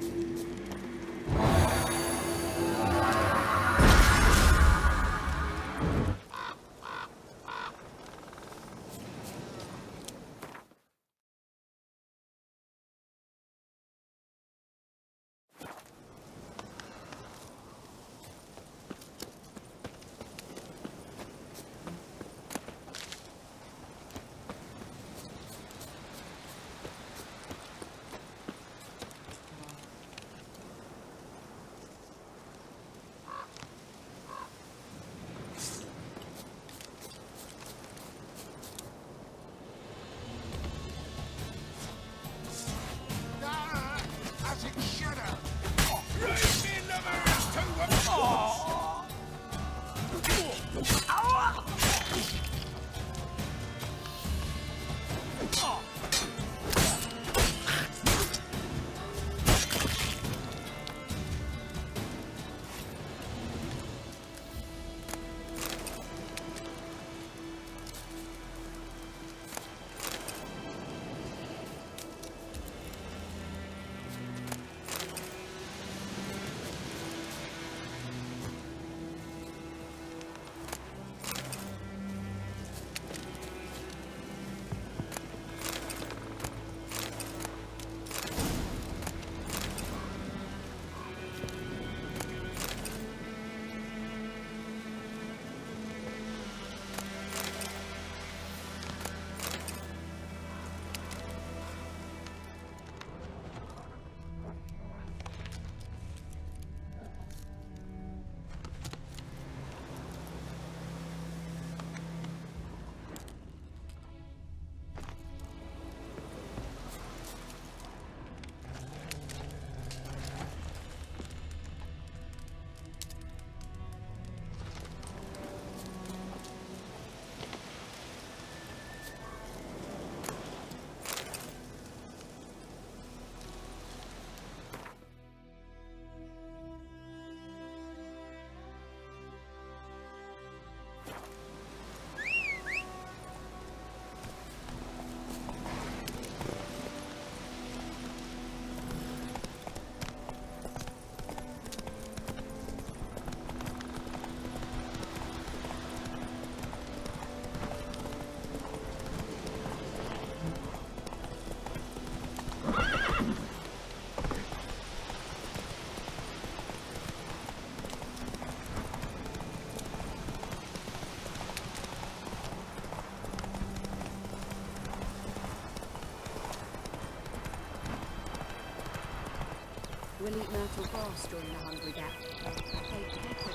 They'll eat myrtle grass during the hungry gap. Baked pepper.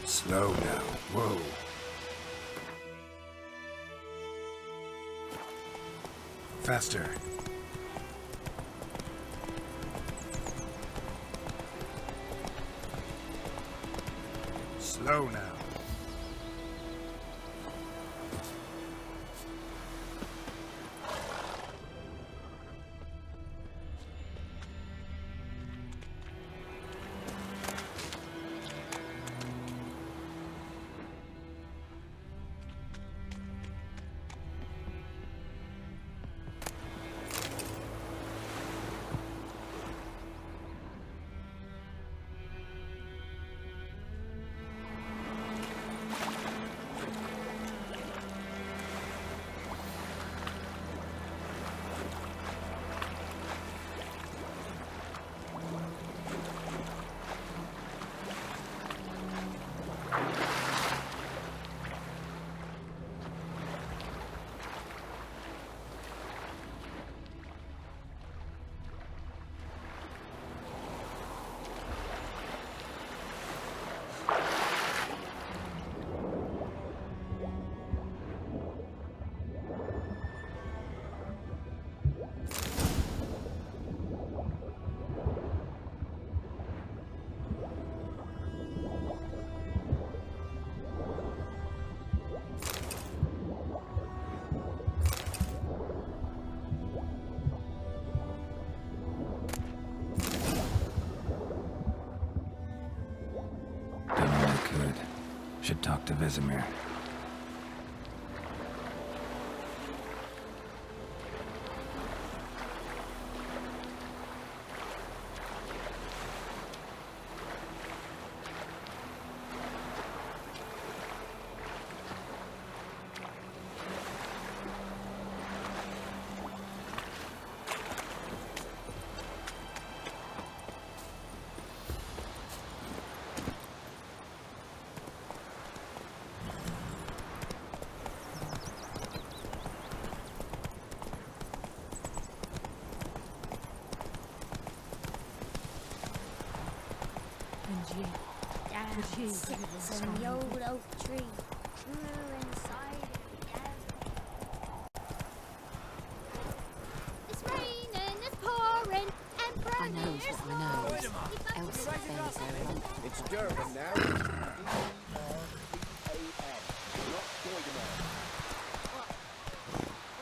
Slow now. Whoa. Faster. Slow now. Should talk to Vesemir. Sits in the old oak tree, inside it. It's raining, it's pouring, and I knows what I knows. Elsa bears her lump. It's Durban now. What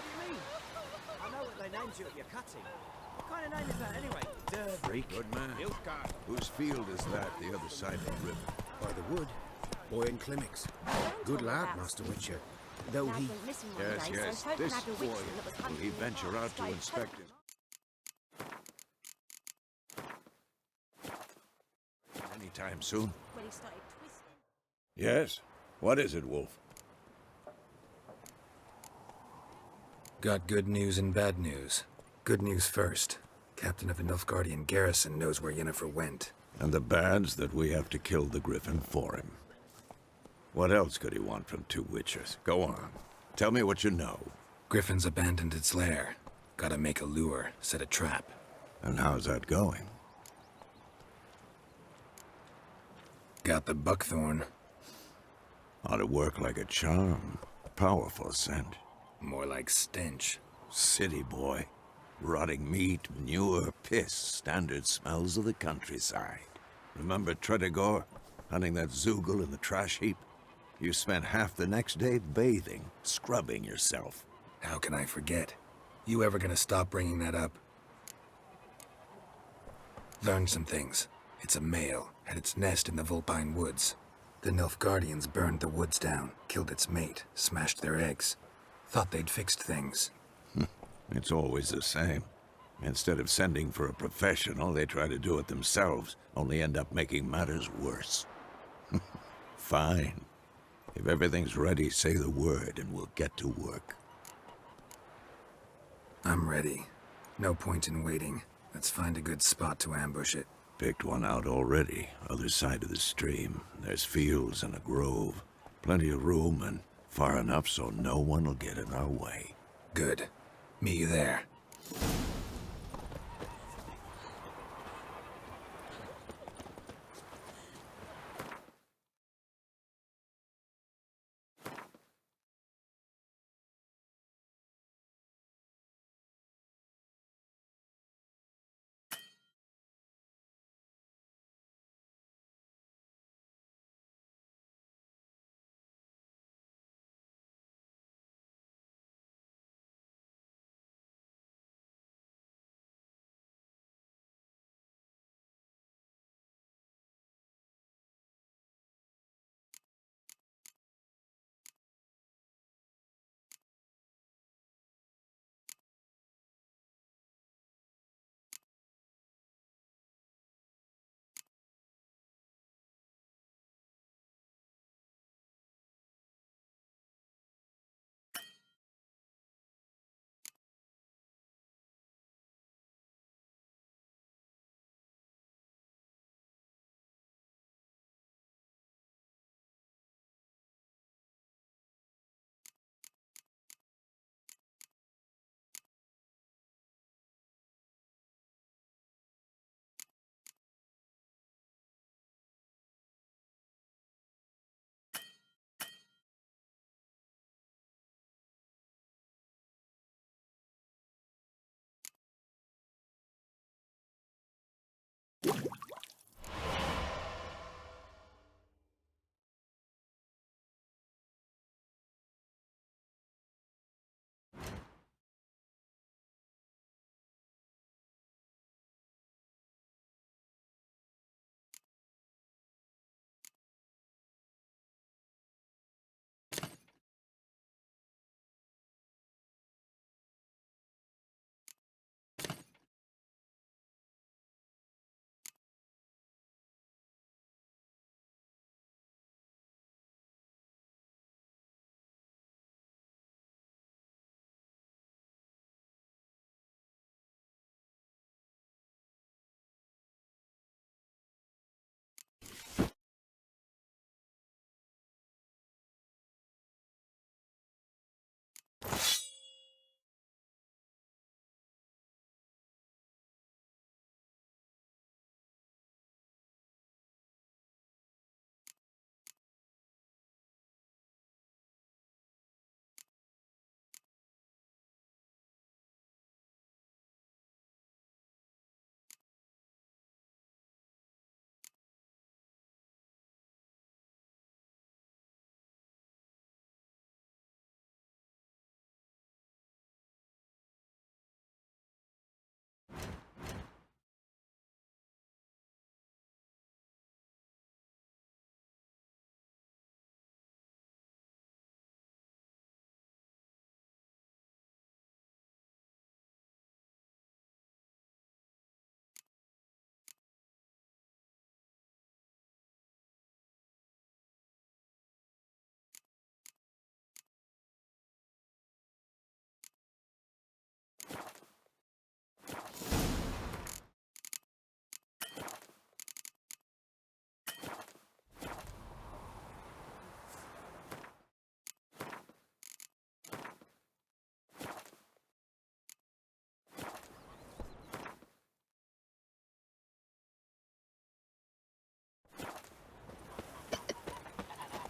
do you mean? I know what they named you at your cutting. What kind of name is that anyway? Freak. Good man. Whose field is that the other side of the river? By the wood. Boy Clemix. Good lad, Master Witcher. Though he... Yes. This boy, will he venture out to inspect it? Anytime soon? When he started twisting. Yes. What is it, Wolf? Got good news and bad news. Good news first. Captain of the Nilfgaardian garrison knows where Yennefer went. And the bad's that we have to kill the Griffin for him. What else could he want from two witches? Go on. Tell me what you know. Griffin's abandoned its lair. Gotta make a lure, set a trap. And how's that going? Got the buckthorn. Ought to work like a charm. Powerful scent. More like stench. City boy. Rotting meat, manure, piss, standard smells of the countryside. Remember Tredegor? Hunting that Zoogle in the trash heap? You spent half the next day bathing, scrubbing yourself. How can I forget? You ever gonna stop bringing that up? Learned some things. It's a male, had its nest in the Vulpine Woods. The Nilfgaardians burned the woods down, killed its mate, smashed their eggs. Thought they'd fixed things. It's always the same. Instead of sending for a professional, they try to do it themselves, only end up making matters worse. Fine. If everything's ready, say the word and we'll get to work. I'm ready. No point in waiting. Let's find a good spot to ambush it. Picked one out already, other side of the stream. There's fields and a grove. Plenty of room and far enough so no one will get in our way. Good. Meet you there.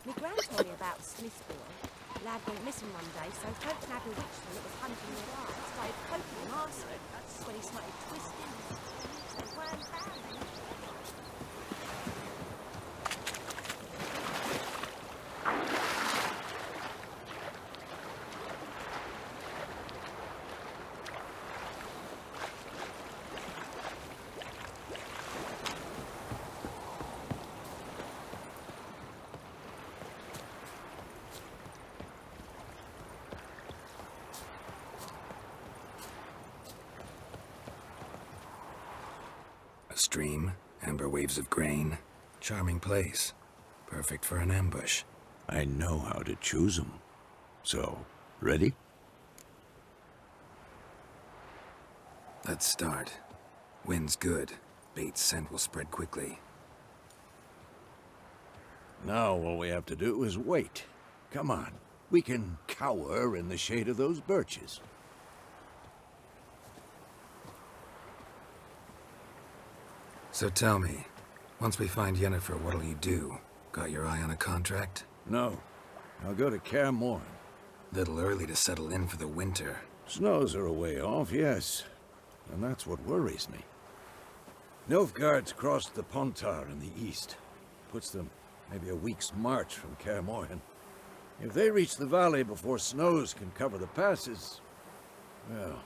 My gran told me about Smith's boy. Lad went missing one day, so folk nabbed a witchman that was hunting their eyes, started poking him asking. That's when he started twisting and so they weren't found. A stream, amber waves of grain. Charming place. Perfect for an ambush. I know how to choose them. So, ready? Let's start. Wind's good. Bait's scent will spread quickly. Now all we have to do is wait. Come on. We can cower in the shade of those birches. So tell me, once we find Yennefer, what'll you do? Got your eye on a contract? No. I'll go to Kaer Morhen. Little early to settle in for the winter. Snows are a way off, yes. And that's what worries me. Nilfgaard's crossed the Pontar in the east. Puts them maybe a week's march from Kaer Morhen. If they reach the valley before snows can cover the passes, well,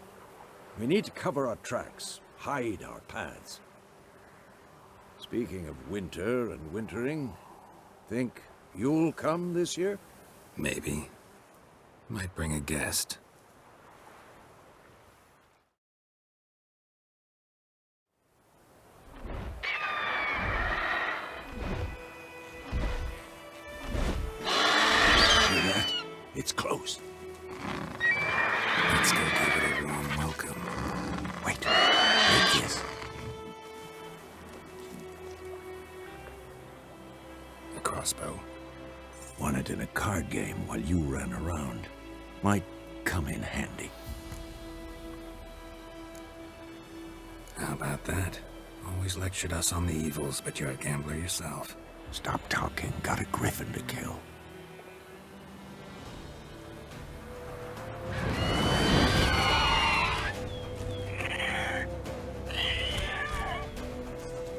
we need to cover our tracks, hide our paths. Speaking of winter and wintering, think you'll come this year? Maybe. Might bring a guest. It's close. Let's go give it a warm welcome. Wait. Take this. A crossbow. Won it in a card game while you ran around. Might come in handy. How about that? Always lectured us on the evils, but you're a gambler yourself. Stop talking. Got a griffin to kill.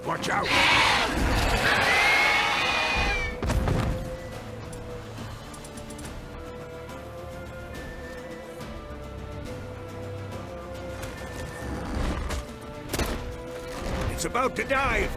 Watch out! It's about to dive!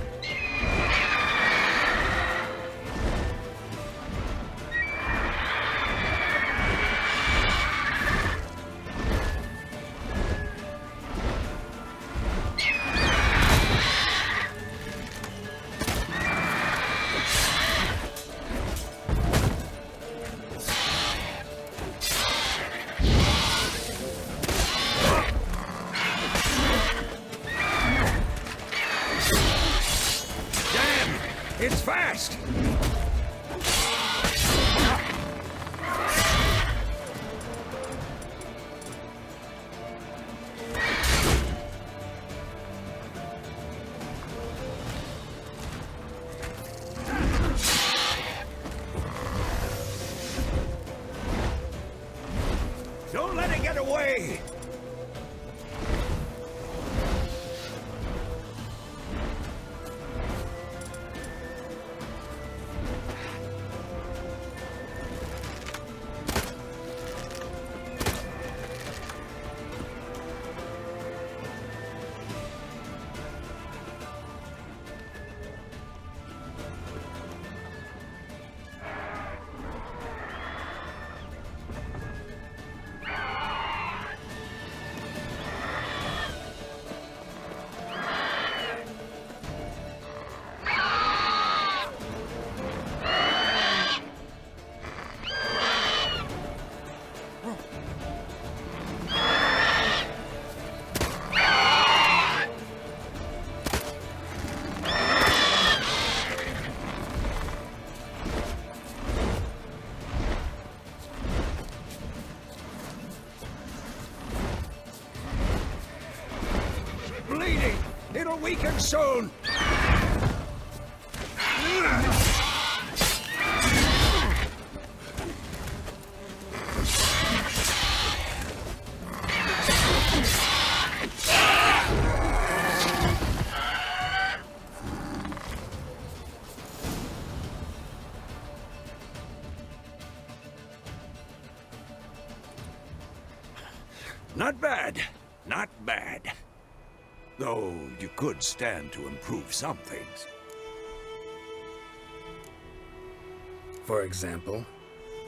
It's fast! Don't let it get away! Bleeding! It'll weaken soon! Not bad. Not bad. Though you could stand to improve some things. For example?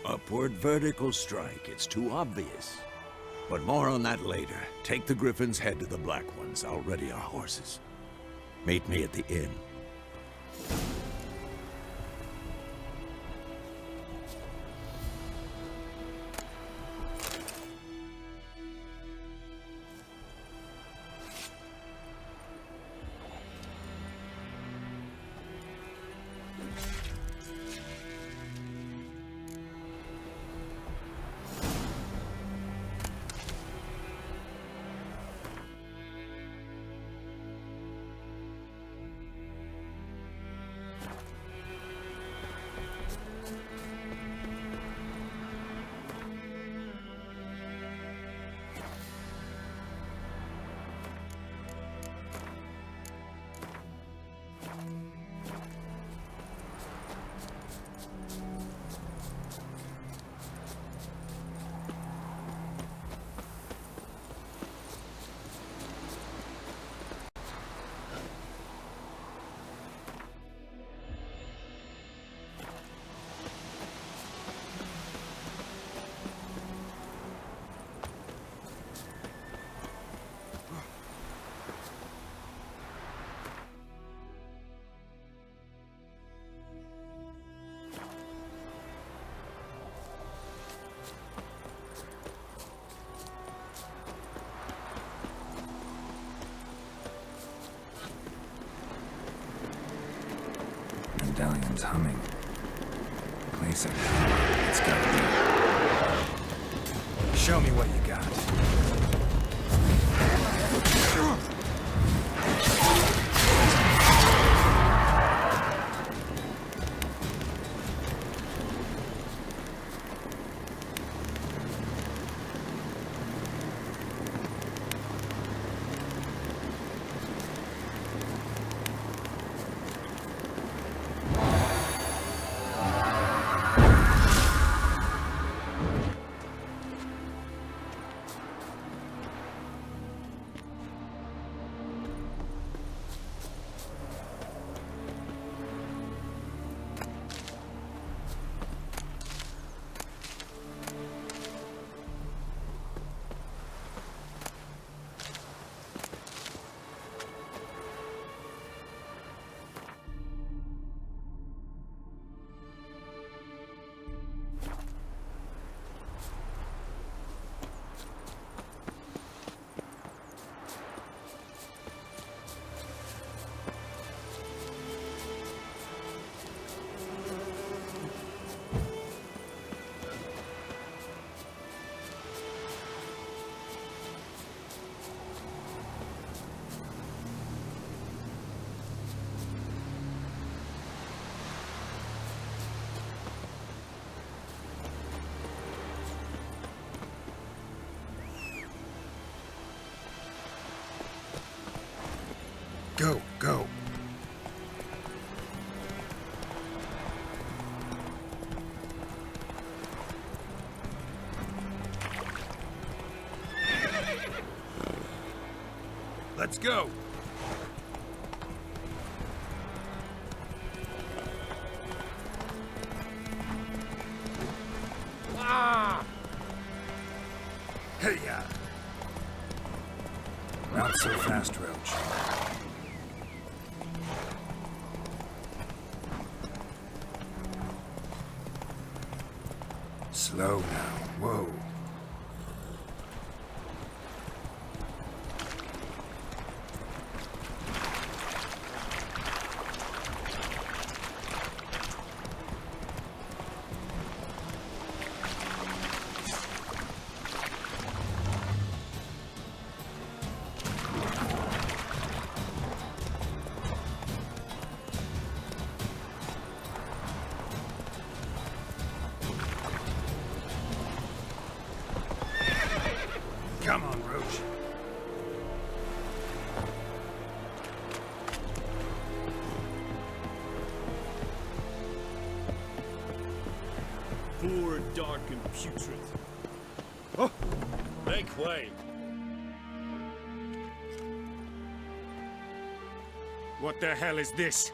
Upward vertical strike. It's too obvious. But more on that later. Take the Griffin's head to the Black Ones. I'll ready our horses. Meet me at the inn. medallion's humming. Place it. It's gotta be. Show me what you got. Go, go. Let's go! Ah! Hey-ya! Not so fast, Roach. Slow now. Whoa. Come on, Roach. Poor, dark, and putrid. Oh! Make way! What the hell is this?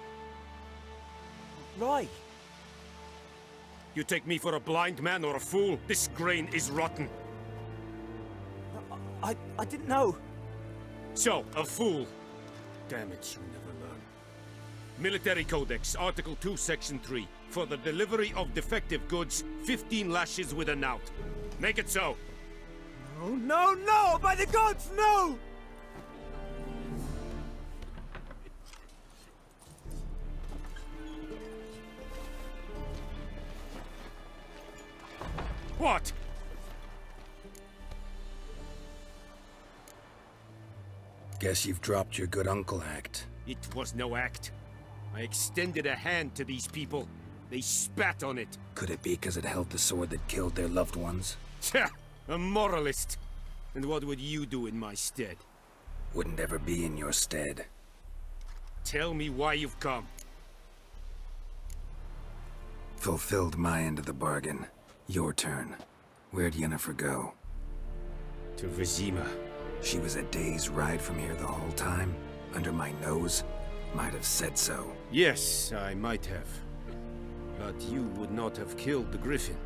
Roy! You take me for a blind man or a fool? This grain is rotten. I didn't know. So, a fool. Damn it, you never learn. Military Codex, Article 2, Section 3. For the delivery of defective goods, 15 lashes with a knout. Make it so. No, no, no! By the gods, no! What? Guess you've dropped your good uncle act. It was no act. I extended a hand to these people. They spat on it. Could it be because it held the sword that killed their loved ones? Tja, a moralist. And what would you do in my stead? Wouldn't ever be in your stead. Tell me why you've come. Fulfilled my end of the bargain. Your turn. Where'd Yennefer go? To Vizima. She was a day's ride from here the whole time? Under my nose? Might have said so. Yes, I might have. But you would not have killed the griffin.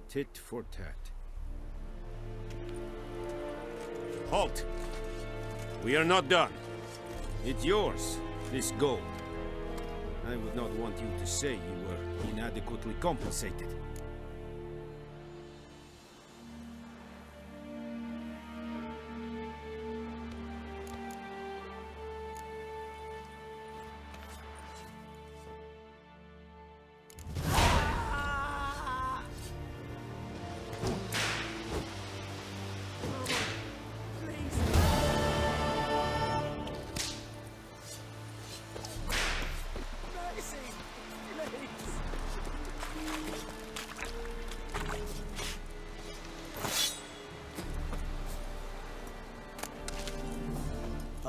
Tit for tat. Halt! We are not done. It's yours, this gold. I would not want you to say you were inadequately compensated.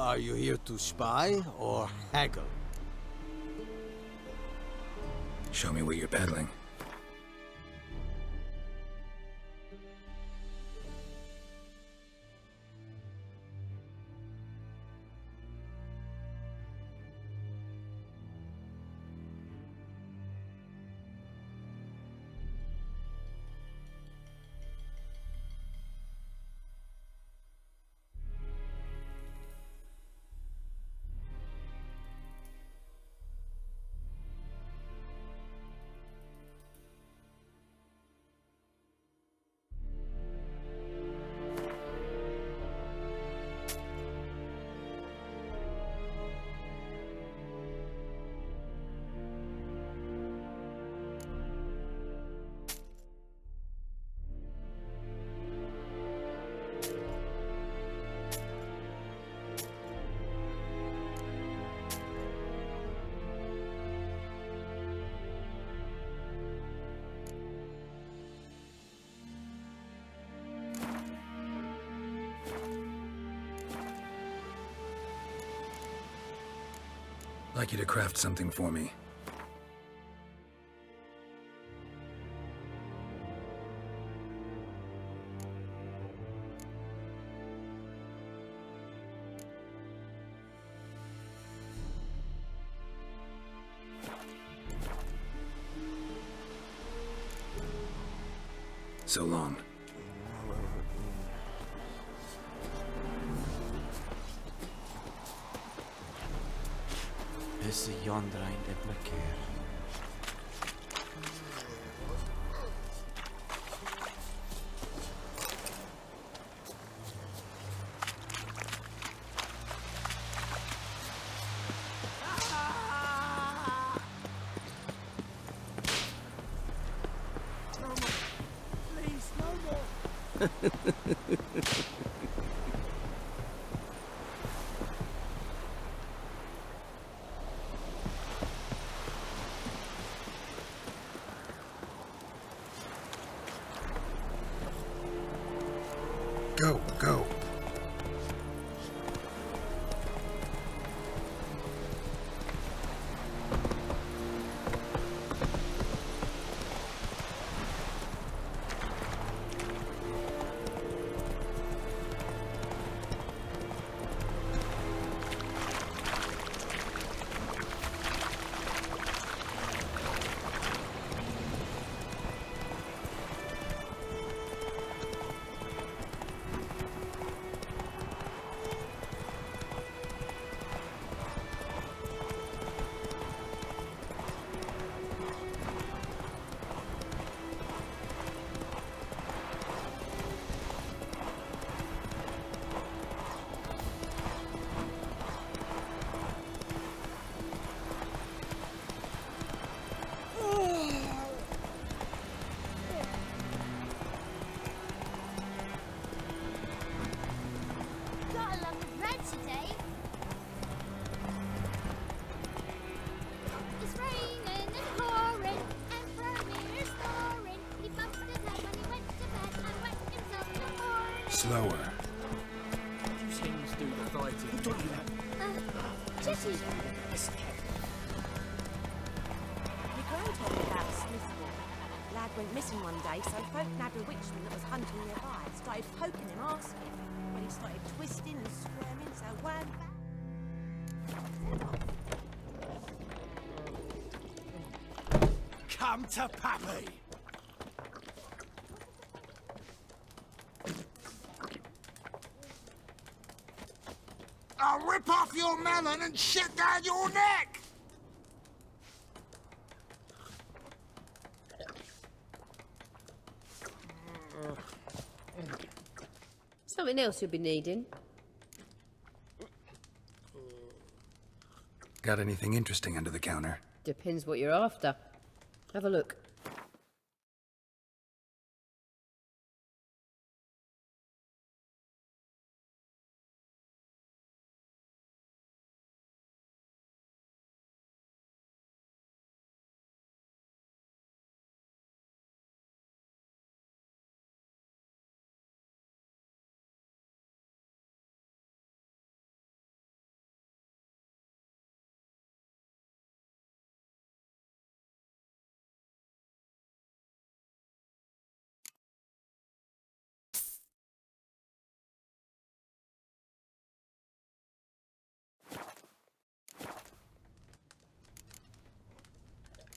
Are you here to spy or haggle? Show me what you're peddling. I'd like you to craft something for me. So long. Is yonder ein de plekker. Please, no more. Go, go. Got a lump of bread today. It's raining and pouring, and Vermeer's snoring. He bumped his head when he went to bed and wet himself in the morning. Slower. You things do the fighting. Who told you that? Chitty. My gran told me about a Smithville. Lad went missing one day, so folk nabbed a witchman that was hunting nearby. Started poking him, asking. When he started twisting and squirming, so one Come to Pappy. I'll rip off your melon and shit down your neck! Something else you'll be needing? Got anything interesting under the counter? Depends what you're after. Have a look.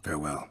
Farewell.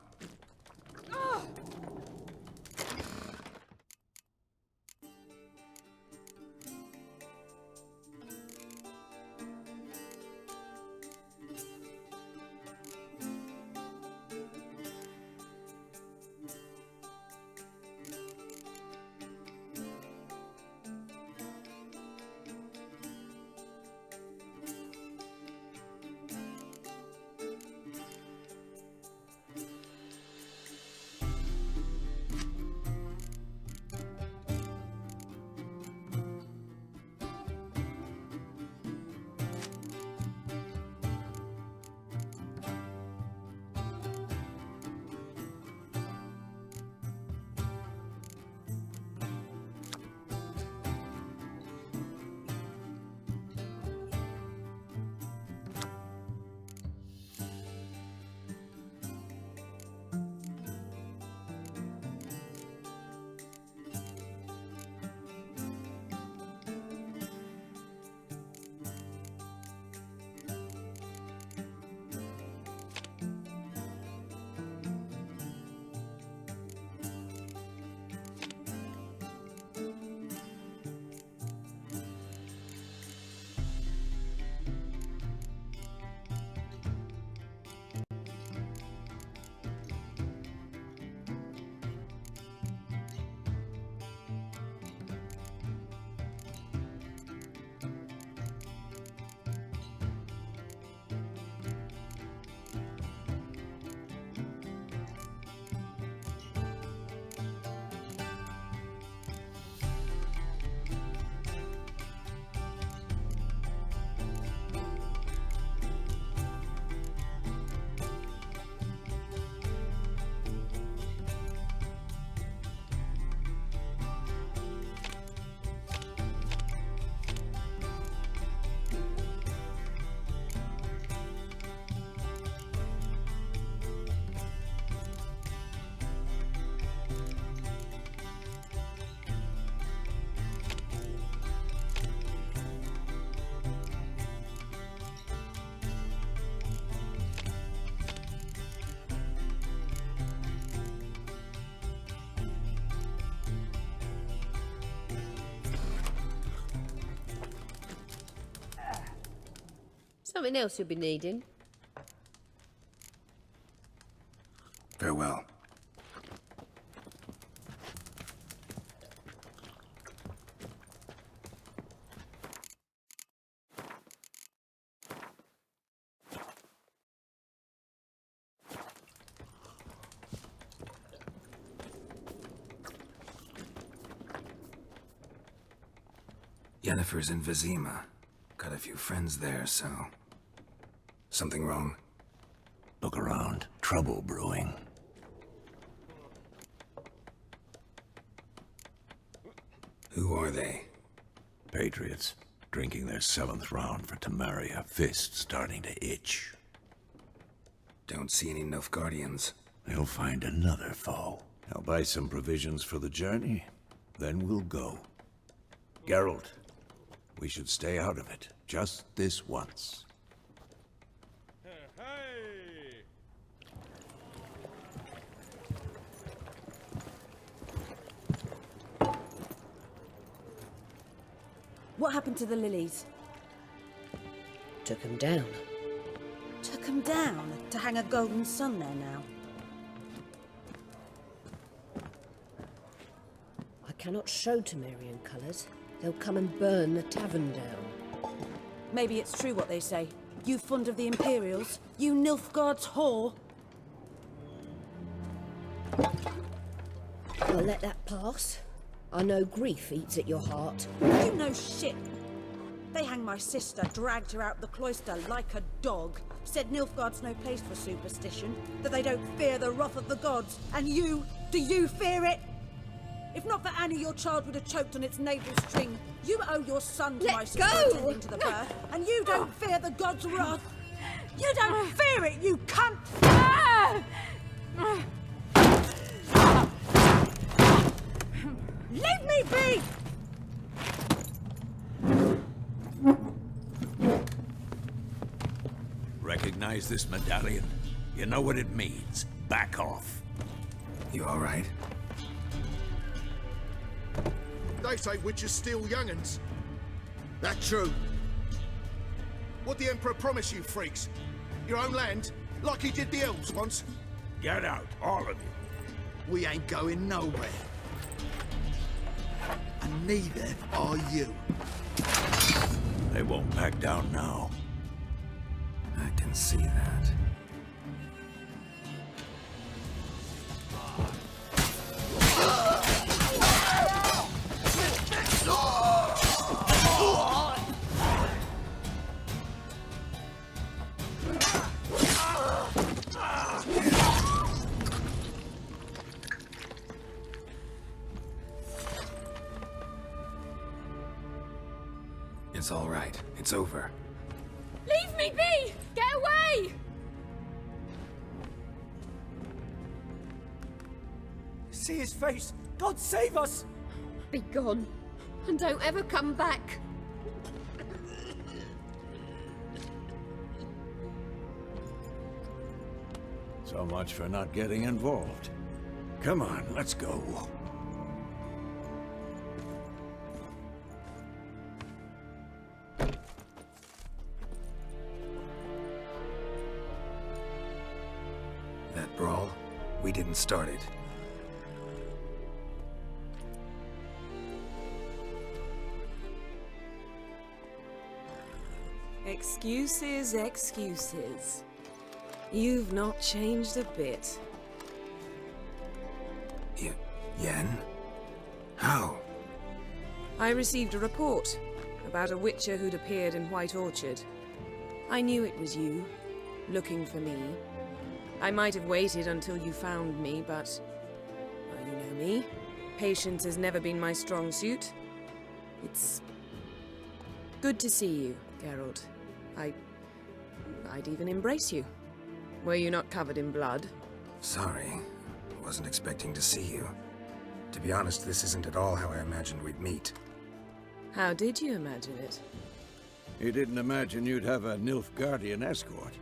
Something else you'll be needing. Farewell. Yennefer's in Vizima. Got a few friends there, so... Something wrong? Look around. Trouble brewing. Who are they? Patriots. Drinking their 7th round for Temeria. Fist starting to itch. Don't see any Nilfgaardians. They'll find another foe. I'll buy some provisions for the journey. Then we'll go. Geralt, we should stay out of it. Just this once. What happened to the lilies? Took 'em down. Took 'em down to hang a golden sun there now. I cannot show Temerian colours. They'll come and burn the tavern down. Maybe it's true what they say. You fond of the Imperials? You Nilfgaard's whore? I'll let that pass. I know grief eats at your heart. You know shit. They hanged my sister, dragged her out the cloister like a dog. Said Nilfgaard's no place for superstition, that they don't fear the wrath of the gods. And you, do you fear it? If not for Annie, your child would have choked on its navel string. You owe your son to my sister attending to the birth, and you don't fear the gods' wrath. You don't fear it, you cunt! Leave me be! Recognize this medallion? You know what it means. Back off. You all right? They say witches steal young'uns. That true? What the Emperor promise you, freaks? Your own land? Like he did the elves once? Get out, all of you. We ain't going nowhere. And neither are you. They won't back down now. I can see that. It's all right. It's over. Leave me be! Get away! See his face! God save us! Be gone, and don't ever come back. So much for not getting involved. Come on, let's go. That brawl, we didn't start it. Excuses, excuses. You've not changed a bit. Yen? How? I received a report about a witcher who'd appeared in White Orchard. I knew it was you, looking for me. I might have waited until you found me, but... well, you know me. Patience has never been my strong suit. It's... good to see you, Geralt. I'd even embrace you. Were you not covered in blood? Sorry. Wasn't expecting to see you. To be honest, this isn't at all how I imagined we'd meet. How did you imagine it? You didn't imagine you'd have a Nilfgaardian escort.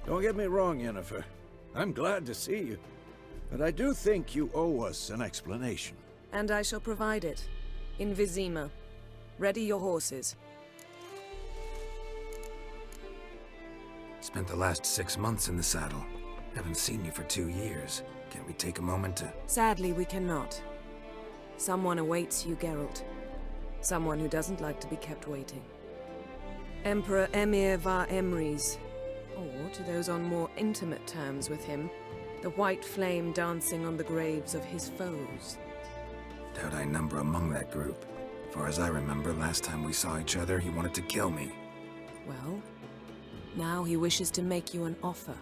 Don't get me wrong, Yennefer. I'm glad to see you. But I do think you owe us an explanation. And I shall provide it. In Vizima. Ready your horses. Spent the last 6 months in the saddle. Haven't seen you for 2 years. Can't we take a moment to... Sadly, we cannot. Someone awaits you, Geralt. Someone who doesn't like to be kept waiting. Emperor Emhyr var Emreis. Or, to those on more intimate terms with him, the white flame dancing on the graves of his foes. Doubt I number among that group. Far as I remember, last time we saw each other, he wanted to kill me. Well, now he wishes to make you an offer.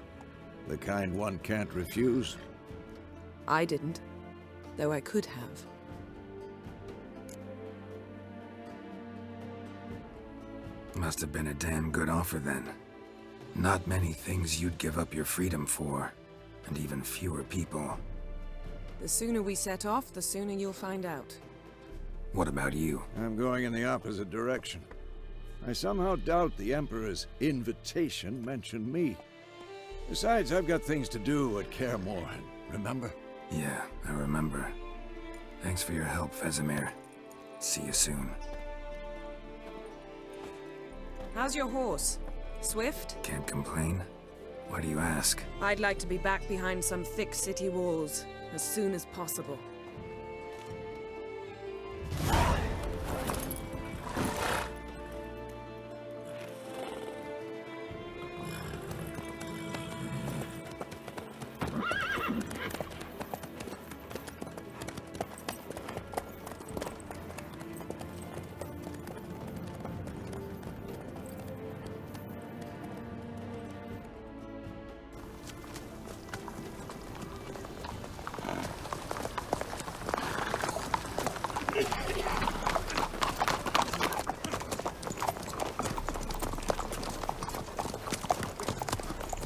The kind one can't refuse? I didn't, though I could have. Must have been a damn good offer then. Not many things you'd give up your freedom for, and even fewer people. The sooner we set off, the sooner you'll find out. What about you? I'm going in the opposite direction. I somehow doubt the Emperor's invitation mentioned me. Besides, I've got things to do at Kaer Morhen, remember? Yeah, I remember. Thanks for your help, Vesemir. See you soon. How's your horse? Swift? Can't complain. Why do you ask? I'd like to be back behind some thick city walls as soon as possible.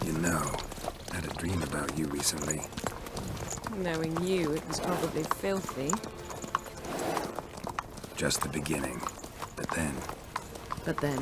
You know, I had a dream about you recently. Knowing you, it was probably filthy. Just the beginning. But then... But then...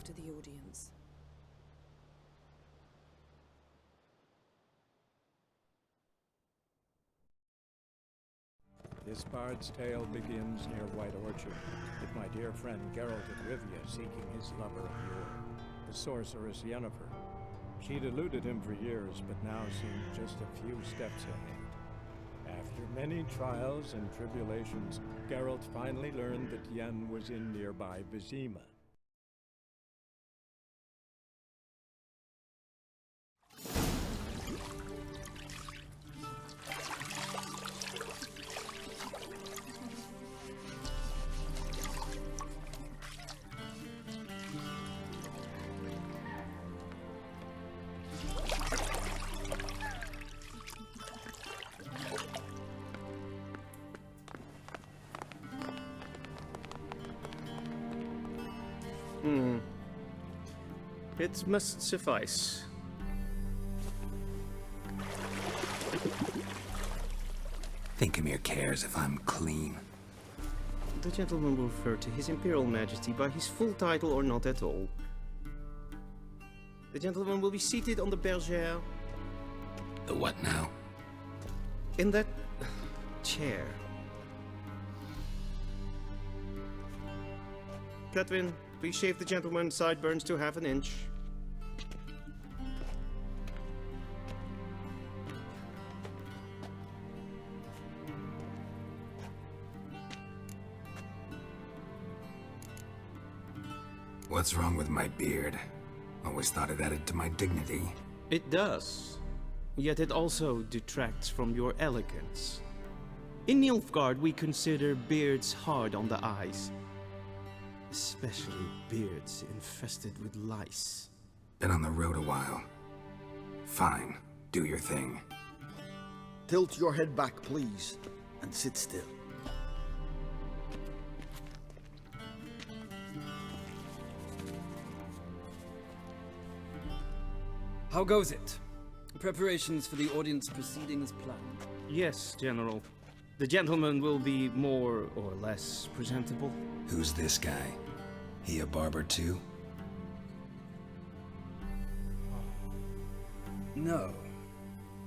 after the audience. This bard's tale begins near White Orchard, with my dear friend Geralt of Rivia seeking his lover of yore, the sorceress Yennefer. She'd eluded him for years, but now seemed just a few steps ahead. After many trials and tribulations, Geralt finally learned that Yen was in nearby Vizima. It must suffice. Thinkamere cares if I'm clean. The gentleman will refer to His Imperial Majesty by his full title or not at all. The gentleman will be seated on the bergère. The what now? In that chair. Catwin, please shave the gentleman's sideburns to half an inch. What's wrong with my beard? Always thought it added to my dignity. It does. Yet it also detracts from your elegance. In Nilfgaard, we consider beards hard on the eyes. Especially beards infested with lice. Been on the road a while. Fine, do your thing. Tilt your head back, please, and sit still. How goes it? Preparations for the audience proceeding as planned? Yes, General. The gentleman will be more or less presentable. Who's this guy? He a barber too? No.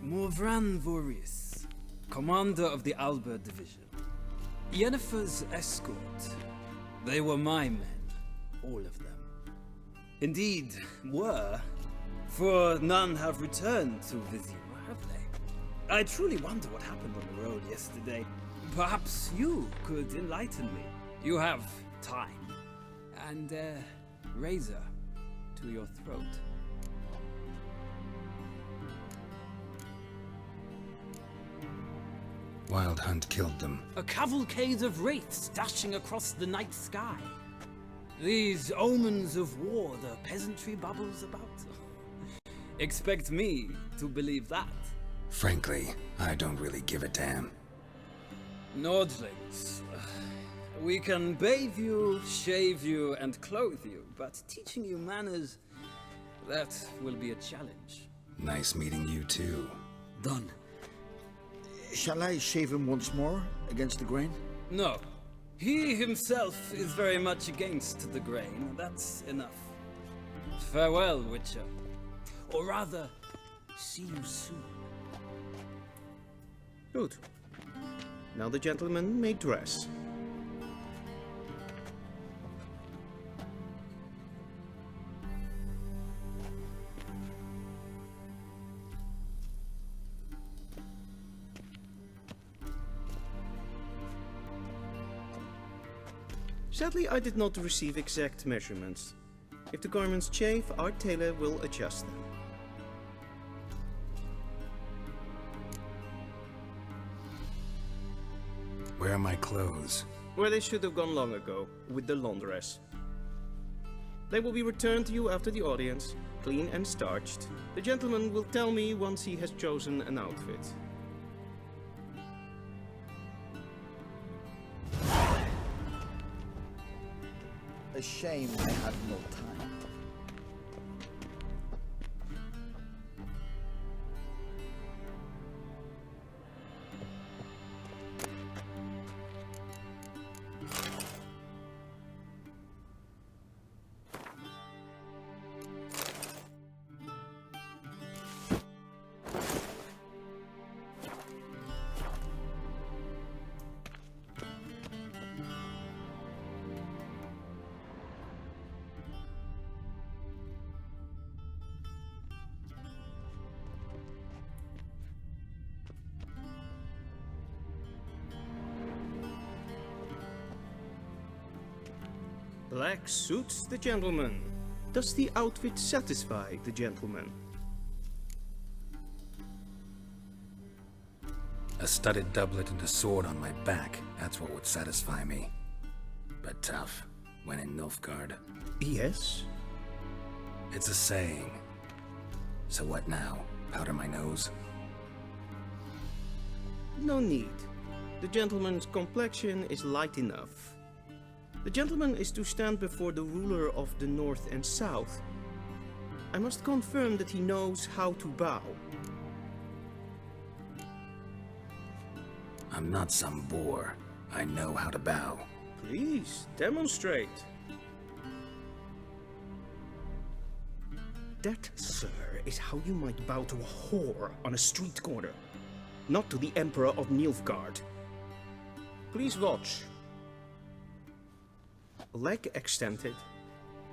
Morvran Voorhis, commander of the Alba Division. Yennefer's escort. They were my men, all of them. Indeed, were, for none have returned to Vizima, have they? I truly wonder what happened on the road yesterday. Perhaps you could enlighten me. You have time. And a razor to your throat. Wild Hunt killed them. A cavalcade of wraiths dashing across the night sky. These omens of war the peasantry babbles about. Expect me to believe that. Frankly, I don't really give a damn. Nordlings. We can bathe you, shave you, and clothe you, but teaching you manners, that will be a challenge. Nice meeting you too. Done. Shall I shave him once more, against the grain? No. He himself is very much against the grain. That's enough. Farewell, Witcher. Or rather, see you soon. Good. Now the gentleman may dress. Sadly, I did not receive exact measurements. If the garments chafe, our tailor will adjust them. Where are my clothes? Where they should have gone long ago, with the laundress. They will be returned to you after the audience, clean and starched. The gentleman will tell me once he has chosen an outfit. A shame I had no time. Black suits the gentleman. Does the outfit satisfy the gentleman? A studded doublet and a sword on my back, that's what would satisfy me. But tough, when in Nilfgaard. Yes? It's a saying. So what now? Powder my nose? No need. The gentleman's complexion is light enough. The gentleman is to stand before the ruler of the North and South. I must confirm that he knows how to bow. I'm not some boor. I know how to bow. Please, demonstrate. That, sir, is how you might bow to a whore on a street corner, not to the Emperor of Nilfgaard. Please watch. Leg extended,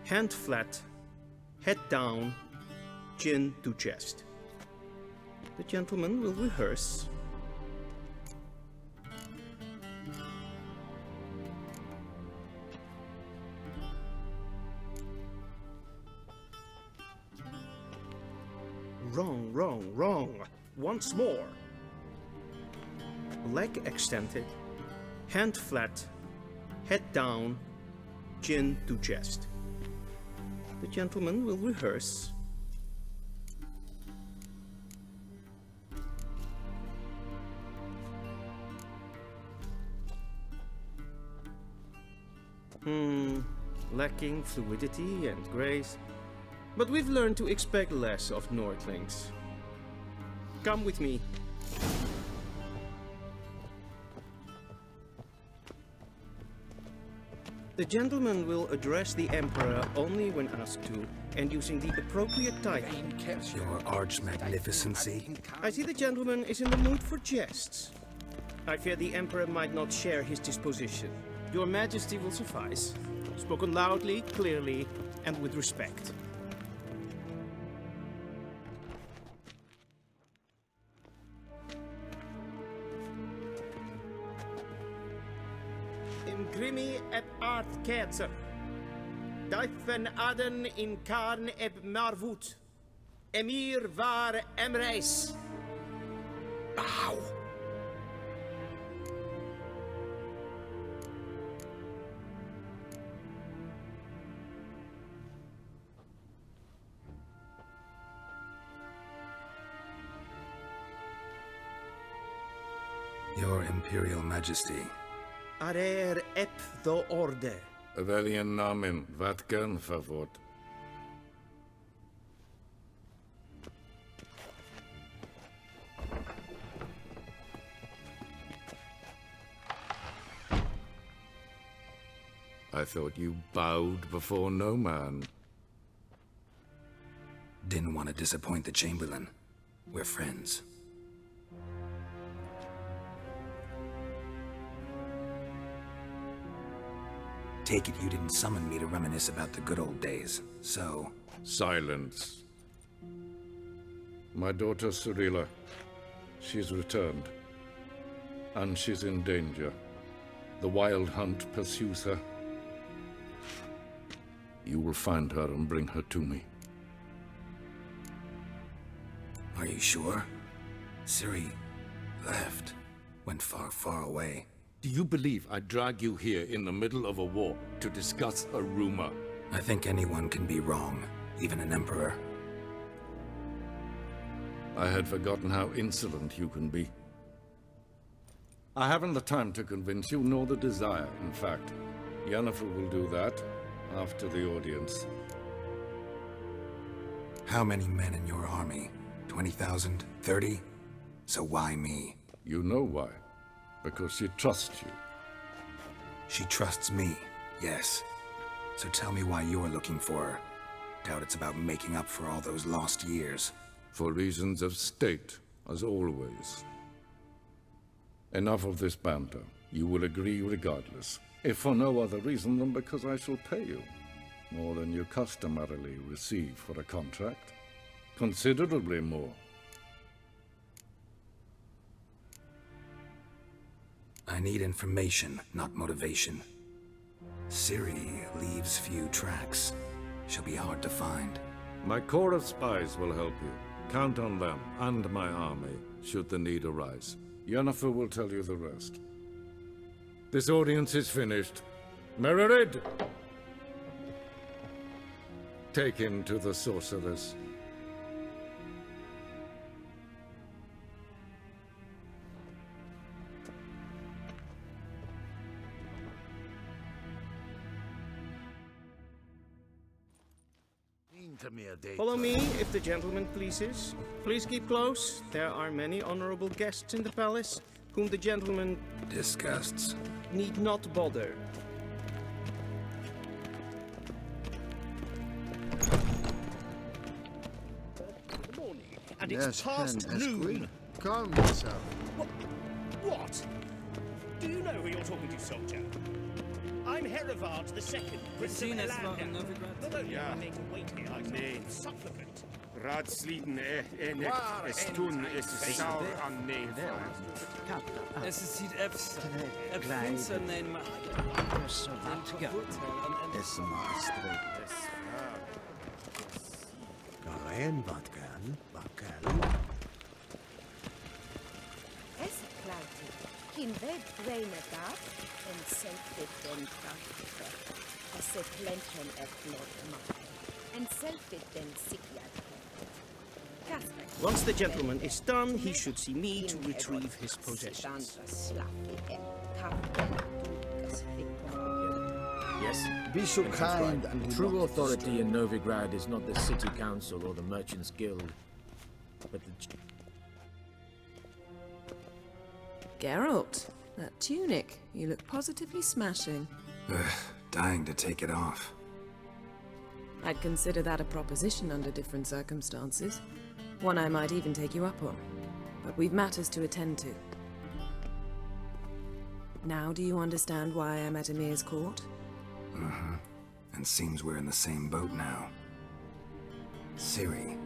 hand flat, head down, chin to chest. The gentleman will rehearse. Wrong, wrong, wrong. Once more. Leg extended, hand flat, head down, chin to chest. The gentleman will rehearse. Lacking fluidity and grace. But we've learned to expect less of Nordlings. Come with me. The gentleman will address the Emperor only when asked to, and using the appropriate title. Your arch-magnificency? I see the gentleman is in the mood for jests. I fear the Emperor might not share his disposition. Your Majesty will suffice. Spoken loudly, clearly, and with respect. Grimi et art ketzer. Duifen aden in karn eb marvoet. Emir var emreis. Ow! Your Imperial Majesty. Arer ep the orde. Weljen namen, wat kan favort? I thought you bowed before no man. Didn't want to disappoint the Chamberlain. We're friends. Take it you didn't summon me to reminisce about the good old days, so... Silence. My daughter Cirilla, she's returned. And she's in danger. The Wild Hunt pursues her. You will find her and bring her to me. Are you sure? Ciri left. Went far, far away. Do you believe I'd drag you here in the middle of a war to discuss a rumor? I think anyone can be wrong, even an emperor. I had forgotten how insolent you can be. I haven't the time to convince you, nor the desire, in fact. Yennefer will do that after the audience. How many men in your army? 20,000? 30? So why me? You know why. Because she trusts you. She trusts me, yes. So tell me why you're looking for her. Doubt it's about making up for all those lost years. For reasons of state, as always. Enough of this banter. You will agree regardless. If for no other reason than because I shall pay you. More than you customarily receive for a contract. Considerably more. I need information, not motivation. Ciri leaves few tracks. She'll be hard to find. My corps of spies will help you. Count on them and my army, should the need arise. Yennefer will tell you the rest. This audience is finished. Mererid! Take him to the sorceress. Follow me, if the gentleman pleases. Please keep close. There are many honorable guests in the palace, whom the gentleman disgusts. Need not bother. And it's past noon. Calm yourself. What? Do you know who you're talking to, soldier? I'm Herivard II, Prince of Elan. Not only am I made to wait here, I'm a supplicant. Raadsleden est toen is sauer aan neef. Es ist hier efse. Prinsen nemen maar. Es maestro. Garen Vatkan, Vatkan. Es klauti. Kin ved brainer da. En selfit den kraftige. Es se plenten et blod. En selfit den sikyat. Once the gentleman is done, he should see me to retrieve his possessions. Yes? Be so kind and true authority. In Novigrad is not the city council or the merchants guild, but the... Geralt, that tunic. You look positively smashing. Dying to take it off. I'd consider that a proposition under different circumstances. One I might even take you up on. But we've matters to attend to. Now do you understand why I'm at Emir's court? Mm-hmm. And seems we're in the same boat now. Ciri,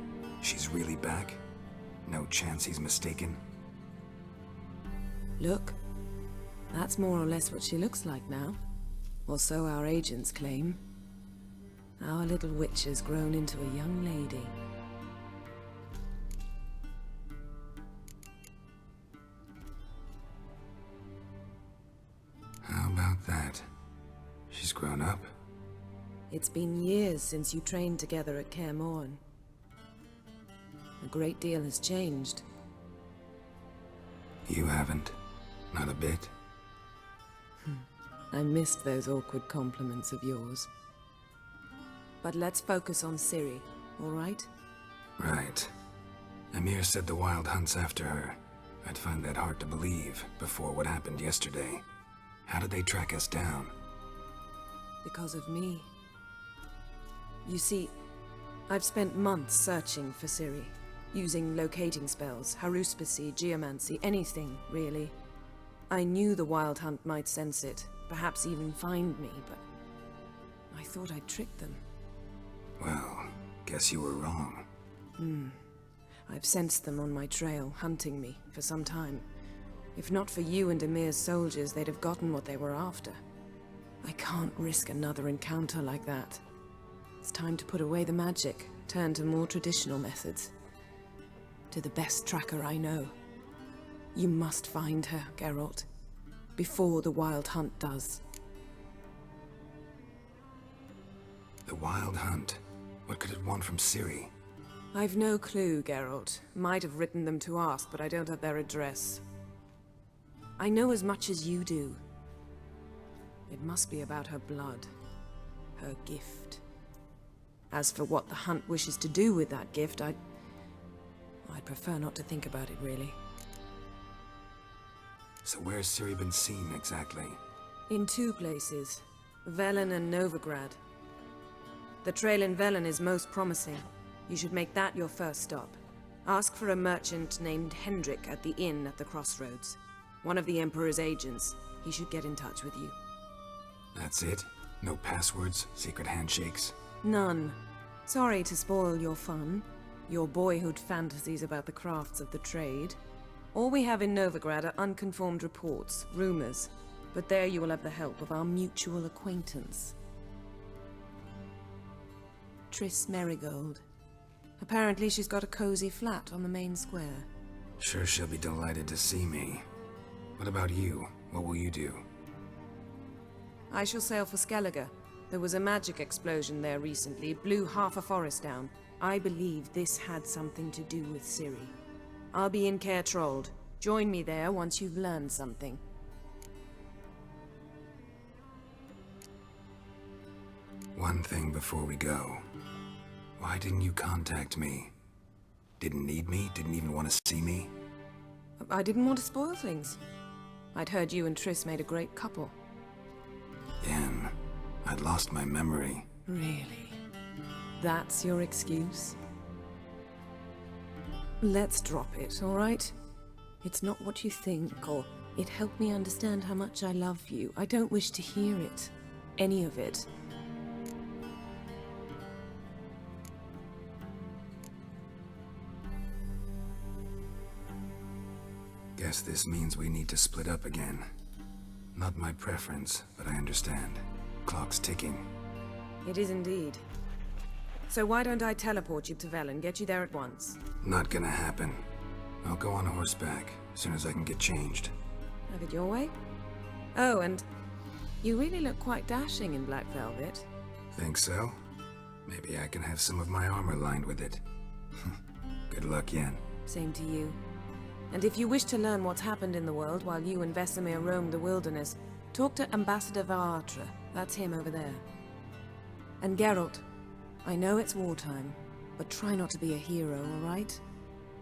she's really back? No chance he's mistaken? Look, that's more or less what she looks like now. Or so our agents claim. Our little witch has grown into a young lady. How about that? She's grown up? It's been years since you trained together at Kaer Morhen. A great deal has changed. You haven't. Not a bit. I missed those awkward compliments of yours. But let's focus on Ciri, all right? Right. Emir said the Wild Hunt's after her. I'd find that hard to believe before what happened yesterday. How did they track us down? Because of me. You see, I've spent months searching for Ciri, using locating spells, haruspicy, geomancy, anything, really. I knew the Wild Hunt might sense it, perhaps even find me, but I thought I'd tricked them. Well, guess you were wrong. I've sensed them on my trail, hunting me, for some time. If not for you and Emir's soldiers, they'd have gotten what they were after. I can't risk another encounter like that. It's time to put away the magic, turn to more traditional methods. To the best tracker I know. You must find her, Geralt. Before the Wild Hunt does. The Wild Hunt? What could it want from Ciri? I've no clue, Geralt. Might have written them to ask, but I don't have their address. I know as much as you do. It must be about her blood. Her gift. As for what the Hunt wishes to do with that gift, I'd prefer not to think about it, really. So where's Ciri been seen, exactly? In two places. Velen and Novigrad. The trail in Velen is most promising. You should make that your first stop. Ask for a merchant named Hendrik at the inn at the crossroads. One of the Emperor's agents. He should get in touch with you. That's it? No passwords, secret handshakes? None. Sorry to spoil your fun. Your boyhood fantasies about the crafts of the trade. All we have in Novigrad are unconformed reports, rumors. But there you will have the help of our mutual acquaintance. Triss Merigold. Apparently she's got a cozy flat on the main square. Sure she'll be delighted to see me. What about you? What will you do? I shall sail for Skellige. There was a magic explosion there recently, blew half a forest down. I believe this had something to do with Ciri. I'll be in Caer Trolde. Join me there once you've learned something. One thing before we go. Why didn't you contact me? Didn't need me? Didn't even want to see me? I didn't want to spoil things. I'd heard you and Triss made a great couple. Yen, I'd lost my memory. Really? That's your excuse? Let's drop it, all right? It's not what you think, or it helped me understand how much I love you. I don't wish to hear it. Any of it. Guess this means we need to split up again. Not my preference, but I understand. Clock's ticking. It is indeed. So why don't I teleport you to Velen, get you there at once? Not gonna happen. I'll go on horseback, as soon as I can get changed. Have it your way? Oh, and you really look quite dashing in black velvet. Think so? Maybe I can have some of my armor lined with it. Good luck, Yen. Same to you. And if you wish to learn what's happened in the world while you and Vesemir roamed the wilderness, talk to Ambassador Varatra. That's him over there. And Geralt, I know it's wartime, but try not to be a hero, all right?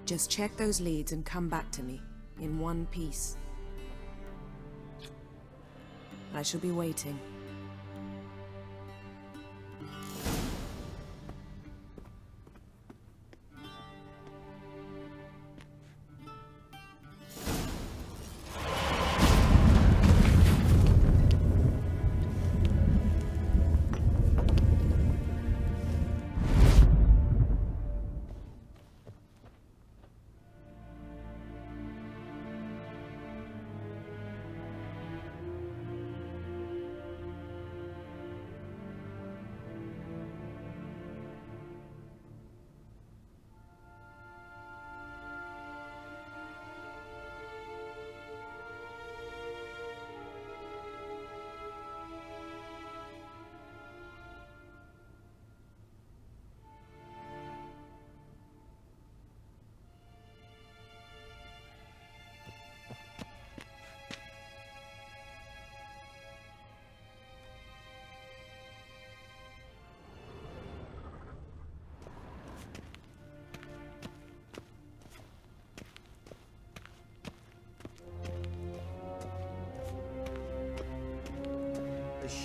Just check those leads and come back to me, in one piece. I shall be waiting.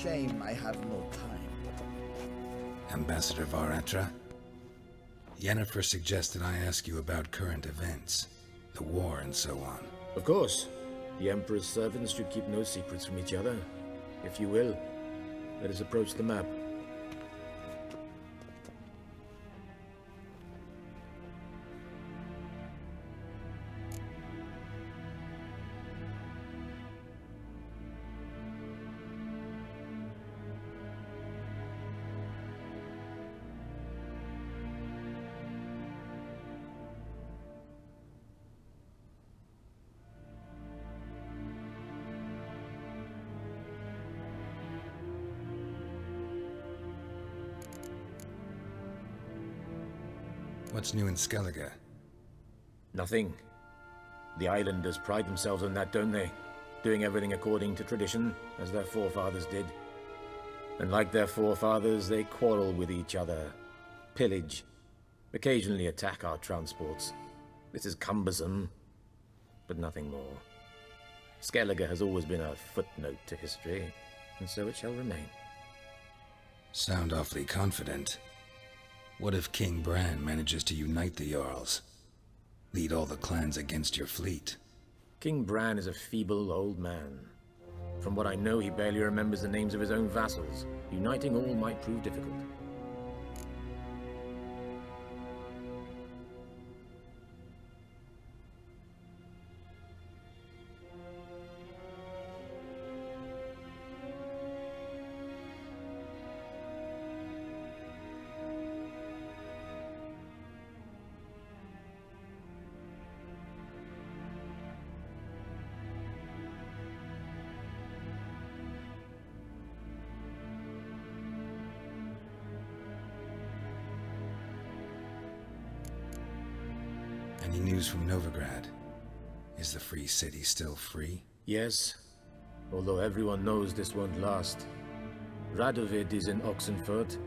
Shame I have no time. Ambassador Varatra? Yennefer suggested I ask you about current events, the war and so on. Of course. The Emperor's servants should keep no secrets from each other. If you will, let us approach the map. What's new in Skellige? Nothing. The islanders pride themselves on that, don't they? Doing everything according to tradition, as their forefathers did. And like their forefathers, they quarrel with each other, pillage, occasionally attack our transports. This is cumbersome, but nothing more. Skellige has always been a footnote to history, and so it shall remain. Sound awfully confident. What if King Bran manages to unite the Jarls? Lead all the clans against your fleet? King Bran is a feeble old man. From what I know, he barely remembers the names of his own vassals. Uniting all might prove difficult. Any news from Novigrad? Is the Free City still free? Yes, although everyone knows this won't last. Radovid is in Oxenfurt,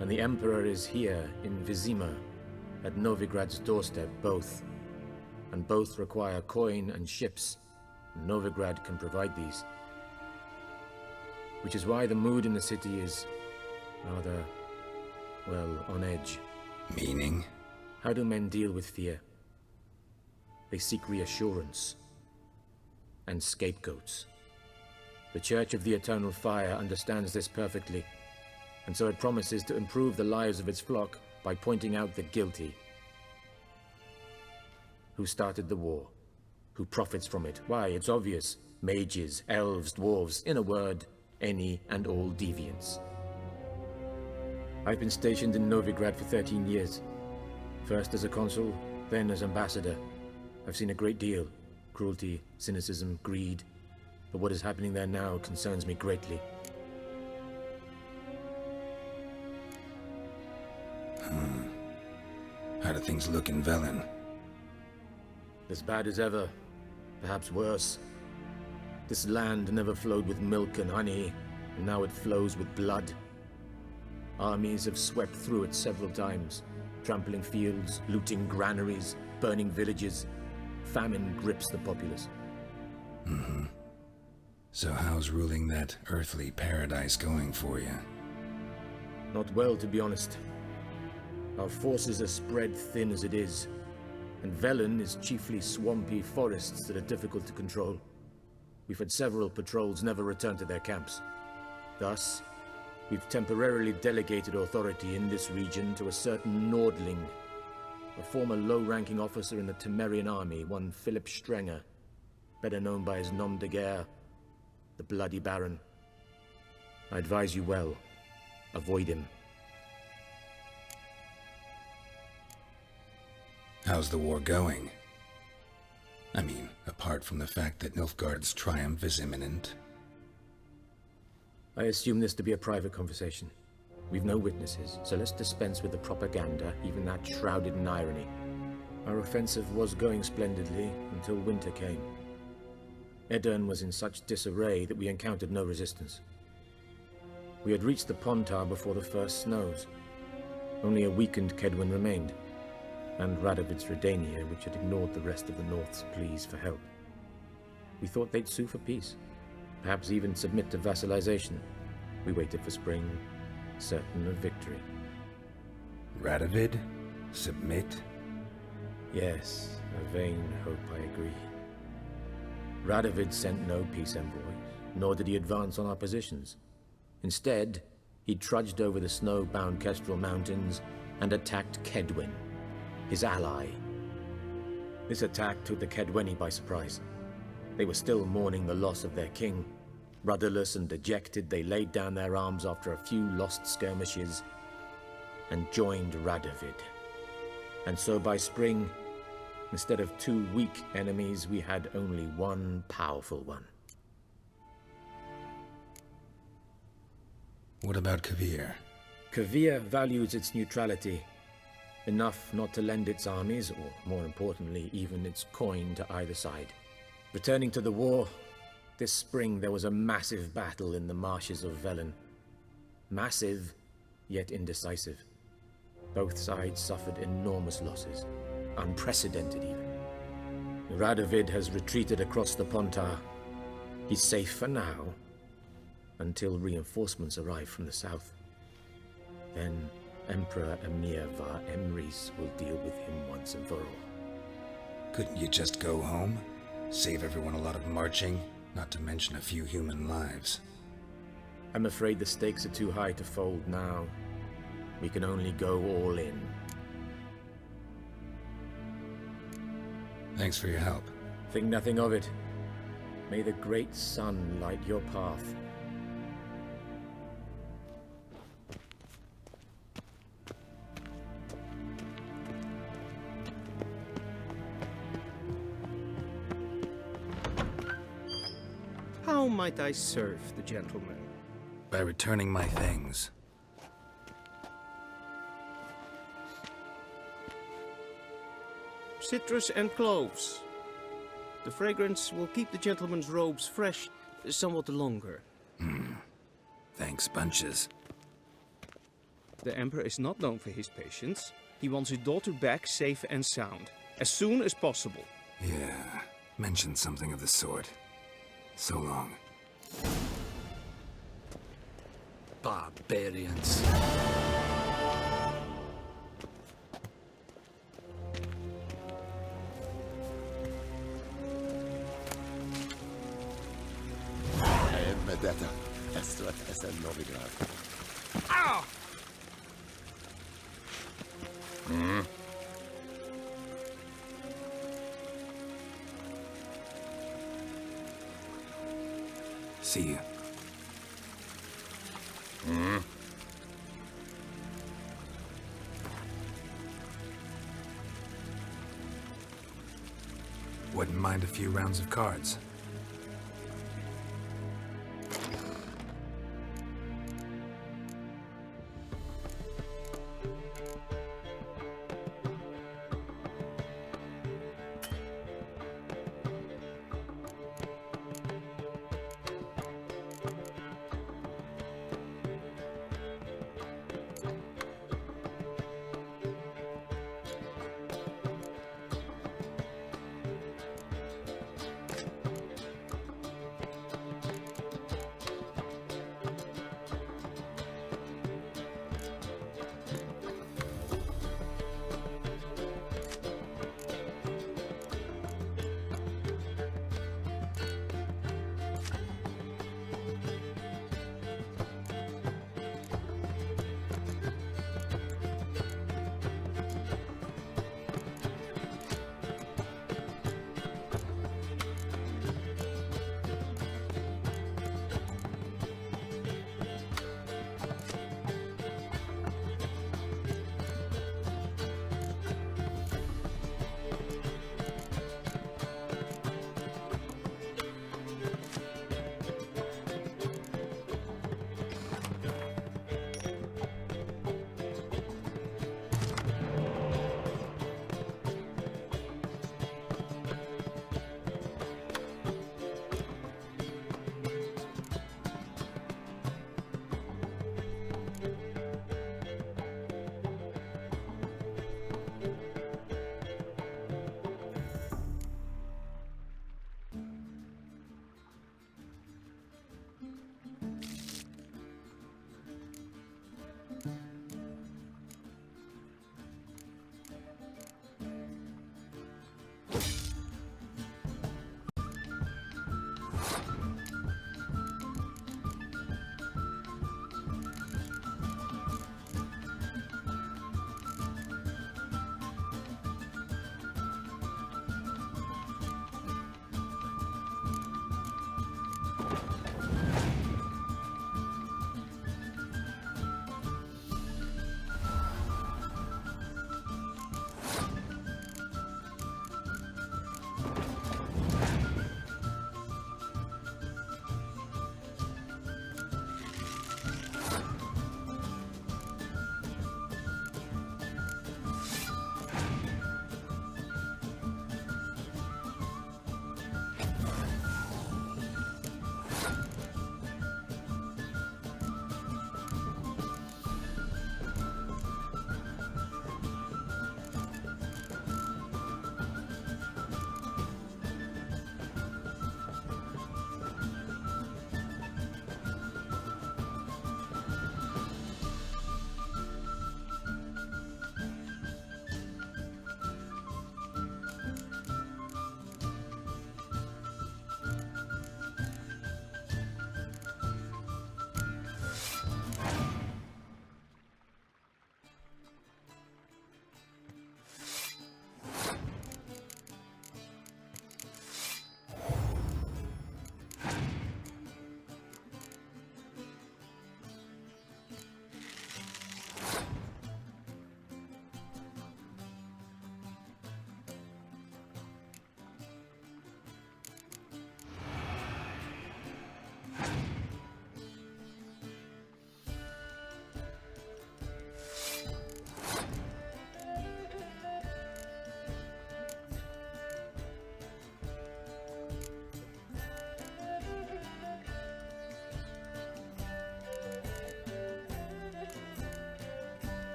and the Emperor is here in Vizima, at Novigrad's doorstep, both. And both require coin and ships. Novigrad can provide these. Which is why the mood in the city is rather, well, on edge. Meaning? How do men deal with fear? They seek reassurance and scapegoats. The Church of the Eternal Fire understands this perfectly, and so it promises to improve the lives of its flock by pointing out the guilty. Who started the war? Who profits from it? Why, it's obvious. Mages, elves, dwarves, in a word, any and all deviants. I've been stationed in Novigrad for 13 years. First as a consul, then as ambassador. I've seen a great deal. Cruelty, cynicism, greed. But what is happening there now concerns me greatly. How do things look in Velen? As bad as ever. Perhaps worse. This land never flowed with milk and honey, and now it flows with blood. Armies have swept through it several times, trampling fields, looting granaries, burning villages. Famine grips the populace. So how's ruling that earthly paradise going for you? Not well, to be honest. Our forces are spread thin as it is, and Velen is chiefly swampy forests that are difficult to control. We've had several patrols never return to their camps. Thus, we've temporarily delegated authority in this region to a certain Nordling, a former low-ranking officer in the Temerian army, one Philip Strenger, better known by his nom de guerre, the Bloody Baron. I advise you well. Avoid him. How's the war going? I mean, apart from the fact that Nilfgaard's triumph is imminent. I assume this to be a private conversation. We've no witnesses, so let's dispense with the propaganda, even that shrouded in irony. Our offensive was going splendidly until winter came. Edirn was in such disarray that we encountered no resistance. We had reached the Pontar before the first snows. Only a weakened Kedwin remained, and Radovid's Redania, which had ignored the rest of the North's pleas for help. We thought they'd sue for peace, perhaps even submit to vassalization. We waited for spring, certain of victory. Radovid? Submit? Yes, a vain hope, I agree. Radovid sent no peace envoys, nor did he advance on our positions. Instead, he trudged over the snow-bound Kestrel Mountains and attacked Kedwin, his ally. This attack took the Kedweni by surprise. They were still mourning the loss of their king. Rudderless and dejected, they laid down their arms after a few lost skirmishes and joined Radovid. And so by spring, instead of 2 weak enemies, we had only one powerful one. What about Kavir? Kavir values its neutrality, enough not to lend its armies, or more importantly, even its coin to either side. Returning to the war, this spring there was a massive battle in the marshes of Velen. Massive, yet indecisive. Both sides suffered enormous losses, unprecedented even. Radovid has retreated across the Pontar. He's safe for now, until reinforcements arrive from the south. Then Emperor Emir var Emrys will deal with him once and for all. Couldn't you just go home? Save everyone a lot of marching, not to mention a few human lives. I'm afraid the stakes are too high to fold now. We can only go all in. Thanks for your help. Think nothing of it. May the great sun light your path. How might I serve the gentleman? By returning my things. citrus and cloves. The fragrance will keep the gentleman's robes fresh somewhat longer. Thanks, bunches. The Emperor is not known for his patience. He wants his daughter back safe and sound, as soon as possible. Yeah, mentioned something of the sort. So long. Barbarians. Medetta, Estrat Essen Novigrad. Ow! See you. Wouldn't mind a few rounds of cards.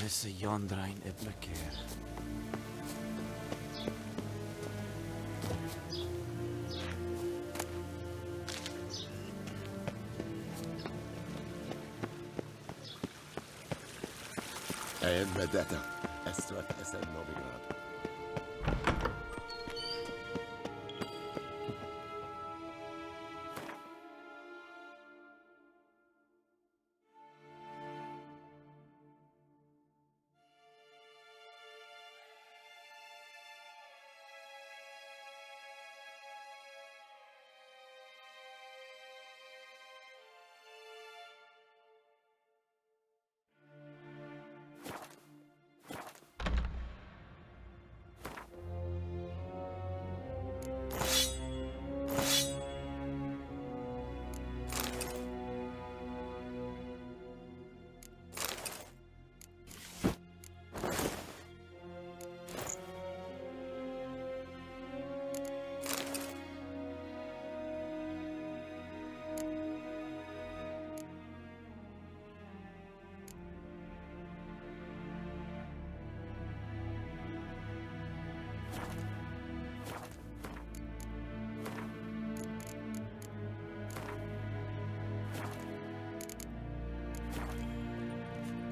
Visse Jondrain Iblaker. Vedetta, Estrat Esen Novigrad.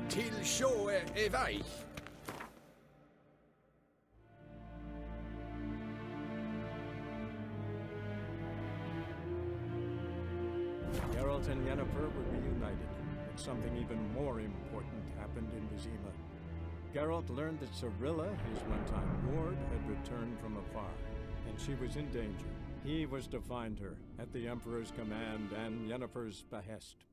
Till sjå är väg. Geralt and Yennefer were reunited, but something even more important happened in Vizima. Geralt learned that Cirilla, his one-time ward, had returned from afar, and she was in danger. He was to find her, at the Emperor's command and Yennefer's behest.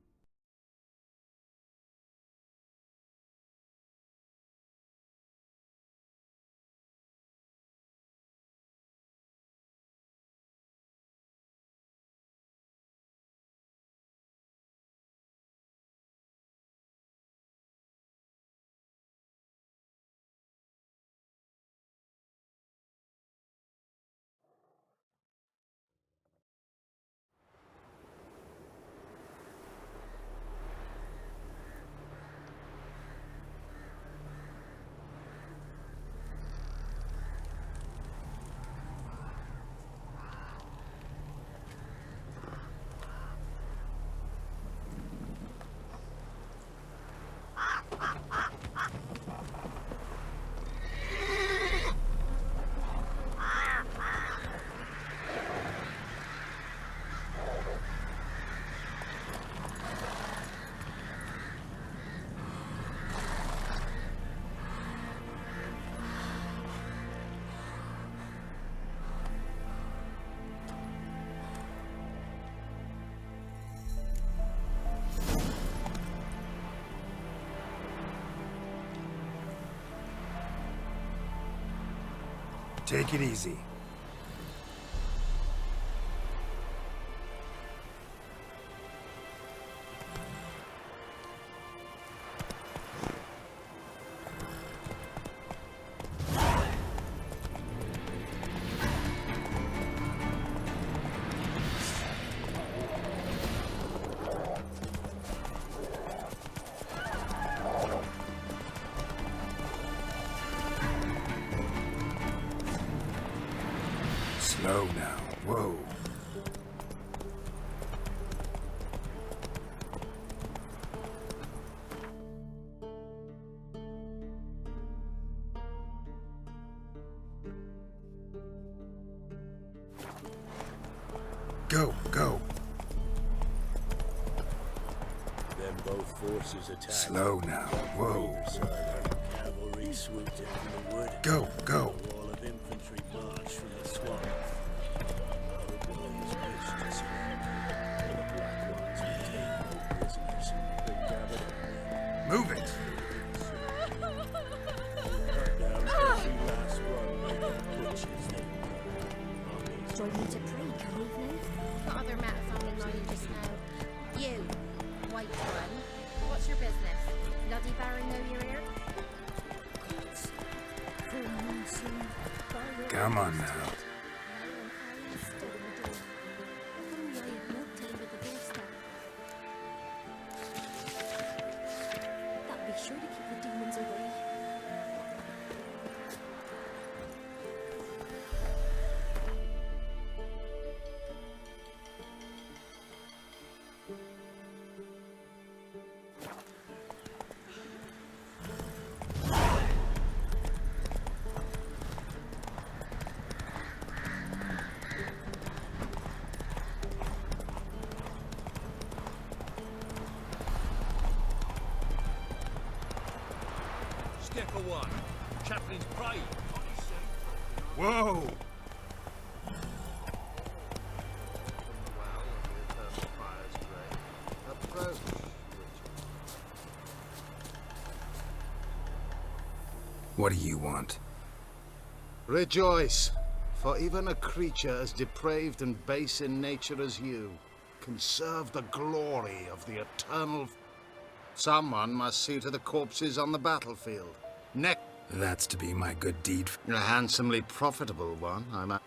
Take it easy. Slow now. Whoa. Go, go. Then both forces attacked. Slow now. Whoa. Cavalry swooped in from the wood. Go, go. A wall of infantry marched from the swamp. The boys pushed to surrender. The Black Ones would take no prisoners. They gathered up. Move it. Cut down every last one like the butchers they were. Join me to pray, come evening. What other matters on the line just now? You, white one. What's your business? Bloody Baron know you're here? Come on now. That'll be sure to keep the demons away. step away. Chaplain's praying. Whoa! What do you want? Rejoice, for even a creature as depraved and base in nature as you can serve the glory of the eternal... Someone must see to the corpses on the battlefield. That's to be my good deed. A handsomely profitable one, I might...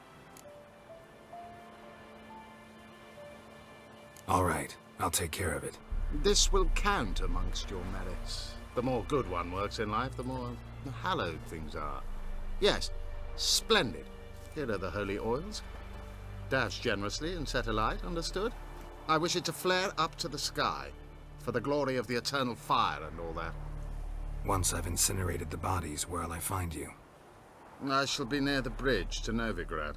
All right, I'll take care of it. This will count amongst your merits. The more good one works in life, the more hallowed things are. Yes, splendid. Here are the holy oils. Dash generously and set alight, understood? I wish it to flare up to the sky, for the glory of the eternal fire and all that. Once I've incinerated the bodies, where'll I find you? I shall be near the bridge to Novigrad.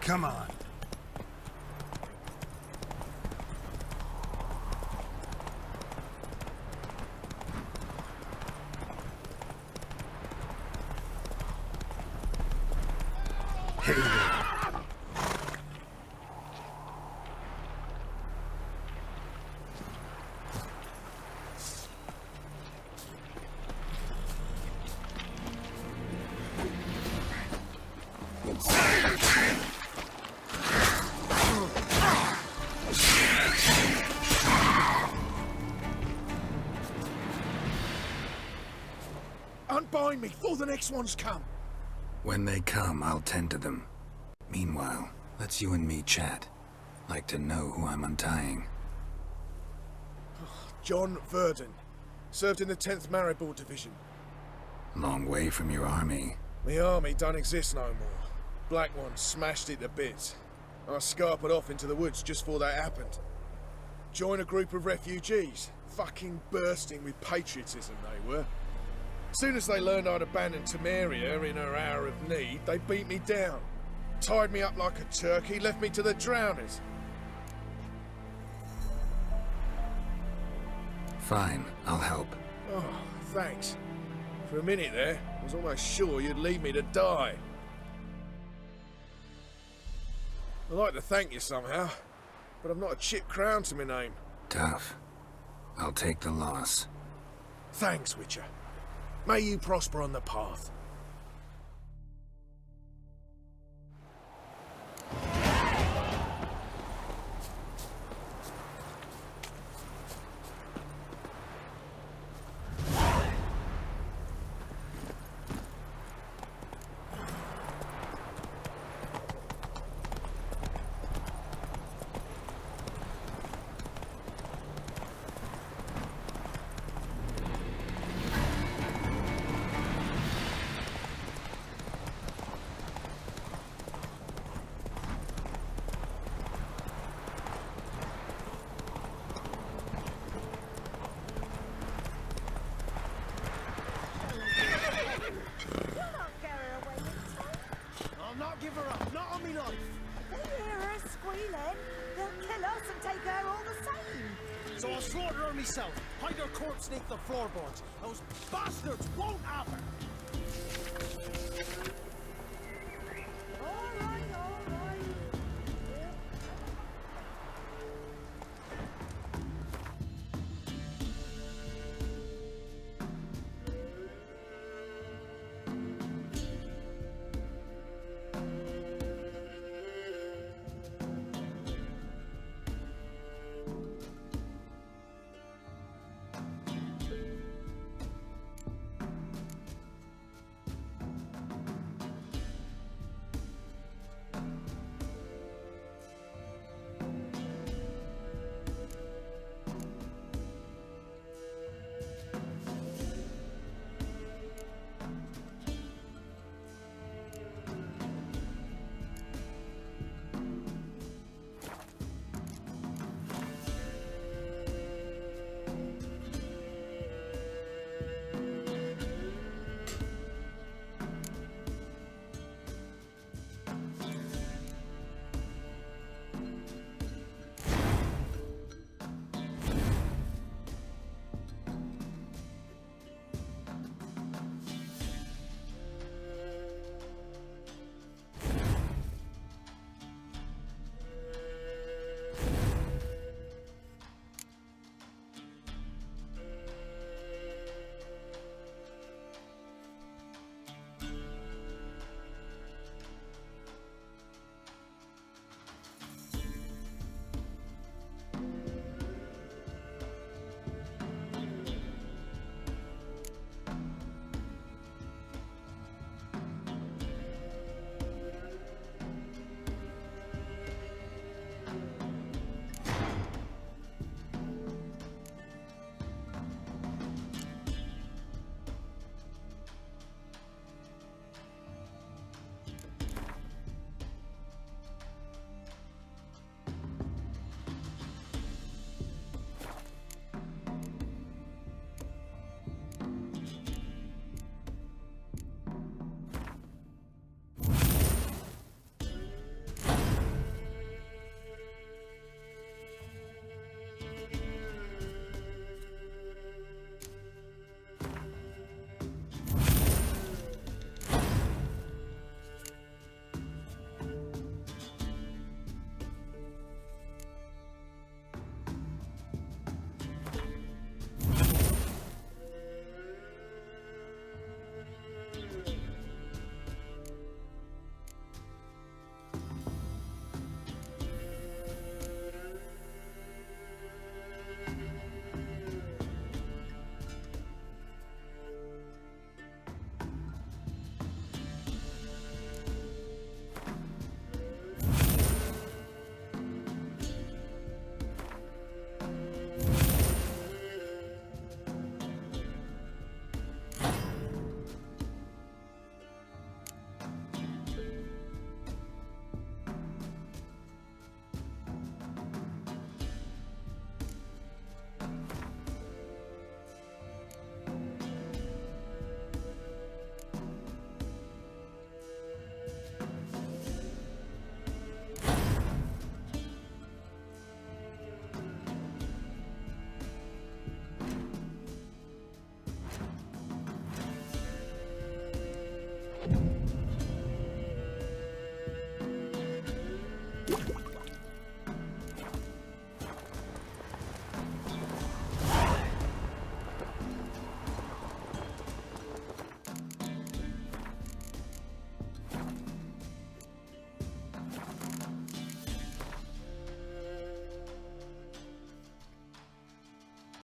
Come on. Hey there. Unbind me before the next ones come. When they come, I'll tend to them. Meanwhile, let's you and me chat. Like to know who I'm untying. John Verdon. Served in the 10th Maribor Division. Long way from your army. The army don't exist no more. Black Ones smashed it to bits. I scarpered off into the woods just before that happened. Joined a group of refugees. Fucking bursting with patriotism they were. Soon as they learned I'd abandoned Temeria in her hour of need, they beat me down. Tied me up like a turkey, left me to the drowners. Fine, I'll help. Oh, thanks. For a minute there, I was almost sure you'd leave me to die. I'd like to thank you somehow, but I've not a chip crown to my name. Tough. I'll take the loss. Thanks, Witcher. May you prosper on the path. Give her up, not on me life. They hear her squealing. They'll kill us and take her all the same. So I'll slaughter her myself. Hide her corpse beneath the floorboards. Those bastards won't have her.